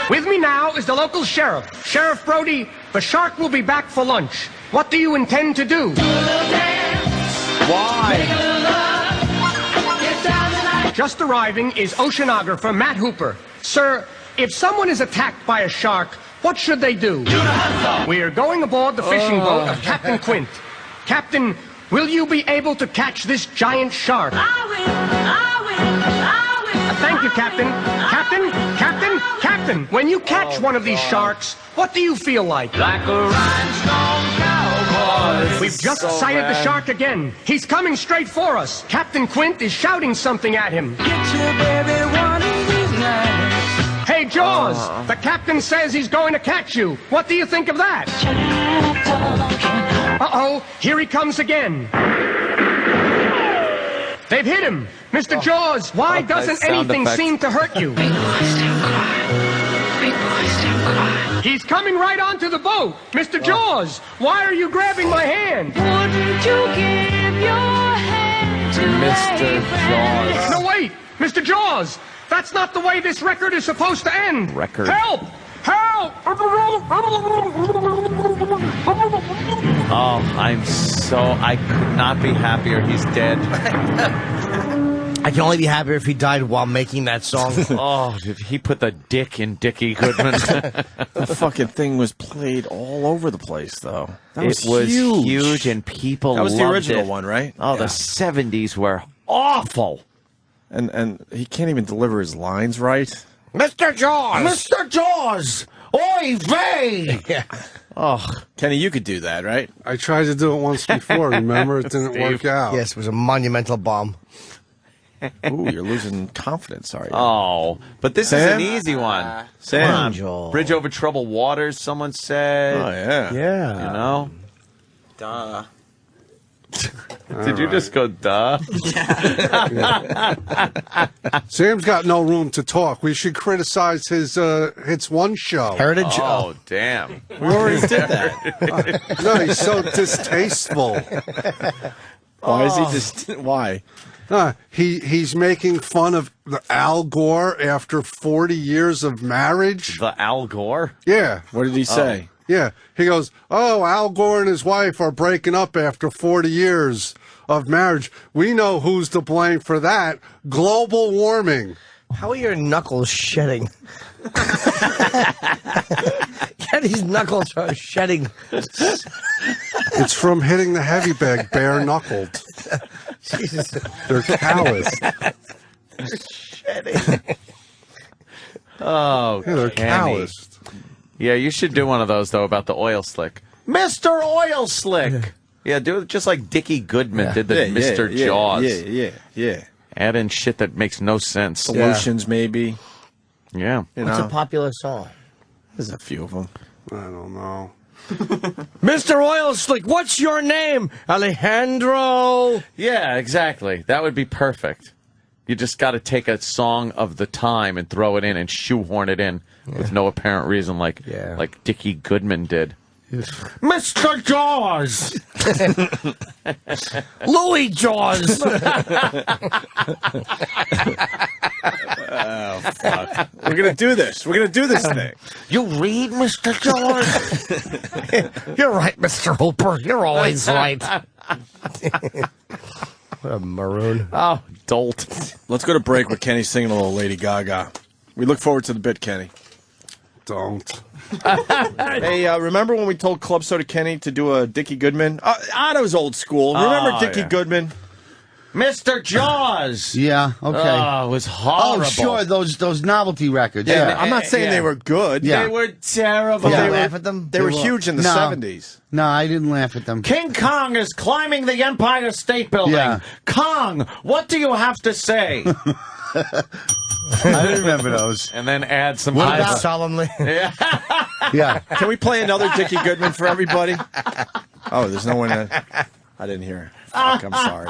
With me now is the local sheriff. Sheriff Brody, the shark will be back for lunch. What do you intend to do? Why? Just arriving is oceanographer Matt Hooper. Sir, if someone is attacked by a shark, what should they do? We are going aboard the fishing boat of Captain Quint. Captain, will you be able to catch this giant shark? I will. Thank you, Captain. Captain, when you catch one of these sharks, what do you feel like? Like a rhinestone cowboy. We've just sighted the shark again. He's coming straight for us. Captain Quint is shouting something at him. Get your baby one of these nights. Hey, Jaws, the captain says he's going to catch you. What do you think of that? Uh-oh, here he comes again. They've hit him. Mr. Jaws, why doesn't anything seem to hurt you? Big boys don't cry. Big boys don't cry. He's coming right onto the boat. Mr. Jaws, why are you grabbing my hand? Wouldn't you give your hand to Mr. Jaws. No, wait. Mr. Jaws, that's not the way this record is supposed to end. Record. Help! Help! Oh, I could not be happier. He's dead. I can only be happier if he died while making that song. Oh, did he put the dick in Dickie Goodman? The fucking thing was played all over the place, though. That It was huge, and people That was the loved original it. one, right? Oh, the 70s were awful. And he can't even deliver his lines right. Mr. Jaws! Mr. Jaws! Oy vey! Oh, Kenny, you could do that, right? I tried to do it once before, remember? It didn't work out. Yes, it was a monumental bomb. Ooh, you're losing confidence, are you? Oh, but this is Sam? an easy one. Sam. Come on. Bridge over troubled waters, someone said. Oh, yeah. Yeah. You know? Duh. Did you just go, duh? Sam's got no room to talk. We should criticize his Hits One show. Heritage? Oh, damn. We already did that. No, he's so distasteful. Why is he just... Why? He's making fun of Al Gore after 40 years of marriage. The Al Gore? Yeah. What did he say? Yeah. He goes, oh, Al Gore and his wife are breaking up after 40 years of marriage. We know who's to blame for that. Global warming. How are your knuckles shedding? Kenny's knuckles are shedding. It's from hitting the heavy bag bare-knuckled. Jesus. They're calloused. They're shedding. Oh, yeah, they're Kenny. calloused. Yeah, you should do one of those, though, about the oil slick. Mr. Oil Slick! Yeah, do it just like Dickie Goodman did the Mr. Jaws. Yeah. Add in shit that makes no sense. Solutions, maybe. Yeah. What's a popular song? There's a few of them. I don't know. Mr. Oil Slick, what's your name? Alejandro. Yeah, exactly. That would be perfect. You just got to take a song of the time and throw it in and shoehorn it in with no apparent reason, like Dickie Goodman did. Mr. Jaws! Louis Jaws! Oh, fuck. We're going to do this. We're going to do this thing. You read, Mr. Jaws? You're right, Mr. Hooper. You're always right. What a maroon. Oh, dolt. Let's go to break with Kenny singing a little Lady Gaga. We look forward to the bit, Kenny. Don't. Hey, remember when we told Club Soda Kenny to do a Dickie Goodman? Otto's old school. Remember Dickie Goodman? Mr. Jaws! Yeah, okay. Oh, it was horrible. Oh, sure, those novelty records. Yeah, I'm not saying they were good. Yeah. They were terrible. Did you laugh at them? They were huge in the 70s. No, I didn't laugh at them. King Kong is climbing the Empire State Building. Yeah. Kong, what do you have to say? I remember those. And then add some What about solemnly? Yeah. Can we play another Dickie Goodman for everybody? Oh, there's no one. I didn't hear. Fuck, I'm sorry.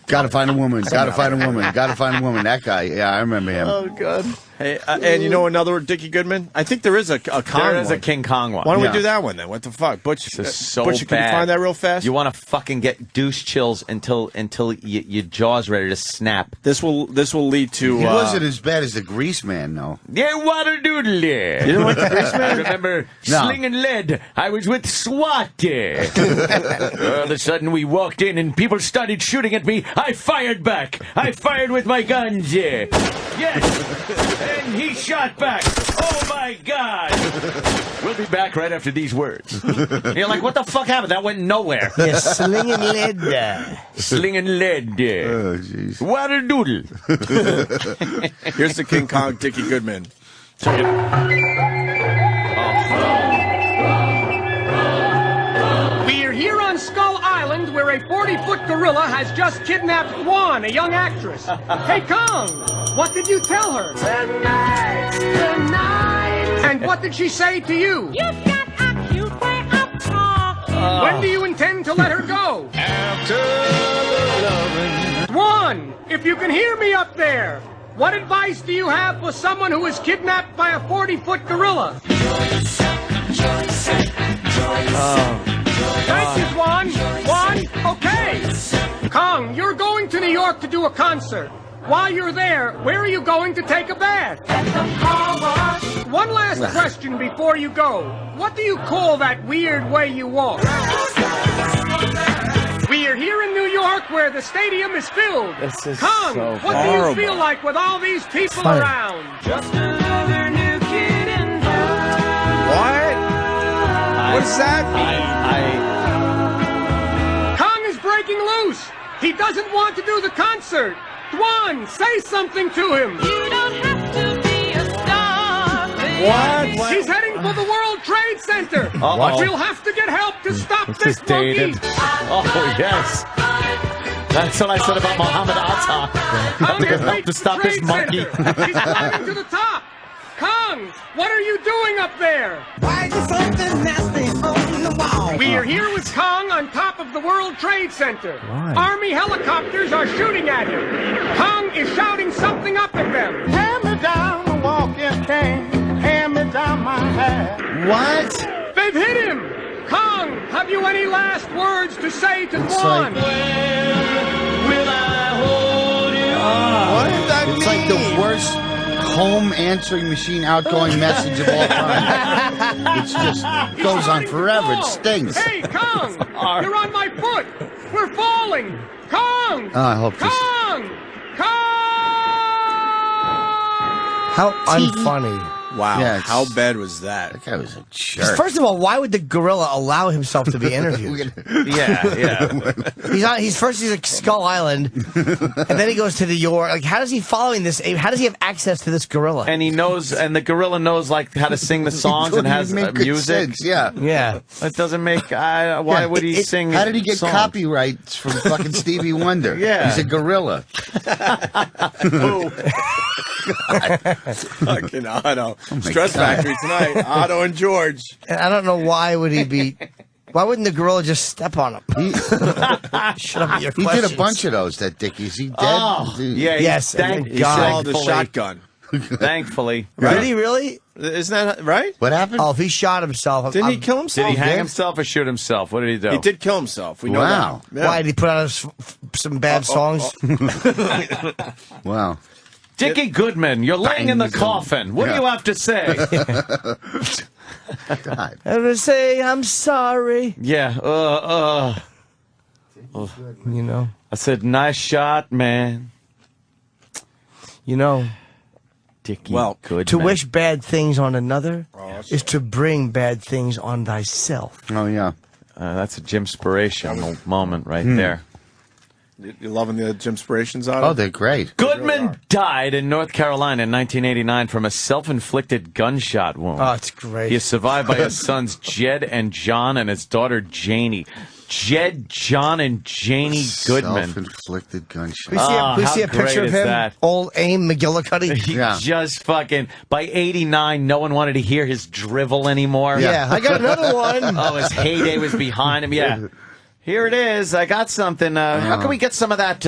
Gotta find a woman. Gotta find a woman. Gotta find a woman. That guy. Yeah, I remember him. Oh, God. Hey, and you know another Dickie Goodman? I think there is a Kong There is one. a King Kong one. Why don't we do that one then? What the fuck? Butch, This is so Butch, can you bad. find that real fast? You want to fucking get douche chills until your jaw's ready to snap. This will lead to. He wasn't as bad as the Grease Man, though. Yeah, water doodle. You didn't like the Grease Man? I remember slinging lead. I was with SWAT. All of a sudden, we walked in and people started shooting at me. I fired back. I fired with my guns. Yes. And he shot back. Oh, my God. We'll be back right after these words. You're like, what the fuck happened? That went nowhere. Yeah, slinging lead. Slinging lead. Oh, jeez. Water doodle. Here's the King Kong Dickie Goodman. We're here on Skull Island where a 40-foot gorilla has just kidnapped Juan, a young actress. Hey, Kong, what did you tell her? Tonight. And what did she say to you? You've got a cute way of talking. When do you intend to let her go? After the loving. Juan, if you can hear me up there, what advice do you have for someone who is kidnapped by a 40-foot gorilla? Thank you, Juan. Juan, okay. Kong, you're going to New York to do a concert. While you're there, where are you going to take a bath? At the car wash. One last question before you go. What do you call that weird way you walk? We are here in New York where the stadium is filled. This is Kong, so what do you feel like with all these people around? Just another new kid in town. What does that mean? Kong is breaking loose. He doesn't want to do the concert. Juan, say something to him. You don't have to be a star. What? He's heading for the World Trade Center. Uh-oh. We'll have to get help to stop This this is dated. monkey. Oh, yes. That's what I said about Muhammad Atta. Have to get help to stop this monkey. He's climbing to the top. Kong, what are you doing up there? Why is something nasty on the wall? We are here with Kong on top of the World Trade Center. Why? Army helicopters are shooting at him. Kong is shouting something up at them. Hand me down the walking cane. Hand me down my hat. What? They've hit him. Kong, have you any last words to say to Juan? Will I hold you? What does that mean? It's like the worst home answering machine outgoing message of all time. It just goes on forever. It stings. Hey, Kong, you're on my foot. We're falling. Kong! Oh, I hope this. Kong! Kong! How unfunny. Wow. Yeah, how bad was that? That guy was a jerk. First of all, why would the gorilla allow himself to be interviewed? Yeah. He's at Skull Island, and then he goes to New York. Like, how is he following this? How does he have access to this gorilla? And he knows, and the gorilla knows like how to sing the songs and has music. Yeah. It doesn't make. Why would he sing? How did he get songs? copyrights from fucking Stevie Wonder? Yeah. He's a gorilla. Fucking Otto. Stress Factory tonight. Otto and George. And I don't know why would he be. Why wouldn't the gorilla just step on him? Shut up with your He questions. did a bunch of those. That Dickie. Is he dead? Oh, yeah. Yes, Thank He saw the shotgun. Thankfully. Did he really? Isn't that right? What happened? Oh, if he shot himself. Didn't he kill himself? Did he hang himself or shoot himself? What did he do? He did kill himself. We know Wow. that. Yeah. Why did he put out some bad songs? Wow. Dickie Goodman, you're laying in the coffin. What do you have to say? God. I'm gonna say I'm sorry. Yeah. You know. I said, nice shot, man. You know. Dickie Goodman. To wish bad things on another is to bring bad things on thyself. Oh, yeah. That's a Jim-spirational moment right there. You loving the Jim-spirations, Otto? Oh, they're great. Goodman died in North Carolina in 1989 from a self-inflicted gunshot wound. Oh, it's great. He is survived by his sons Jed and John and his daughter Janie. Jed, John, and Janie Goodman. Self-inflicted gunshot. We see a picture of him, that? old Aim McGillicuddy. He just fucking, by 89, no one wanted to hear his drivel anymore. Yeah, I got another one. Oh, his heyday was behind him, yeah. Here it is. I got something. How can we get some of that,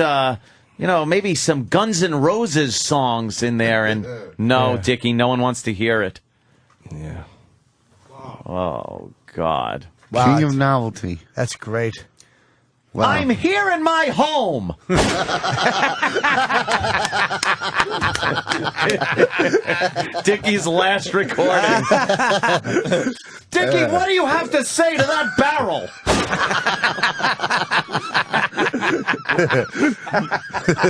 maybe some Guns N' Roses songs in there? And no, Dickie, no one wants to hear it. Yeah. Oh, God. Wow, King of Novelty. That's great. Wow. I'm here in my home. Dickie's last recording. Dickie, what do you have to say to that barrel?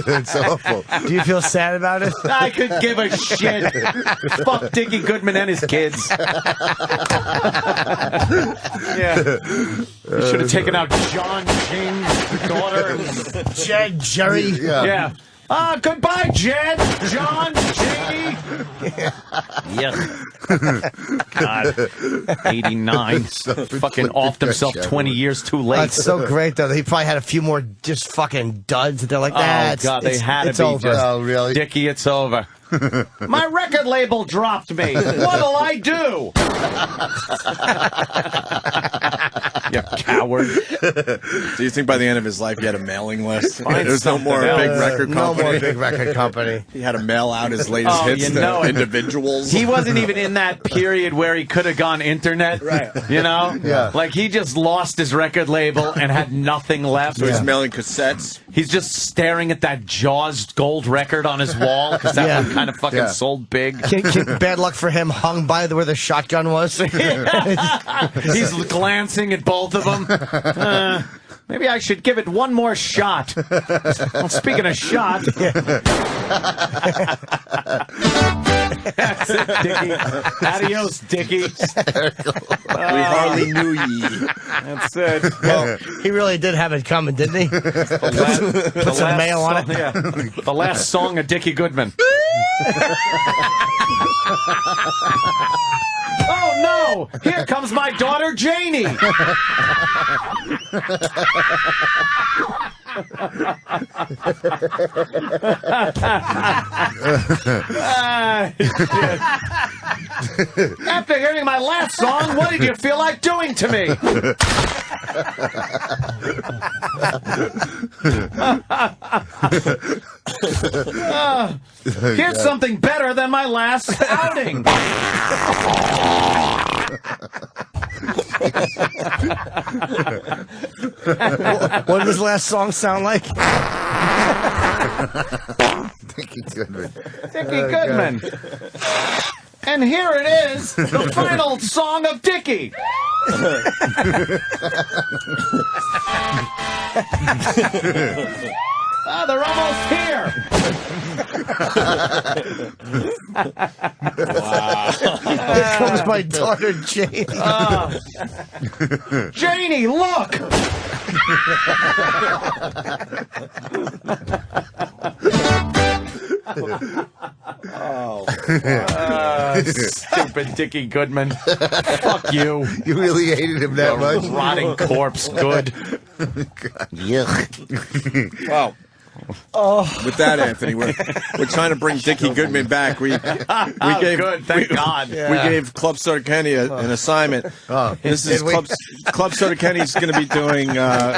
It's awful. Do you feel sad about it? I could give a shit. Fuck Dickie Goodman and his kids. Yeah. You should have taken out John King's daughter. Jed, Jerry. Yeah. Goodbye, Jed, John, Janie. Yeah. God. 89. Fucking offed himself 20 years too late. That's so great, though. He probably had a few more just fucking duds that they're like, oh, God, they had to be. Over. Oh, really? Dickie, it's over. My record label dropped me. What'll I do? You coward. Do you think by the end of his life he had a mailing list? There's no more big record company. No more big record company. He had to mail out his latest hits to individuals. He wasn't even in that period where he could have gone internet. Right. You know? Yeah. Like, he just lost his record label and had nothing left. So he's mailing cassettes. He's just staring at that Jaws gold record on his wall because that one kind of fucking sold big. Bad luck for him, hung by where the shotgun was. He's glancing at both of them. Maybe I should give it one more shot. Well, speaking of shot. That's it, Dickie. Adios, Dickie. We hardly knew ye. That's it. Well, he really did have it coming, didn't he? Put some mail on it. Yeah. The last song of Dickie Goodman. Oh, no! Here comes my daughter, Janie! After hearing my last song, what did you feel like doing to me? Here's something better than my last outing. What did his last song sound like? Dickie Goodman. Dickie Goodman. And here it is, the final song of Dickie. They're almost here. Wow. Here comes my daughter, Janie. Janie, look! Stupid Dickie Goodman. Fuck you. You really hated him that much? Rotting corpse. Good. Yuck. Wow. With that, Anthony, we're trying to bring Dickie Goodman back. We gave good, thank God. We gave Club Soda Kenny an assignment. This is Club Soda Kenny's going to be doing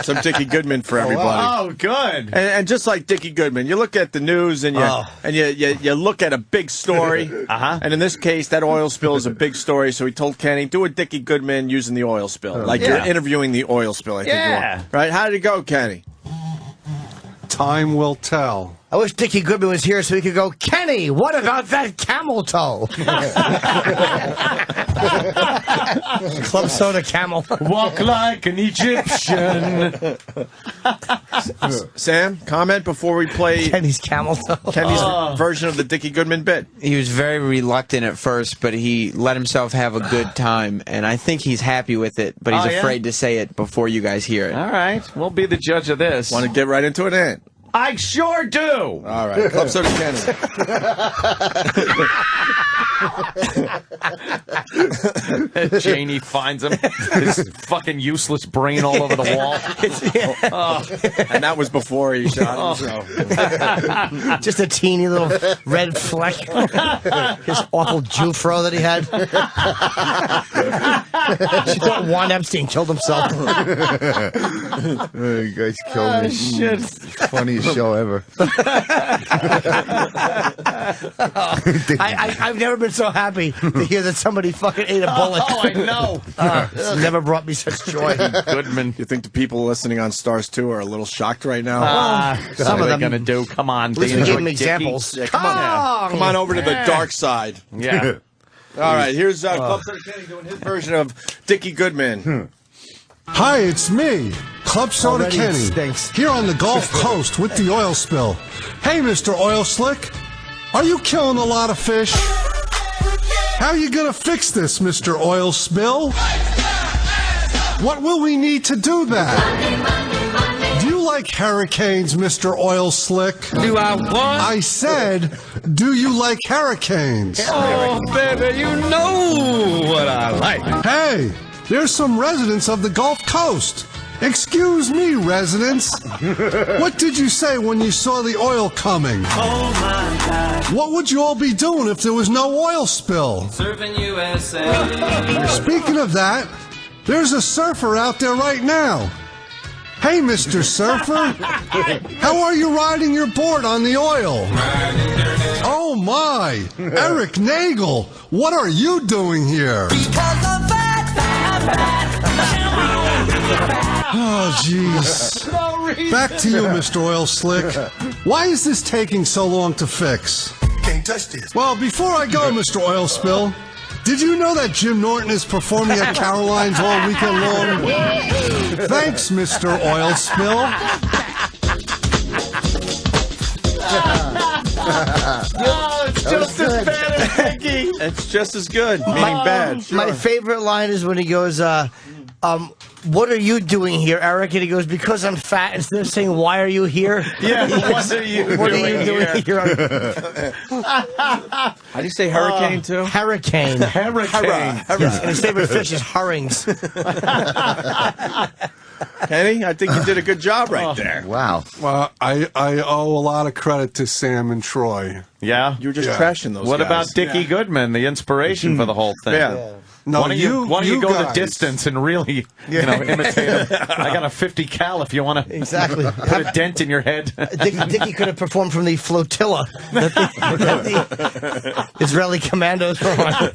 some Dickie Goodman for everybody. Oh, good. And just like Dickie Goodman, you look at the news and you look at a big story. And in this case, that oil spill is a big story. So he told Kenny, do a Dickie Goodman using the oil spill, like you're interviewing the oil spill. I think you want. Right? How did it go, Kenny? Time will tell. I wish Dickie Goodman was here so he could go, Kenny, what about that camel toe? Club Soda Camel. Walk like an Egyptian. Sam, comment before we play Kenny's camel toe. Kenny's version of the Dickie Goodman bit. He was very reluctant at first, but he let himself have a good time, and I think he's happy with it, but he's afraid to say it before you guys hear it. All right, we'll be the judge of this. Want to get right into it, Ant? I sure do. All right, Club Soda Kenny. Janie finds him, his fucking useless brain all over the wall. And that was before he shot himself. Just a teeny little red fleck. His awful Jew-fro that he had. She thought Juan Epstein killed himself. You guys killed me. Shit. Funniest show ever. I've never been so happy to hear that somebody fucking ate a bullet. Oh, I know. It's never brought me such joy. Goodman. You think the people listening on Stars 2 are a little shocked right now? Some of them going to do. Come on. At least we gave them examples. Yeah, come on over to the dark side. Yeah. All right, here's Club Soda Kenny doing his version of Dickie Goodman. Hi, it's me, Club Soda Already Kenny, stinks. here on the Gulf Coast with the oil spill. Hey, Mr. Oil Slick, are you killing a lot of fish? How are you gonna fix this, Mr. Oil Spill? What will we need to do that? Do you like hurricanes, Mr. Oil Slick? Do I what? I said, do you like hurricanes? Oh, baby, you know what I like. Hey, there's some residents of the Gulf Coast. Excuse me, residents. What did you say when you saw the oil coming? Oh, my God. What would you all be doing if there was no oil spill? Surfing USA. Speaking of that, there's a surfer out there right now. Hey, Mr. Surfer. How are you riding your board on the oil? Oh, my. Eric Nagel, what are you doing here? Oh, jeez. Back to you, Mr. Oil Slick. Why is this taking so long to fix? Can't touch this. Well, before I go, Mr. Oil Spill, did you know that Jim Norton is performing at Caroline's all weekend long? Thanks, Mr. Oil Spill. It's just as bad as Dickie. It's just as good, meaning bad. Sure. My favorite line is when he goes, what are you doing here, Eric? And he goes, because I'm fat. Instead of saying, why are you here? Yeah, what are you doing here? How do you say hurricane, too? Hurricane. Hurricane. Yes, and his favorite fish is herrings. Kenny, I think you did a good job right there. Wow. Well, I owe a lot of credit to Sam and Troy. Yeah? You were just trashing those What guys. about Dickie Goodman, the inspiration for the whole thing? Yeah. No, why don't you go guys. the distance and really, imitate him? I got a 50 cal if you want to put a dent in your head. Dickie could have performed from the flotilla that the Israeli commandos were on.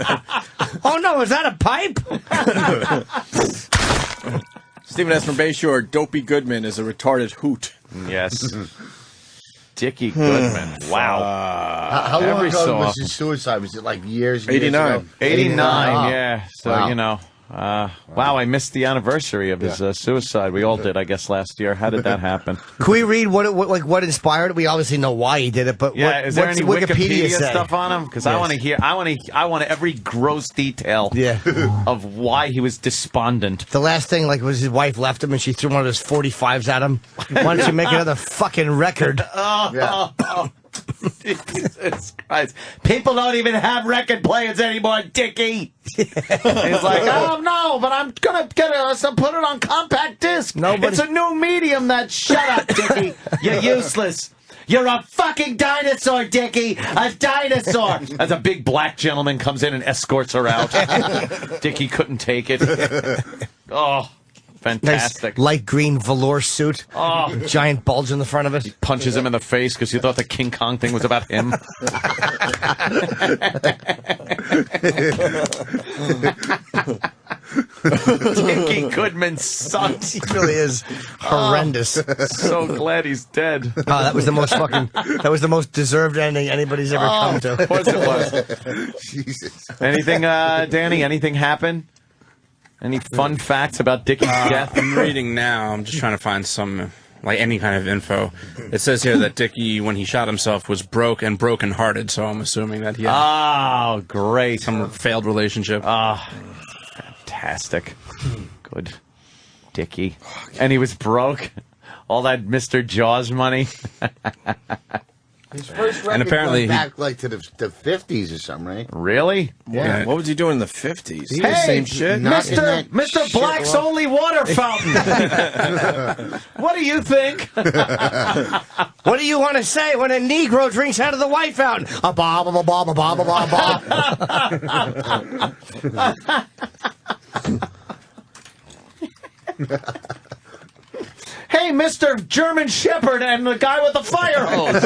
Oh, no, is that a pipe? Stephen S. from Bayshore, Dopey Goodman is a retarded hoot. Yes. Dickie Goodman. Wow. How long Every ago so was often. his suicide? Was it like years? 89. Years ago? 89, yeah. So, Wow. Wow, I missed the anniversary of his suicide. We all did, I guess, last year. How did that happen? Can we read what inspired it? We obviously know why he did it, but is there what's any Wikipedia stuff on him? Because I want to hear. I want every gross detail. Of why he was despondent. The last thing, was his wife left him and she threw one of those 45s at him. Why don't you make another fucking record? Jesus Christ. People don't even have record players anymore, Dickie. He's like, oh no, but I'm going to get us and put it on compact disc. It's a new medium shut up, Dickie. You're useless. You're a fucking dinosaur, Dickie. A dinosaur. As a big black gentleman comes in and escorts her out. Dickie couldn't take it. Oh. Fantastic. Nice light green velour suit. Oh. Giant bulge in the front of it. He punches him in the face because you thought the King Kong thing was about him. Dickie Goodman sucks. He really is horrendous. So glad he's dead. Oh, that was the most deserved ending anybody's ever come to. Of course it was. Jesus. Anything, Danny? Anything happen? Any fun facts about Dickie's death? I'm reading now. I'm just trying to find some, any kind of info. It says here that Dickie, when he shot himself, was broke and brokenhearted, so I'm assuming that he had great. Some failed relationship. Fantastic. Good. Dickie. And he was broke? All that Mr. Jaws money? His first record apparently back to the 50s or something, right? Really? Yeah. What was he doing in the 50s? Hey, the same shit? Mr. Black's only water fountain. What do you think? What do you want to say when a Negro drinks out of the white fountain? A bob, a bob, a bob, a bob, a bob. Hey, Mr. German Shepherd and the guy with the fire hose.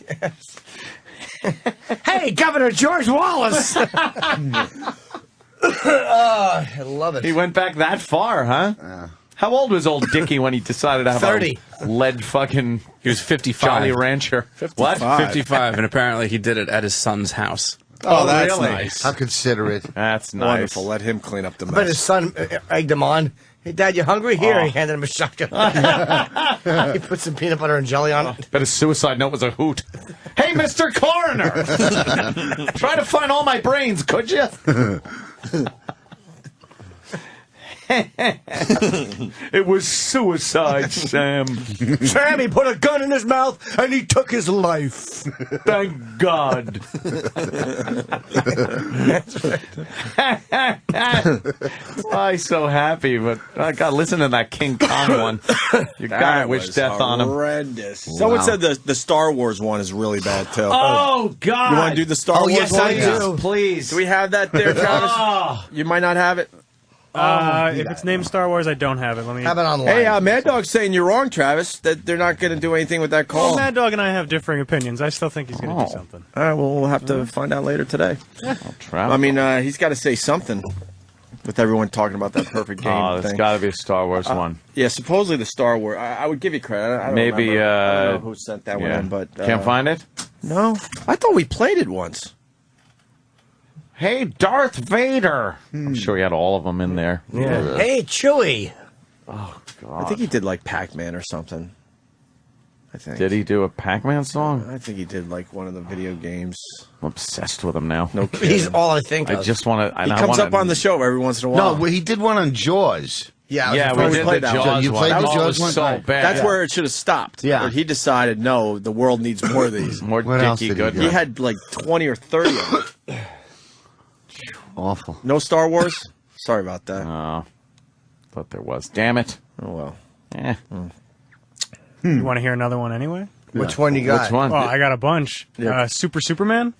Yes. Hey, Governor George Wallace. I love it. He went back that far, huh? How old was old Dickie when he decided to have 30. a lead fucking... He was 55. Jolly Rancher. 55. What? 55, and apparently he did it at his son's house. Oh, that's really? nice. How considerate. That's nice. Wonderful. Let him clean up the mess. But his son egged him on. Hey, Dad, you hungry? Here, he handed him a shotgun. He put some peanut butter and jelly on it. Bet his suicide note was a hoot. Hey, Mr. Coroner! Try to find all my brains, could you? It was suicide, Sam. Sam, he put a gun in his mouth and he took his life. Thank God. That's right. I'm so happy, but I got to listen to that King Kong one. You gotta wish death on him. Horrendous. Someone said the Star Wars one is really bad too. Oh God! You want to do the Star Wars yes, one? I do. Please. Do we have that there, Travis? You might not have it. If it's named Star Wars, I don't have it. Let me have it online. Hey, Mad Dog's saying you're wrong, Travis. That they're not going to do anything with that call. Well, Mad Dog and I have differing opinions. I still think he's going to do something. All right, well, we'll have to find out later today. I mean, he's got to say something with everyone talking about that perfect game. Oh, there's got to be a Star Wars one. Yeah, supposedly the Star Wars. I would give you credit. I don't Maybe. remember. I don't know who sent that one in, but can't find it. No, I thought we played it once. Hey, Darth Vader. I'm sure he had all of them in there. Yeah. Hey, Chewie. Oh, God. I think he did like Pac-Man or something. I think. Did he do a Pac-Man song? I think he did like one of the video games. I'm obsessed with him now. No kidding. He's all I think of. I just want to... He comes up on the show every once in a while. No, he did one on Jaws. Yeah, we did the Jaws You one. played That the was Jaws one? so bad. That's where it should have stopped. Yeah. Where he decided, no, the world needs more of these. More What else Dickie did he Goodman. do? He had like 20 or 30 of them. Awful. No Star Wars? Sorry about that. Oh, thought there was. Damn it. Oh, well. You want to hear another one anyway? Which one you got? Which one? Oh, I got a bunch. Yeah. Superman?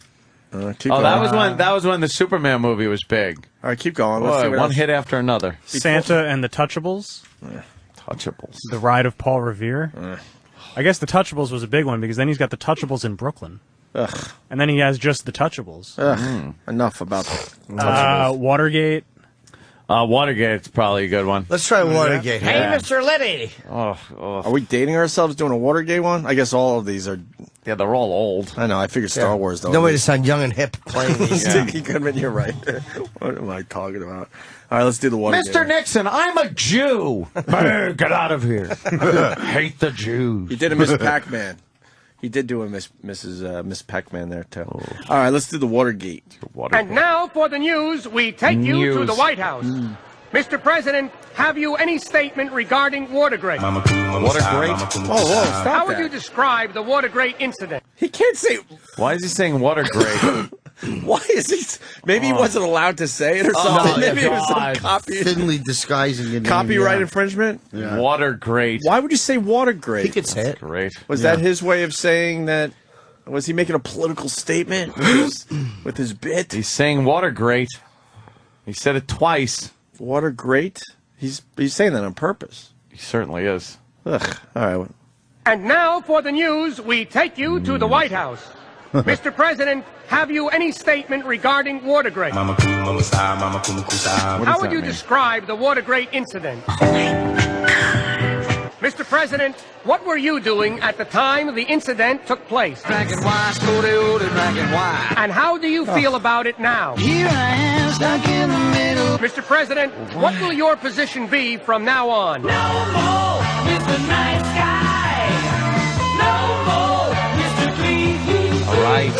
Keep Oh, going. that was when the Superman movie was big. All right, keep going. Let's see Boy, what one else. hit after another. Santa and the Touchables? Touchables. The Ride of Paul Revere? I guess the Touchables was a big one because then he's got the Touchables in Brooklyn. Ugh. And then he has just the Touchables. Ugh. Enough about that. Watergate. Watergate's probably a good one. Let's try Watergate. Yeah. Hey, Yeah. Mr. Liddy. Are we dating ourselves doing a Watergate one? I guess all of these are. Yeah, they're all old. I know. I figured Star Wars, though. No way to sound young and hip playing these. Dickie Goodman, you're right. What am I talking about? All right, let's do the Watergate. Mr. Nixon, I'm a Jew. Hey, get out of here. Hate the Jews. He did a Miss Pac-Man. He did do a Miss Pac-Man there, too. All right, let's do the Watergate. And now for the news, we take you to the White House. Mr. President, have you any statement regarding Watergate? Watergate? Stop How would you describe the Watergate incident? He can't say... Why is he saying Watergate? Why is he... Maybe he wasn't allowed to say it or something. Maybe it was some thinly disguising it. copyright infringement. Yeah. Watergate. Why would you say Watergate? He could say it. Great. Was that his way of saying that? Was he making a political statement with his bit? He's saying Watergate. He said it twice. Watergate? He's saying that on purpose. He certainly is. Ugh. All right. And now for the news, we take you to the White House. Mr. President, have you any statement regarding Watergate? How would you describe the Watergate incident? Mr. President, what were you doing at the time the incident took place? Drinking wine, slowly old and drinking wine. And how do you feel about it now? Here I am, stuck in the middle. Mr. President, what will your position be from now on? No more Mr. Nice Guy. No more Mr. Clean. All right.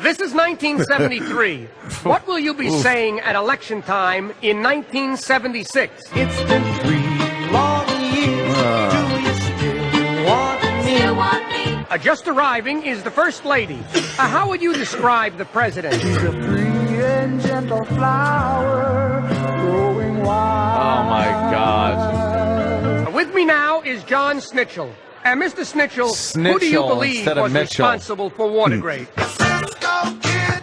This is 1973. What will you be saying at election time in 1976? It's been 3 long years. Do you still want me? Still want me? Just arriving is the First Lady. How would you describe the President? She's a free and gentle flower, growing wild. Oh, my God. With me now is John Snitchell. And Mr. Snitchell, who do you Snitchell believe instead of was Mitchell. responsible for Watergate?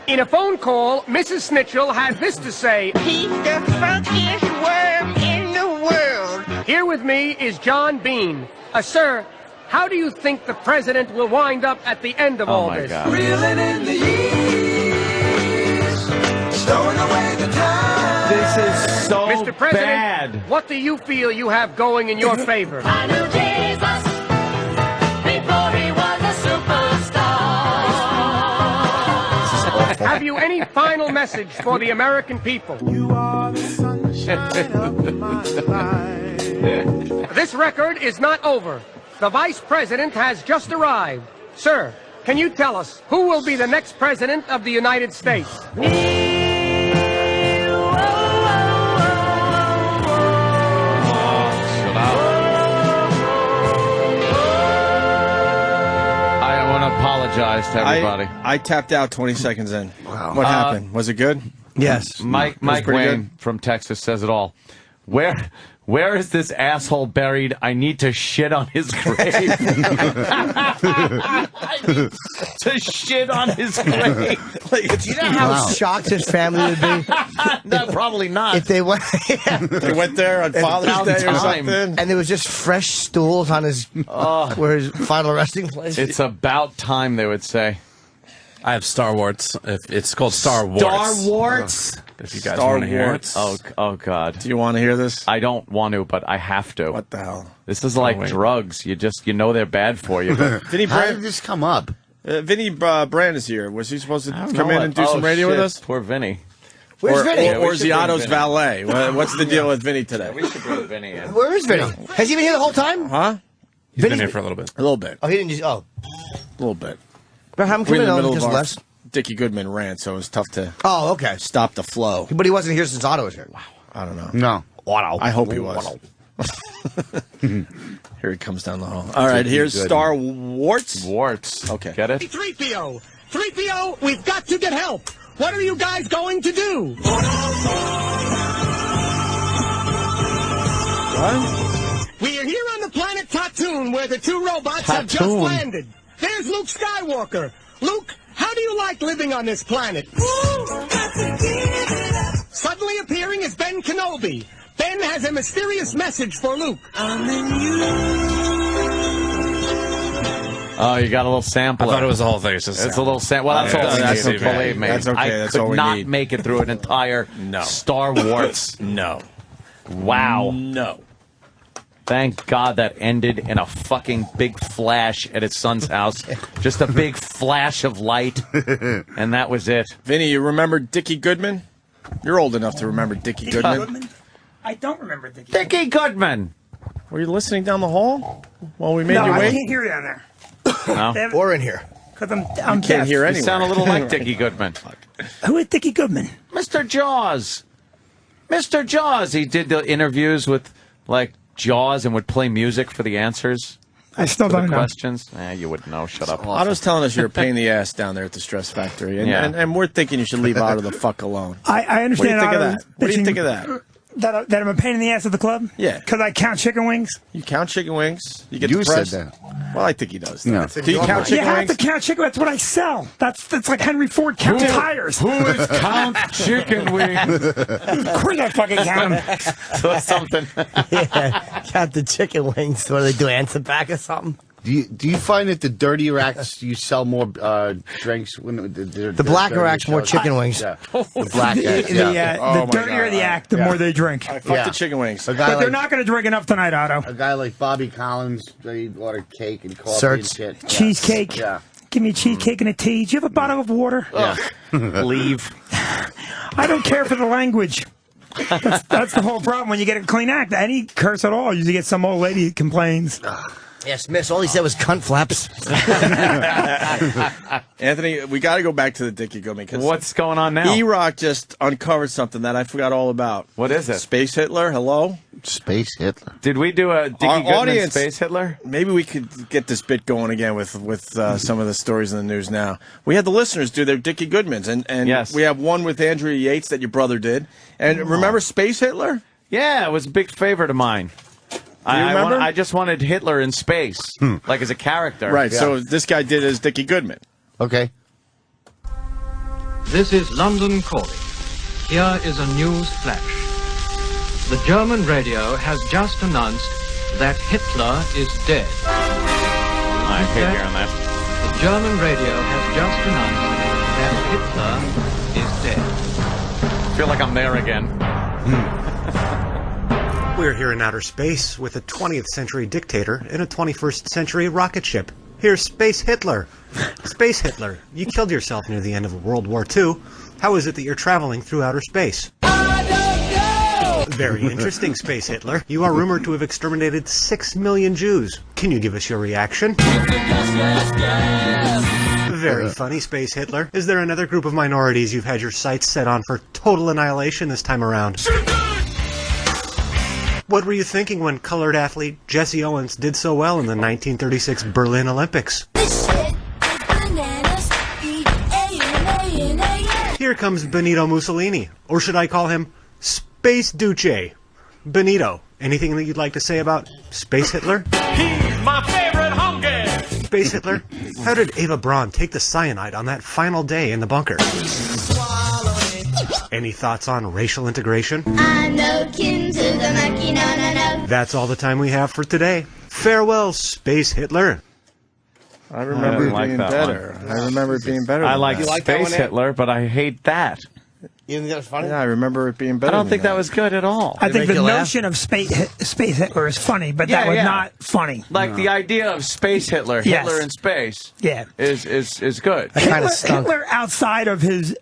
In a phone call, Mrs. Snitchell had this to say. He's the funkiest worm in the world. Here with me is John Bean. Sir, how do you think the President will wind up at the end of all this? God. Reeling in the years, stowing away the time. This is so Mr. President, bad. what do you feel you have going in your favor? I knew Jesus before he was a superstar. Have you any final message for the American people? You are the sunshine of my life. This record is not over. The Vice President has just arrived. Sir, can you tell us who will be the next President of the United States? I want to apologize to everybody. I tapped out 20 seconds in. Wow. What happened? Was it good? Yes. Mike pretty Wayne good. from Texas says it all. Where is this asshole buried? I need to shit on his grave. I need to shit on his grave. Do you know how shocked his family would be? No, probably not. If they went, They went there on Father's Day or something. and there was just fresh stools on his where his final resting place. It's about time, they would say. I have Star Wars. It's called Star Wars. Star Wars? If you guys Star want to hear Wars. it. Oh, God. Do you want to hear this? I don't want to, but I have to. What the hell? This is like wait. drugs. You know they're bad for you. But Vinny How did Brand, this come up? Vinny Brand is here. Was he supposed to I don't come know in what- and do some radio shit. with us? Poor Vinny. Where's Vinny? Yeah, we Or should bring Ziato's Vinny. valet? What's the deal with Vinny today? We should bring Vinny in. Where is Vinny? Has he been here the whole time? Huh? He's been Vinny's- here for a little bit. A little bit. Oh, he didn't just. Oh, A little bit. but have him We're come in in. the middle Just of our less. Dickie Goodman rant, so it was tough to Oh, okay. stop the flow. But he wasn't here since Otto was here. Wow. I don't know. No. I hope he was. Here he comes down the hall. All right, here's Goodman. Star Warts. Warts. Okay. Get it? 3PO! 3PO, we've got to get help! What are you guys going to do? What? We are here on the planet Tatooine, where the two robots have just Tatooine. landed. There's Luke Skywalker. Luke, how do you like living on this planet? Suddenly appearing is Ben Kenobi. Ben has a mysterious message for Luke. Oh, you got a little sampler. I thought it was the whole thing. It's just It's a little sample. Well, that's all we That's need. okay. Believe me. That's okay. I That's could all we not need. make it through an entire No. Star Wars. No. Wow. No. Thank God that ended in a fucking big flash at his son's house. Just a big flash of light, and that was it. Vinny, you remember Dickie Goodman? You're old enough to remember Dickie Goodman. I don't remember Dickie. Dickie Goodman! Were you listening down the hall while we made you wait? I can't hear down there. No? Or in here. Because I'm can't deaf. hear anywhere. You sound a little like Dickie Goodman. Who is Dickie Goodman? Mr. Jaws. Mr. Jaws. He did the interviews with, like, Jaws and would play music for the answers. I still for the don't know. questions. You wouldn't know. Shut up. Otto's telling us you're a pain in the ass down there at the Stress Factory, and, Yeah. and we're thinking you should leave Otto the fuck alone. I understand. What do you think of Otto that? What do you bitching think of that? That I'm a pain in the ass at the club? Yeah. Because I count chicken wings? You count chicken wings. You get You depressed. said that. Well, I think he does. No. Do you count chicken You wings? have to count chicken. That's what I sell. That's like Henry Ford counts tires. Who is Count Chicken Wings? Of course I fucking count them. So it's something. Yeah, count the chicken wings. What do they do, answer back or something? Do you find that the dirty racks you sell more drinks when The blacker racks more chicken wings. Yeah. The black acts, The yeah. dirtier the act, the more they drink. Fuck the chicken wings. A guy But they're like, not going to drink enough tonight, Otto. a guy like Bobby Collins, they order cake and coffee Certs. and shit. Yeah. Cheesecake. Yeah. Give me cheesecake and a tea. Do you have a bottle of water? Leave. I don't care for the language. That's the whole problem when you get a clean act. Any curse at all, you get some old lady who complains. Yes, miss. All he said was cunt flaps. Anthony, we got to go back to the Dickie Goodman. What's going on now? E-Rock just uncovered something that I forgot all about. What is it? Space Hitler, hello? Space Hitler. Did we do a Dickie Our Goodman audience, Space Hitler? Maybe we could get this bit going again with some of the stories in the news now. We had the listeners do their Dickie Goodmans, and Yes. we have one with Andrea Yates that your brother did. And remember Space Hitler? Yeah, it was a big favorite of mine. remember? I just wanted Hitler in space, like as a character. Right, so this guy did as Dickie Goodman. Okay. This is London calling. Here is a news flash. The German radio has just announced that Hitler is dead. I hate hearing that. The German radio has just announced that Hitler is dead. I feel like I'm there again. We're here in outer space with a 20th century dictator in a 21st century rocket ship. Here's Space Hitler. Space Hitler, you killed yourself near the end of World War II. How is it that you're traveling through outer space? Very interesting, Space Hitler. You are rumored to have exterminated 6 million Jews. Can you give us your reaction? Very funny, Space Hitler. Is there another group of minorities you've had your sights set on for total annihilation this time around? What were you thinking when colored athlete Jesse Owens did so well in the 1936 Berlin Olympics? Here comes Benito Mussolini, or should I call him Space Duce? Benito, anything that you'd like to say about Space Hitler? He's my favorite honky! Space Hitler, how did Eva Braun take the cyanide on that final day in the bunker? Any thoughts on racial integration? I'm no kin to the monkey, no, no, no. That's all the time we have for today. Farewell, Space Hitler. I remember it being better. I remember it being better. I than like that. Space Hitler, but I hate that. You think that was funny? Yeah, I remember it being better. I don't think that was good at all. I think the notion of Space Hitler is funny, but that was not funny. Like the idea of Space Hitler, Yes. Hitler in space, Yeah. is good. Hitler outside of his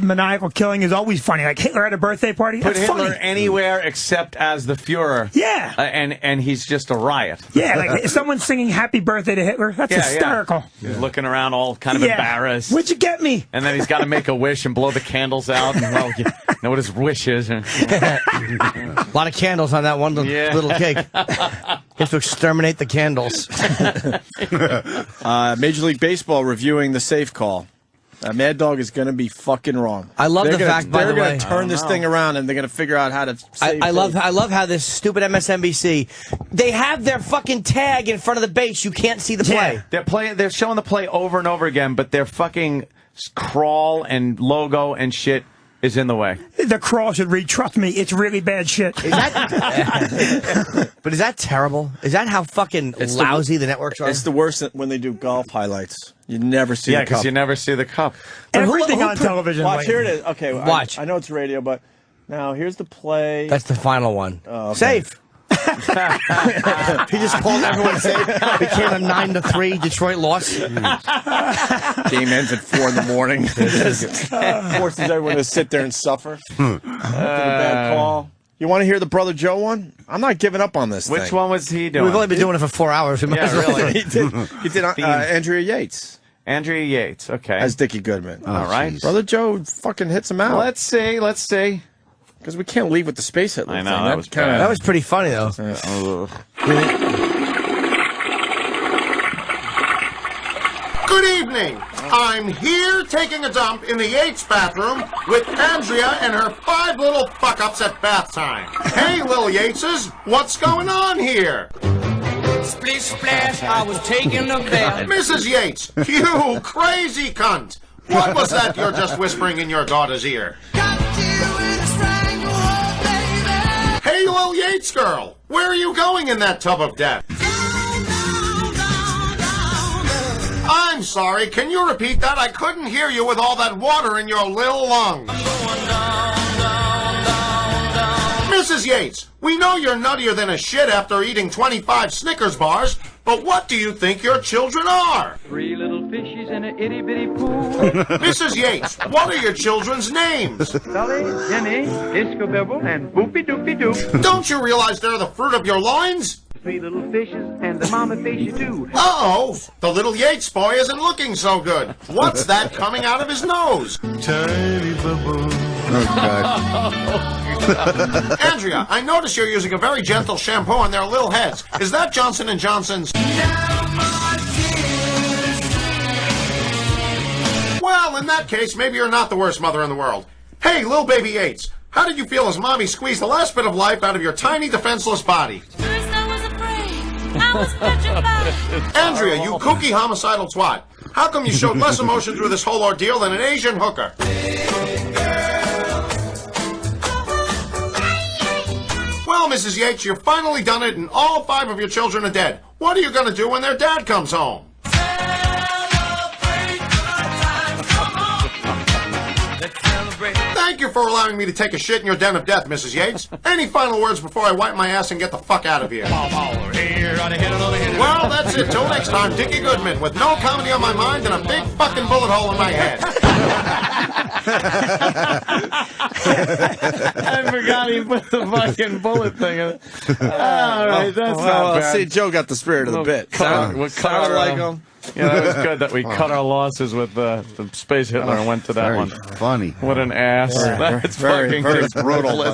maniacal killing is always funny. Like Hitler at a birthday party. Put That's Hitler funny. anywhere except as the Fuhrer. Yeah. And he's just a riot. Yeah, like if someone's singing "Happy Birthday" to Hitler, that's hysterical. He's looking around all kind of Yeah. embarrassed. Where'd you get me? And then he's got to make a wish and blow the candles out. And, well, you know what his wish is. A lot of candles on that one little cake. Has to exterminate the candles. Major League Baseball reviewing the safe call. Mad Dog is going to be fucking wrong. I love the fact, by the way, they're going to turn this thing around and they're going to figure out how to save I love how this stupid MSNBC, they have their fucking tag in front of the base. You can't see the play. They're showing the play over and over again, but their fucking crawl and logo and shit is in the way. The crawl should read, "Trust me, it's really bad shit." Is that? But is that terrible? Is that how fucking lousy the networks are? It's the worst when they do golf highlights. You never see the cup. because you never see the cup. Everything on television. Watch, like- here it is. Okay, Watch. I know it's radio, but Now, here's the play. That's the final one. Oh, okay. Safe. He just called everyone safe. Became a 9-3 Detroit loss. Game ends at 4 in the morning. Forces everyone to sit there and suffer. After the bad call. You want to hear the Brother Joe one? I'm not giving up on this Which thing. one was he doing? We've only been doing it for 4 hours. Yeah, really. He did Andrea Yates. Andrea Yates, okay. As Dickie Goodman. All right. Brother Joe fucking hits him out. Let's see. Because we can't leave with the Space Hitler I know, thing. that was bad. That was pretty funny, though. Good evening. I'm here taking a dump in the Yates bathroom with Andrea and her 5 little fuck-ups at bath time. Hey, little Yateses, what's going on here? Splish splash, I was taking a bath. Mrs. Yates, you crazy cunt. What was that you're just whispering in your daughter's ear? Hey, little Yates girl, where are you going in that tub of death? I'm sorry, can you repeat that? I couldn't hear you with all that water in your little lungs. Mrs. Yates, we know you're nuttier than a shit after eating 25 Snickers bars, but what do you think your children are? 3 little fishes in an itty-bitty pool. Mrs. Yates, what are your children's names? Sully, Jenny, Disco-Bibble, and Boopy-Doopy-Doop. Don't you realize they're the fruit of your loins? 3 little fishes and the mama fish too. Uh-oh, the little Yates boy isn't looking so good. What's that coming out of his nose? Tiny bubble. Oh, God. Andrea, I notice you're using a very gentle shampoo on their little heads. Is that Johnson & Johnson's? Well, in that case, maybe you're not the worst mother in the world. Hey, little baby Yates, how did you feel as Mommy squeezed the last bit of life out of your tiny, defenseless body? Andrea, you kooky homicidal twat. How come you showed less emotion through this whole ordeal than an Asian hooker? Well, Mrs. Yates, you've finally done it and all 5 of your children are dead. What are you going to do when their dad comes home? Thank you for allowing me to take a shit in your den of death, Mrs. Yates. Any final words before I wipe my ass and get the fuck out of here? Well, that's it. Till next time, Dickie Goodman, with no comedy on my mind and a big fucking bullet hole in my head. I forgot he put the fucking bullet thing in it. All right, that's not bad. See, Joe got the spirit of the bit. Sounded like him. Yeah, that was good that we cut our losses with the Space Hitler and went to that one. Funny. What an ass. That's very fucking brutal.